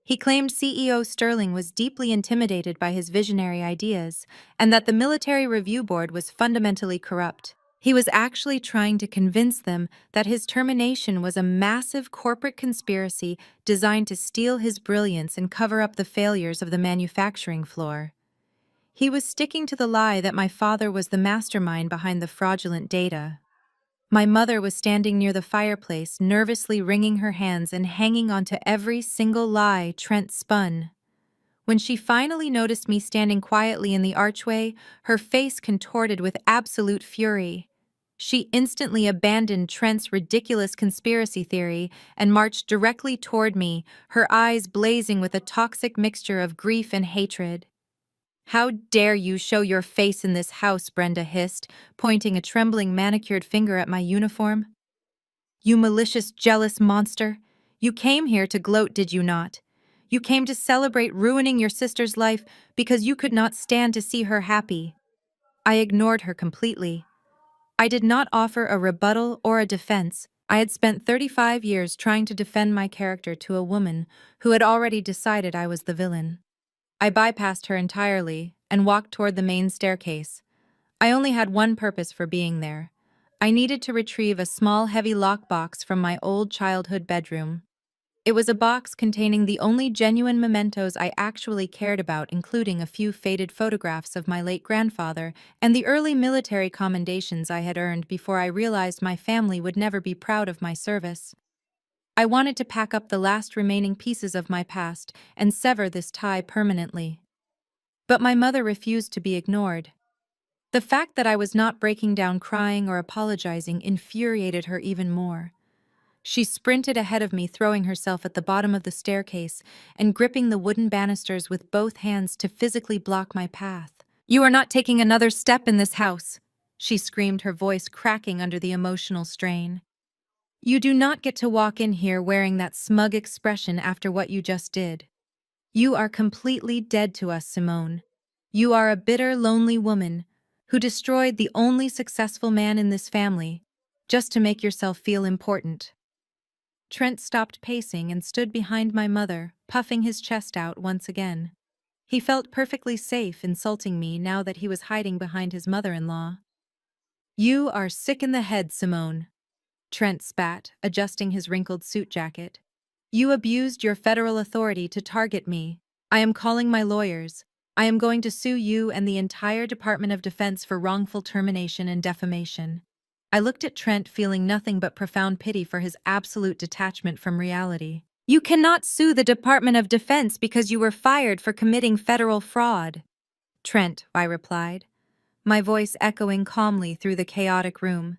He claimed CEO Sterling was deeply intimidated by his visionary ideas and that the Military Review Board was fundamentally corrupt. He was actually trying to convince them that his termination was a massive corporate conspiracy designed to steal his brilliance and cover up the failures of the manufacturing floor. He was sticking to the lie that my father was the mastermind behind the fraudulent data. My mother was standing near the fireplace, nervously wringing her hands and hanging onto every single lie Trent spun. When she finally noticed me standing quietly in the archway, her face contorted with absolute fury. She instantly abandoned Trent's ridiculous conspiracy theory and marched directly toward me, her eyes blazing with a toxic mixture of grief and hatred. "How dare you show your face in this house," Brenda hissed, pointing a trembling manicured finger at my uniform. "You malicious, jealous monster! You came here to gloat, did you not? You came to celebrate ruining your sister's life because you could not stand to see her happy." I ignored her completely. I did not offer a rebuttal or a defense. I had spent 35 years trying to defend my character to a woman who had already decided I was the villain. I bypassed her entirely and walked toward the main staircase. I only had one purpose for being there. I needed to retrieve a small, heavy lockbox from my old childhood bedroom. It was a box containing the only genuine mementos I actually cared about, including a few faded photographs of my late grandfather and the early military commendations I had earned before I realized my family would never be proud of my service. I wanted to pack up the last remaining pieces of my past and sever this tie permanently. But my mother refused to be ignored. The fact that I was not breaking down crying or apologizing infuriated her even more. She sprinted ahead of me, throwing herself at the bottom of the staircase and gripping the wooden banisters with both hands to physically block my path. "You are not taking another step in this house," she screamed, her voice cracking under the emotional strain. "You do not get to walk in here wearing that smug expression after what you just did. You are completely dead to us, Simone. You are a bitter, lonely woman who destroyed the only successful man in this family just to make yourself feel important." Trent stopped pacing and stood behind my mother, puffing his chest out once again. He felt perfectly safe insulting me now that he was hiding behind his mother-in-law. "You are sick in the head, Simone," Trent spat, adjusting his wrinkled suit jacket. "You abused your federal authority to target me. I am calling my lawyers. I am going to sue you and the entire Department of Defense for wrongful termination and defamation." I looked at Trent, feeling nothing but profound pity for his absolute detachment from reality. "You cannot sue the Department of Defense because you were fired for committing federal fraud." "Trent," I replied, my voice echoing calmly through the chaotic room.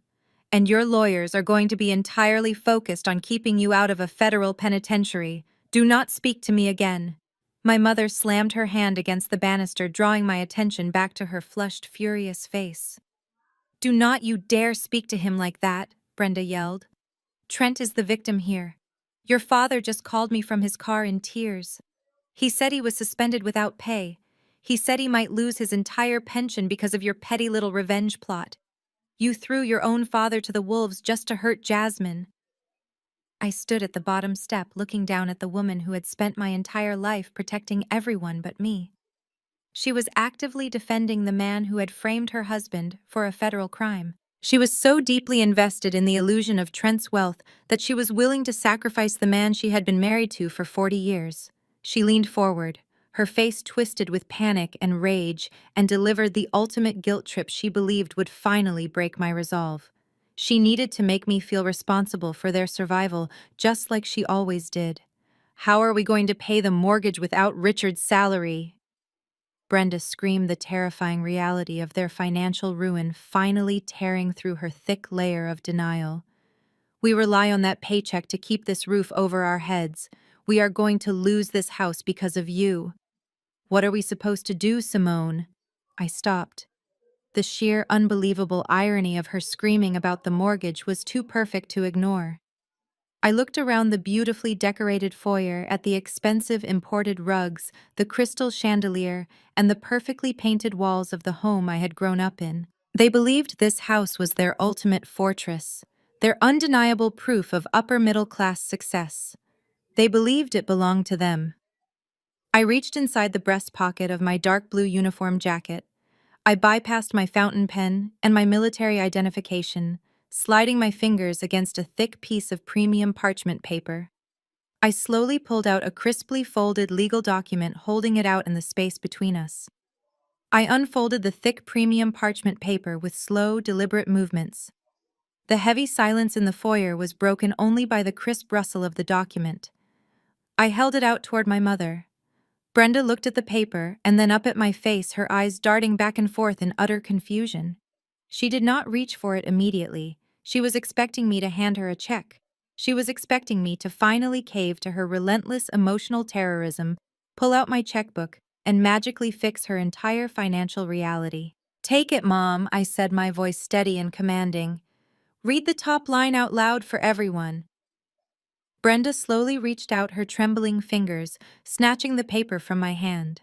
"And your lawyers are going to be entirely focused on keeping you out of a federal penitentiary. Do not speak to me again." My mother slammed her hand against the banister, drawing my attention back to her flushed, furious face. "Do not you dare speak to him like that," Brenda yelled. "Trent is the victim here. Your father just called me from his car in tears. He said he was suspended without pay. He said he might lose his entire pension because of your petty little revenge plot. You threw your own father to the wolves just to hurt Jasmine." I stood at the bottom step, looking down at the woman who had spent my entire life protecting everyone but me. She was actively defending the man who had framed her husband for a federal crime. She was so deeply invested in the illusion of Trent's wealth that she was willing to sacrifice the man she had been married to for 40 years. She leaned forward, her face twisted with panic and rage, and delivered the ultimate guilt trip she believed would finally break my resolve. She needed to make me feel responsible for their survival, just like she always did. "How are we going to pay the mortgage without Richard's salary?" Brenda screamed, the terrifying reality of their financial ruin finally tearing through her thick layer of denial. "We rely on that paycheck to keep this roof over our heads. We are going to lose this house because of you." "What are we supposed to do, Simone?" I stopped. The sheer, unbelievable irony of her screaming about the mortgage was too perfect to ignore. I looked around the beautifully decorated foyer at the expensive imported rugs, the crystal chandelier, and the perfectly painted walls of the home I had grown up in. They believed this house was their ultimate fortress, their undeniable proof of upper-middle-class success. They believed it belonged to them. I reached inside the breast pocket of my dark blue uniform jacket. I bypassed my fountain pen and my military identification, sliding my fingers against a thick piece of premium parchment paper. I slowly pulled out a crisply folded legal document, holding it out in the space between us. I unfolded the thick premium parchment paper with slow, deliberate movements. The heavy silence in the foyer was broken only by the crisp rustle of the document. I held it out toward my mother. Brenda looked at the paper and then up at my face, her eyes darting back and forth in utter confusion. She did not reach for it immediately. She was expecting me to hand her a check. She was expecting me to finally cave to her relentless emotional terrorism, pull out my checkbook, and magically fix her entire financial reality. "Take it, Mom," I said, my voice steady and commanding. "Read the top line out loud for everyone." Brenda slowly reached out her trembling fingers, snatching the paper from my hand.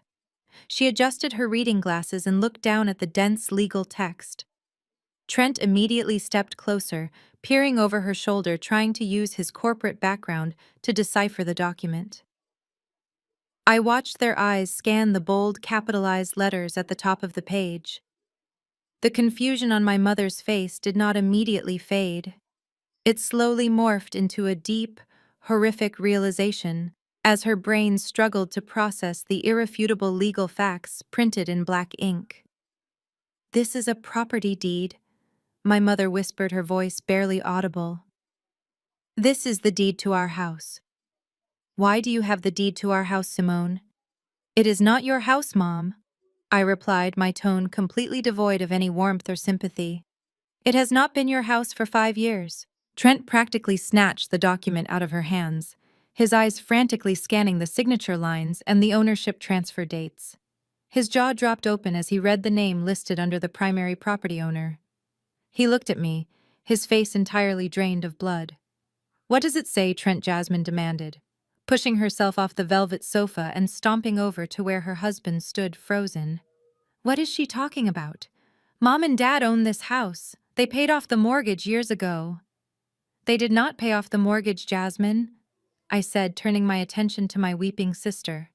She adjusted her reading glasses and looked down at the dense legal text. Trent immediately stepped closer, peering over her shoulder, trying to use his corporate background to decipher the document. I watched their eyes scan the bold, capitalized letters at the top of the page. The confusion on my mother's face did not immediately fade. It slowly morphed into a deep, horrific realization as her brain struggled to process the irrefutable legal facts printed in black ink. "This is a property deed," my mother whispered, her voice barely audible. "This is the deed to our house." "Why do you have the deed to our house, Simone?" "It is not your house, Mom," I replied, my tone completely devoid of any warmth or sympathy. "It has not been your house for 5 years." Trent practically snatched the document out of her hands, his eyes frantically scanning the signature lines and the ownership transfer dates. His jaw dropped open as he read the name listed under the primary property owner. He looked at me, his face entirely drained of blood. "What does it say?" Trent Jasmine demanded, pushing herself off the velvet sofa and stomping over to where her husband stood frozen. "What is she talking about? Mom and Dad own this house. They paid off the mortgage years ago." "They did not pay off the mortgage, Jasmine," I said, turning my attention to my weeping sister.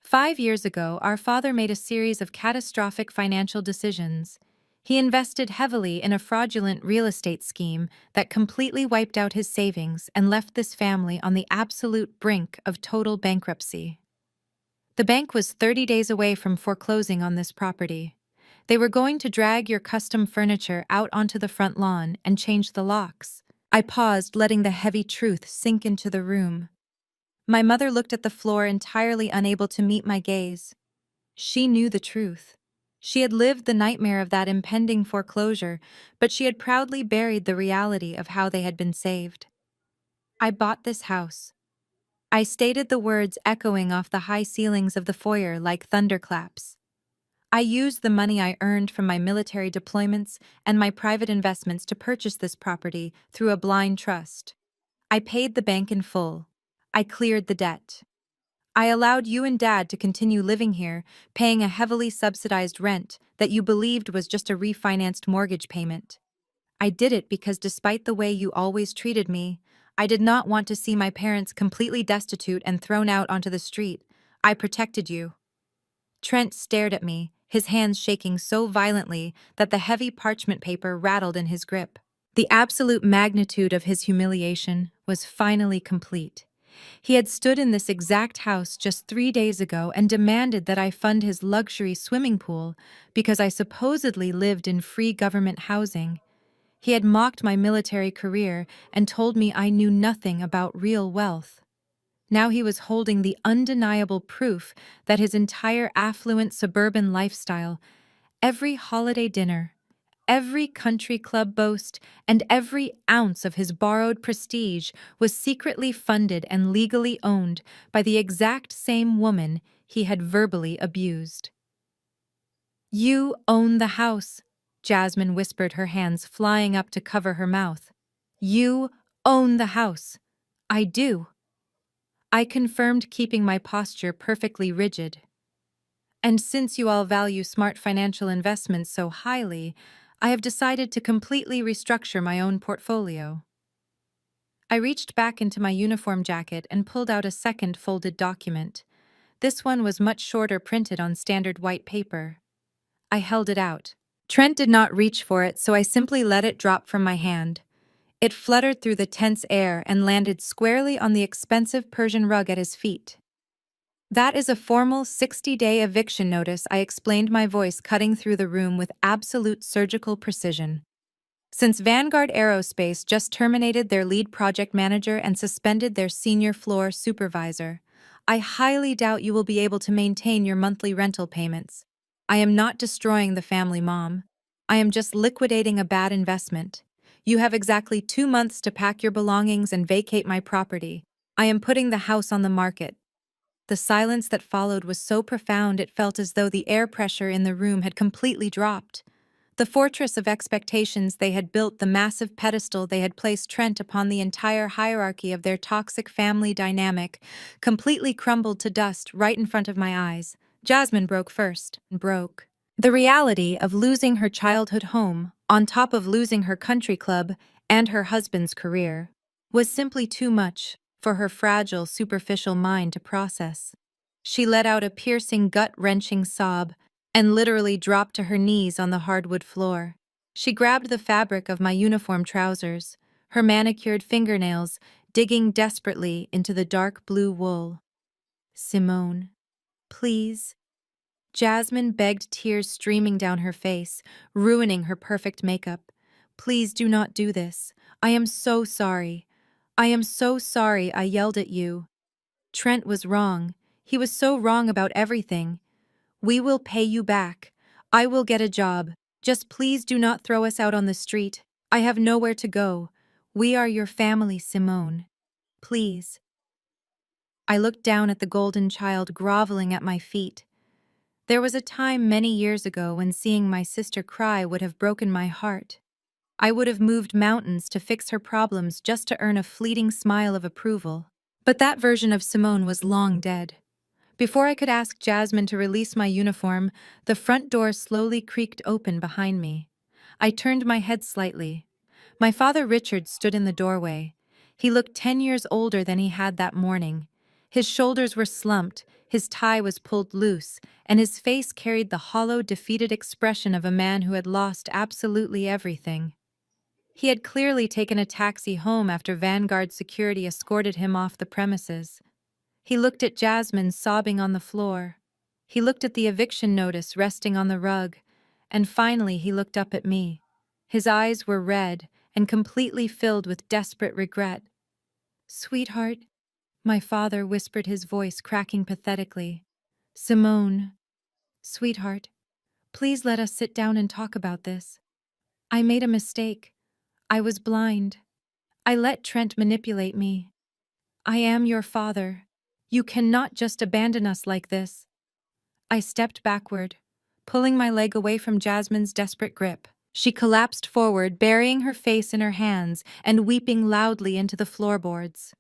"5 years ago, our father made a series of catastrophic financial decisions. He invested heavily in a fraudulent real estate scheme that completely wiped out his savings and left this family on the absolute brink of total bankruptcy. The bank was 30 days away from foreclosing on this property. They were going to drag your custom furniture out onto the front lawn and change the locks." I paused, letting the heavy truth sink into the room. My mother looked at the floor, entirely unable to meet my gaze. She knew the truth. She had lived the nightmare of that impending foreclosure, but she had proudly buried the reality of how they had been saved. "I bought this house." I stated the words echoing off the high ceilings of the foyer like thunderclaps. "I used the money I earned from my military deployments and my private investments to purchase this property through a blind trust. I paid the bank in full. I cleared the debt. I allowed you and Dad to continue living here, paying a heavily subsidized rent that you believed was just a refinanced mortgage payment. I did it because despite the way you always treated me, I did not want to see my parents completely destitute and thrown out onto the street. I protected you." Trent stared at me, his hands shaking so violently that the heavy parchment paper rattled in his grip. The absolute magnitude of his humiliation was finally complete. He had stood in this exact house just 3 days ago and demanded that I fund his luxury swimming pool because I supposedly lived in free government housing. He had mocked my military career and told me I knew nothing about real wealth. Now he was holding the undeniable proof that his entire affluent suburban lifestyle, every holiday dinner, every country club boast, and every ounce of his borrowed prestige was secretly funded and legally owned by the exact same woman he had verbally abused. "You own the house," Jasmine whispered, her hands flying up to cover her mouth. "You own the house." "I do," I confirmed, keeping my posture perfectly rigid. "And since you all value smart financial investments so highly, I have decided to completely restructure my own portfolio." I reached back into my uniform jacket and pulled out a second folded document. This one was much shorter, printed on standard white paper. I held it out. Trent did not reach for it, so I simply let it drop from my hand. It fluttered through the tense air and landed squarely on the expensive Persian rug at his feet. "That is a formal 60-day eviction notice," I explained, my voice cutting through the room with absolute surgical precision. Since Vanguard Aerospace just terminated their lead project manager and suspended their senior floor supervisor, I highly doubt you will be able to maintain your monthly rental payments. I am not destroying the family, Mom. I am just liquidating a bad investment. You have exactly 2 months to pack your belongings and vacate my property. I am putting the house on the market. The silence that followed was so profound it felt as though the air pressure in the room had completely dropped. The fortress of expectations they had built, the massive pedestal they had placed Trent upon, the entire hierarchy of their toxic family dynamic, completely crumbled to dust right in front of my eyes. Jasmine broke first. Broke. The reality of losing her childhood home, on top of losing her country club and her husband's career, was simply too much for her fragile, superficial mind to process. She let out a piercing, gut-wrenching sob and literally dropped to her knees on the hardwood floor. She grabbed the fabric of my uniform trousers, her manicured fingernails digging desperately into the dark blue wool. "Simone, please." Jasmine begged, tears streaming down her face, ruining her perfect makeup. "Please do not do this. I am so sorry. I am so sorry I yelled at you." Trent was wrong. He was so wrong about everything. "We will pay you back. I will get a job. Just please do not throw us out on the street. I have nowhere to go. We are your family, Simone. Please." I looked down at the golden child groveling at my feet. There was a time many years ago when seeing my sister cry would have broken my heart. I would have moved mountains to fix her problems just to earn a fleeting smile of approval. But that version of Simone was long dead. Before I could ask Jasmine to release my uniform, the front door slowly creaked open behind me. I turned my head slightly. My father Richard stood in the doorway. He looked 10 years older than he had that morning. His shoulders were slumped, his tie was pulled loose, and his face carried the hollow, defeated expression of a man who had lost absolutely everything. He had clearly taken a taxi home after Vanguard security escorted him off the premises. He looked at Jasmine sobbing on the floor. He looked at the eviction notice resting on the rug. And finally he looked up at me. His eyes were red and completely filled with desperate regret. "Sweetheart," my father whispered, his voice cracking pathetically. "Simone, sweetheart, please let us sit down and talk about this. I made a mistake. I was blind. I let Trent manipulate me. I am your father. You cannot just abandon us like this." I stepped backward, pulling my leg away from Jasmine's desperate grip. She collapsed forward, burying her face in her hands and weeping loudly into the floorboards.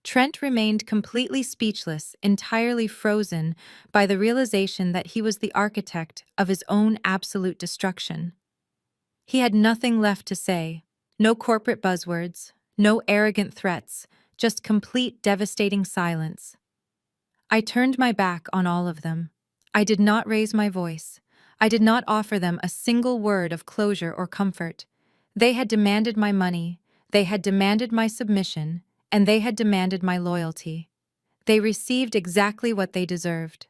Trent remained completely speechless, entirely frozen by the realization that he was the architect of his own absolute destruction. He had nothing left to say. No corporate buzzwords, no arrogant threats, just complete devastating silence. I turned my back on all of them. I did not raise my voice. I did not offer them a single word of closure or comfort. They had demanded my money, they had demanded my submission, and they had demanded my loyalty. They received exactly what they deserved.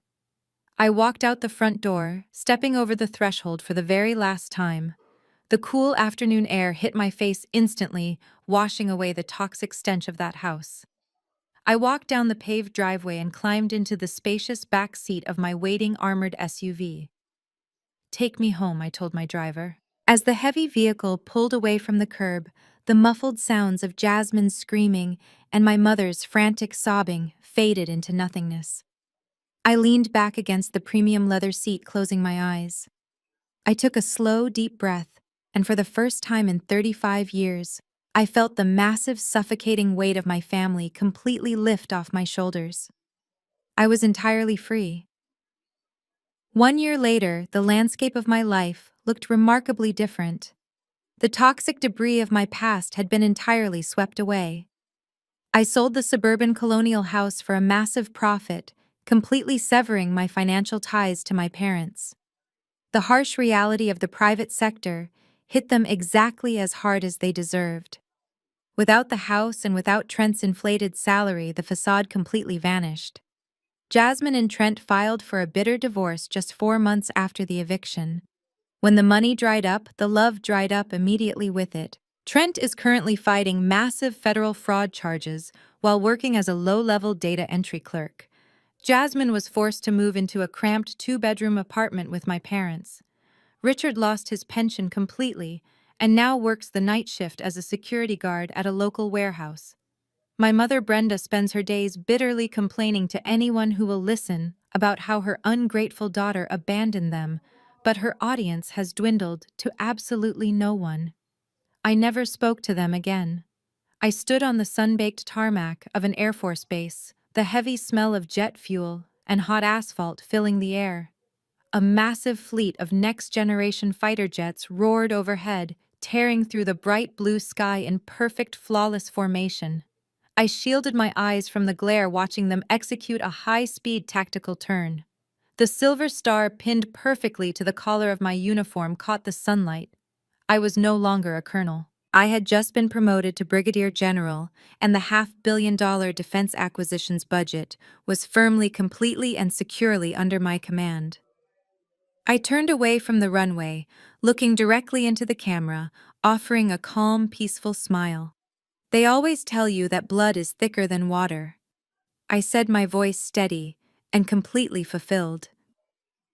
I walked out the front door, stepping over the threshold for the very last time. The cool afternoon air hit my face instantly, washing away the toxic stench of that house. I walked down the paved driveway and climbed into the spacious back seat of my waiting armored SUV. "Take me home," I told my driver. As the heavy vehicle pulled away from the curb, the muffled sounds of Jasmine's screaming and my mother's frantic sobbing faded into nothingness. I leaned back against the premium leather seat, closing my eyes. I took a slow, deep breath, and for the first time in 35 years, I felt the massive, suffocating weight of my family completely lift off my shoulders. I was entirely free. 1 year later, the landscape of my life looked remarkably different. The toxic debris of my past had been entirely swept away. I sold the suburban colonial house for a massive profit, completely severing my financial ties to my parents. The harsh reality of the private sector hit them exactly as hard as they deserved. Without the house and without Trent's inflated salary, the facade completely vanished. Jasmine and Trent filed for a bitter divorce just 4 months after the eviction. When the money dried up, the love dried up immediately with it. Trent is currently fighting massive federal fraud charges while working as a low-level data entry clerk. Jasmine was forced to move into a cramped two-bedroom apartment with my parents. Richard lost his pension completely and now works the night shift as a security guard at a local warehouse. My mother Brenda spends her days bitterly complaining to anyone who will listen about how her ungrateful daughter abandoned them, but her audience has dwindled to absolutely no one. I never spoke to them again. I stood on the sun-baked tarmac of an Air Force base, the heavy smell of jet fuel and hot asphalt filling the air. A massive fleet of next-generation fighter jets roared overhead, tearing through the bright blue sky in perfect, flawless formation. I shielded my eyes from the glare watching them execute a high-speed tactical turn. The silver star pinned perfectly to the collar of my uniform caught the sunlight. I was no longer a colonel. I had just been promoted to brigadier general, and the $500 million defense acquisitions budget was firmly, completely, and securely under my command. I turned away from the runway, looking directly into the camera, offering a calm, peaceful smile. They always tell you that blood is thicker than water. I said, my voice steady and completely fulfilled.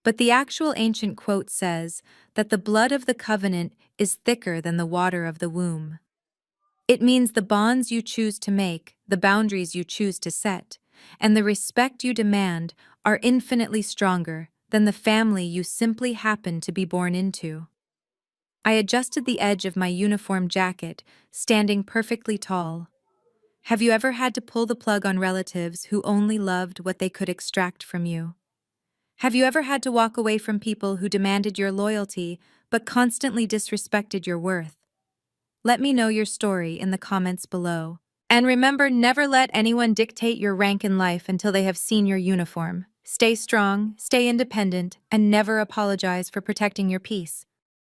But the actual ancient quote says that the blood of the covenant is thicker than the water of the womb. It means the bonds you choose to make, the boundaries you choose to set, and the respect you demand are infinitely stronger than the family you simply happen to be born into. I adjusted the edge of my uniform jacket, standing perfectly tall. Have you ever had to pull the plug on relatives who only loved what they could extract from you? Have you ever had to walk away from people who demanded your loyalty but constantly disrespected your worth? Let me know your story in the comments below. And remember, never let anyone dictate your rank in life until they have seen your uniform. Stay strong, stay independent, and never apologize for protecting your peace.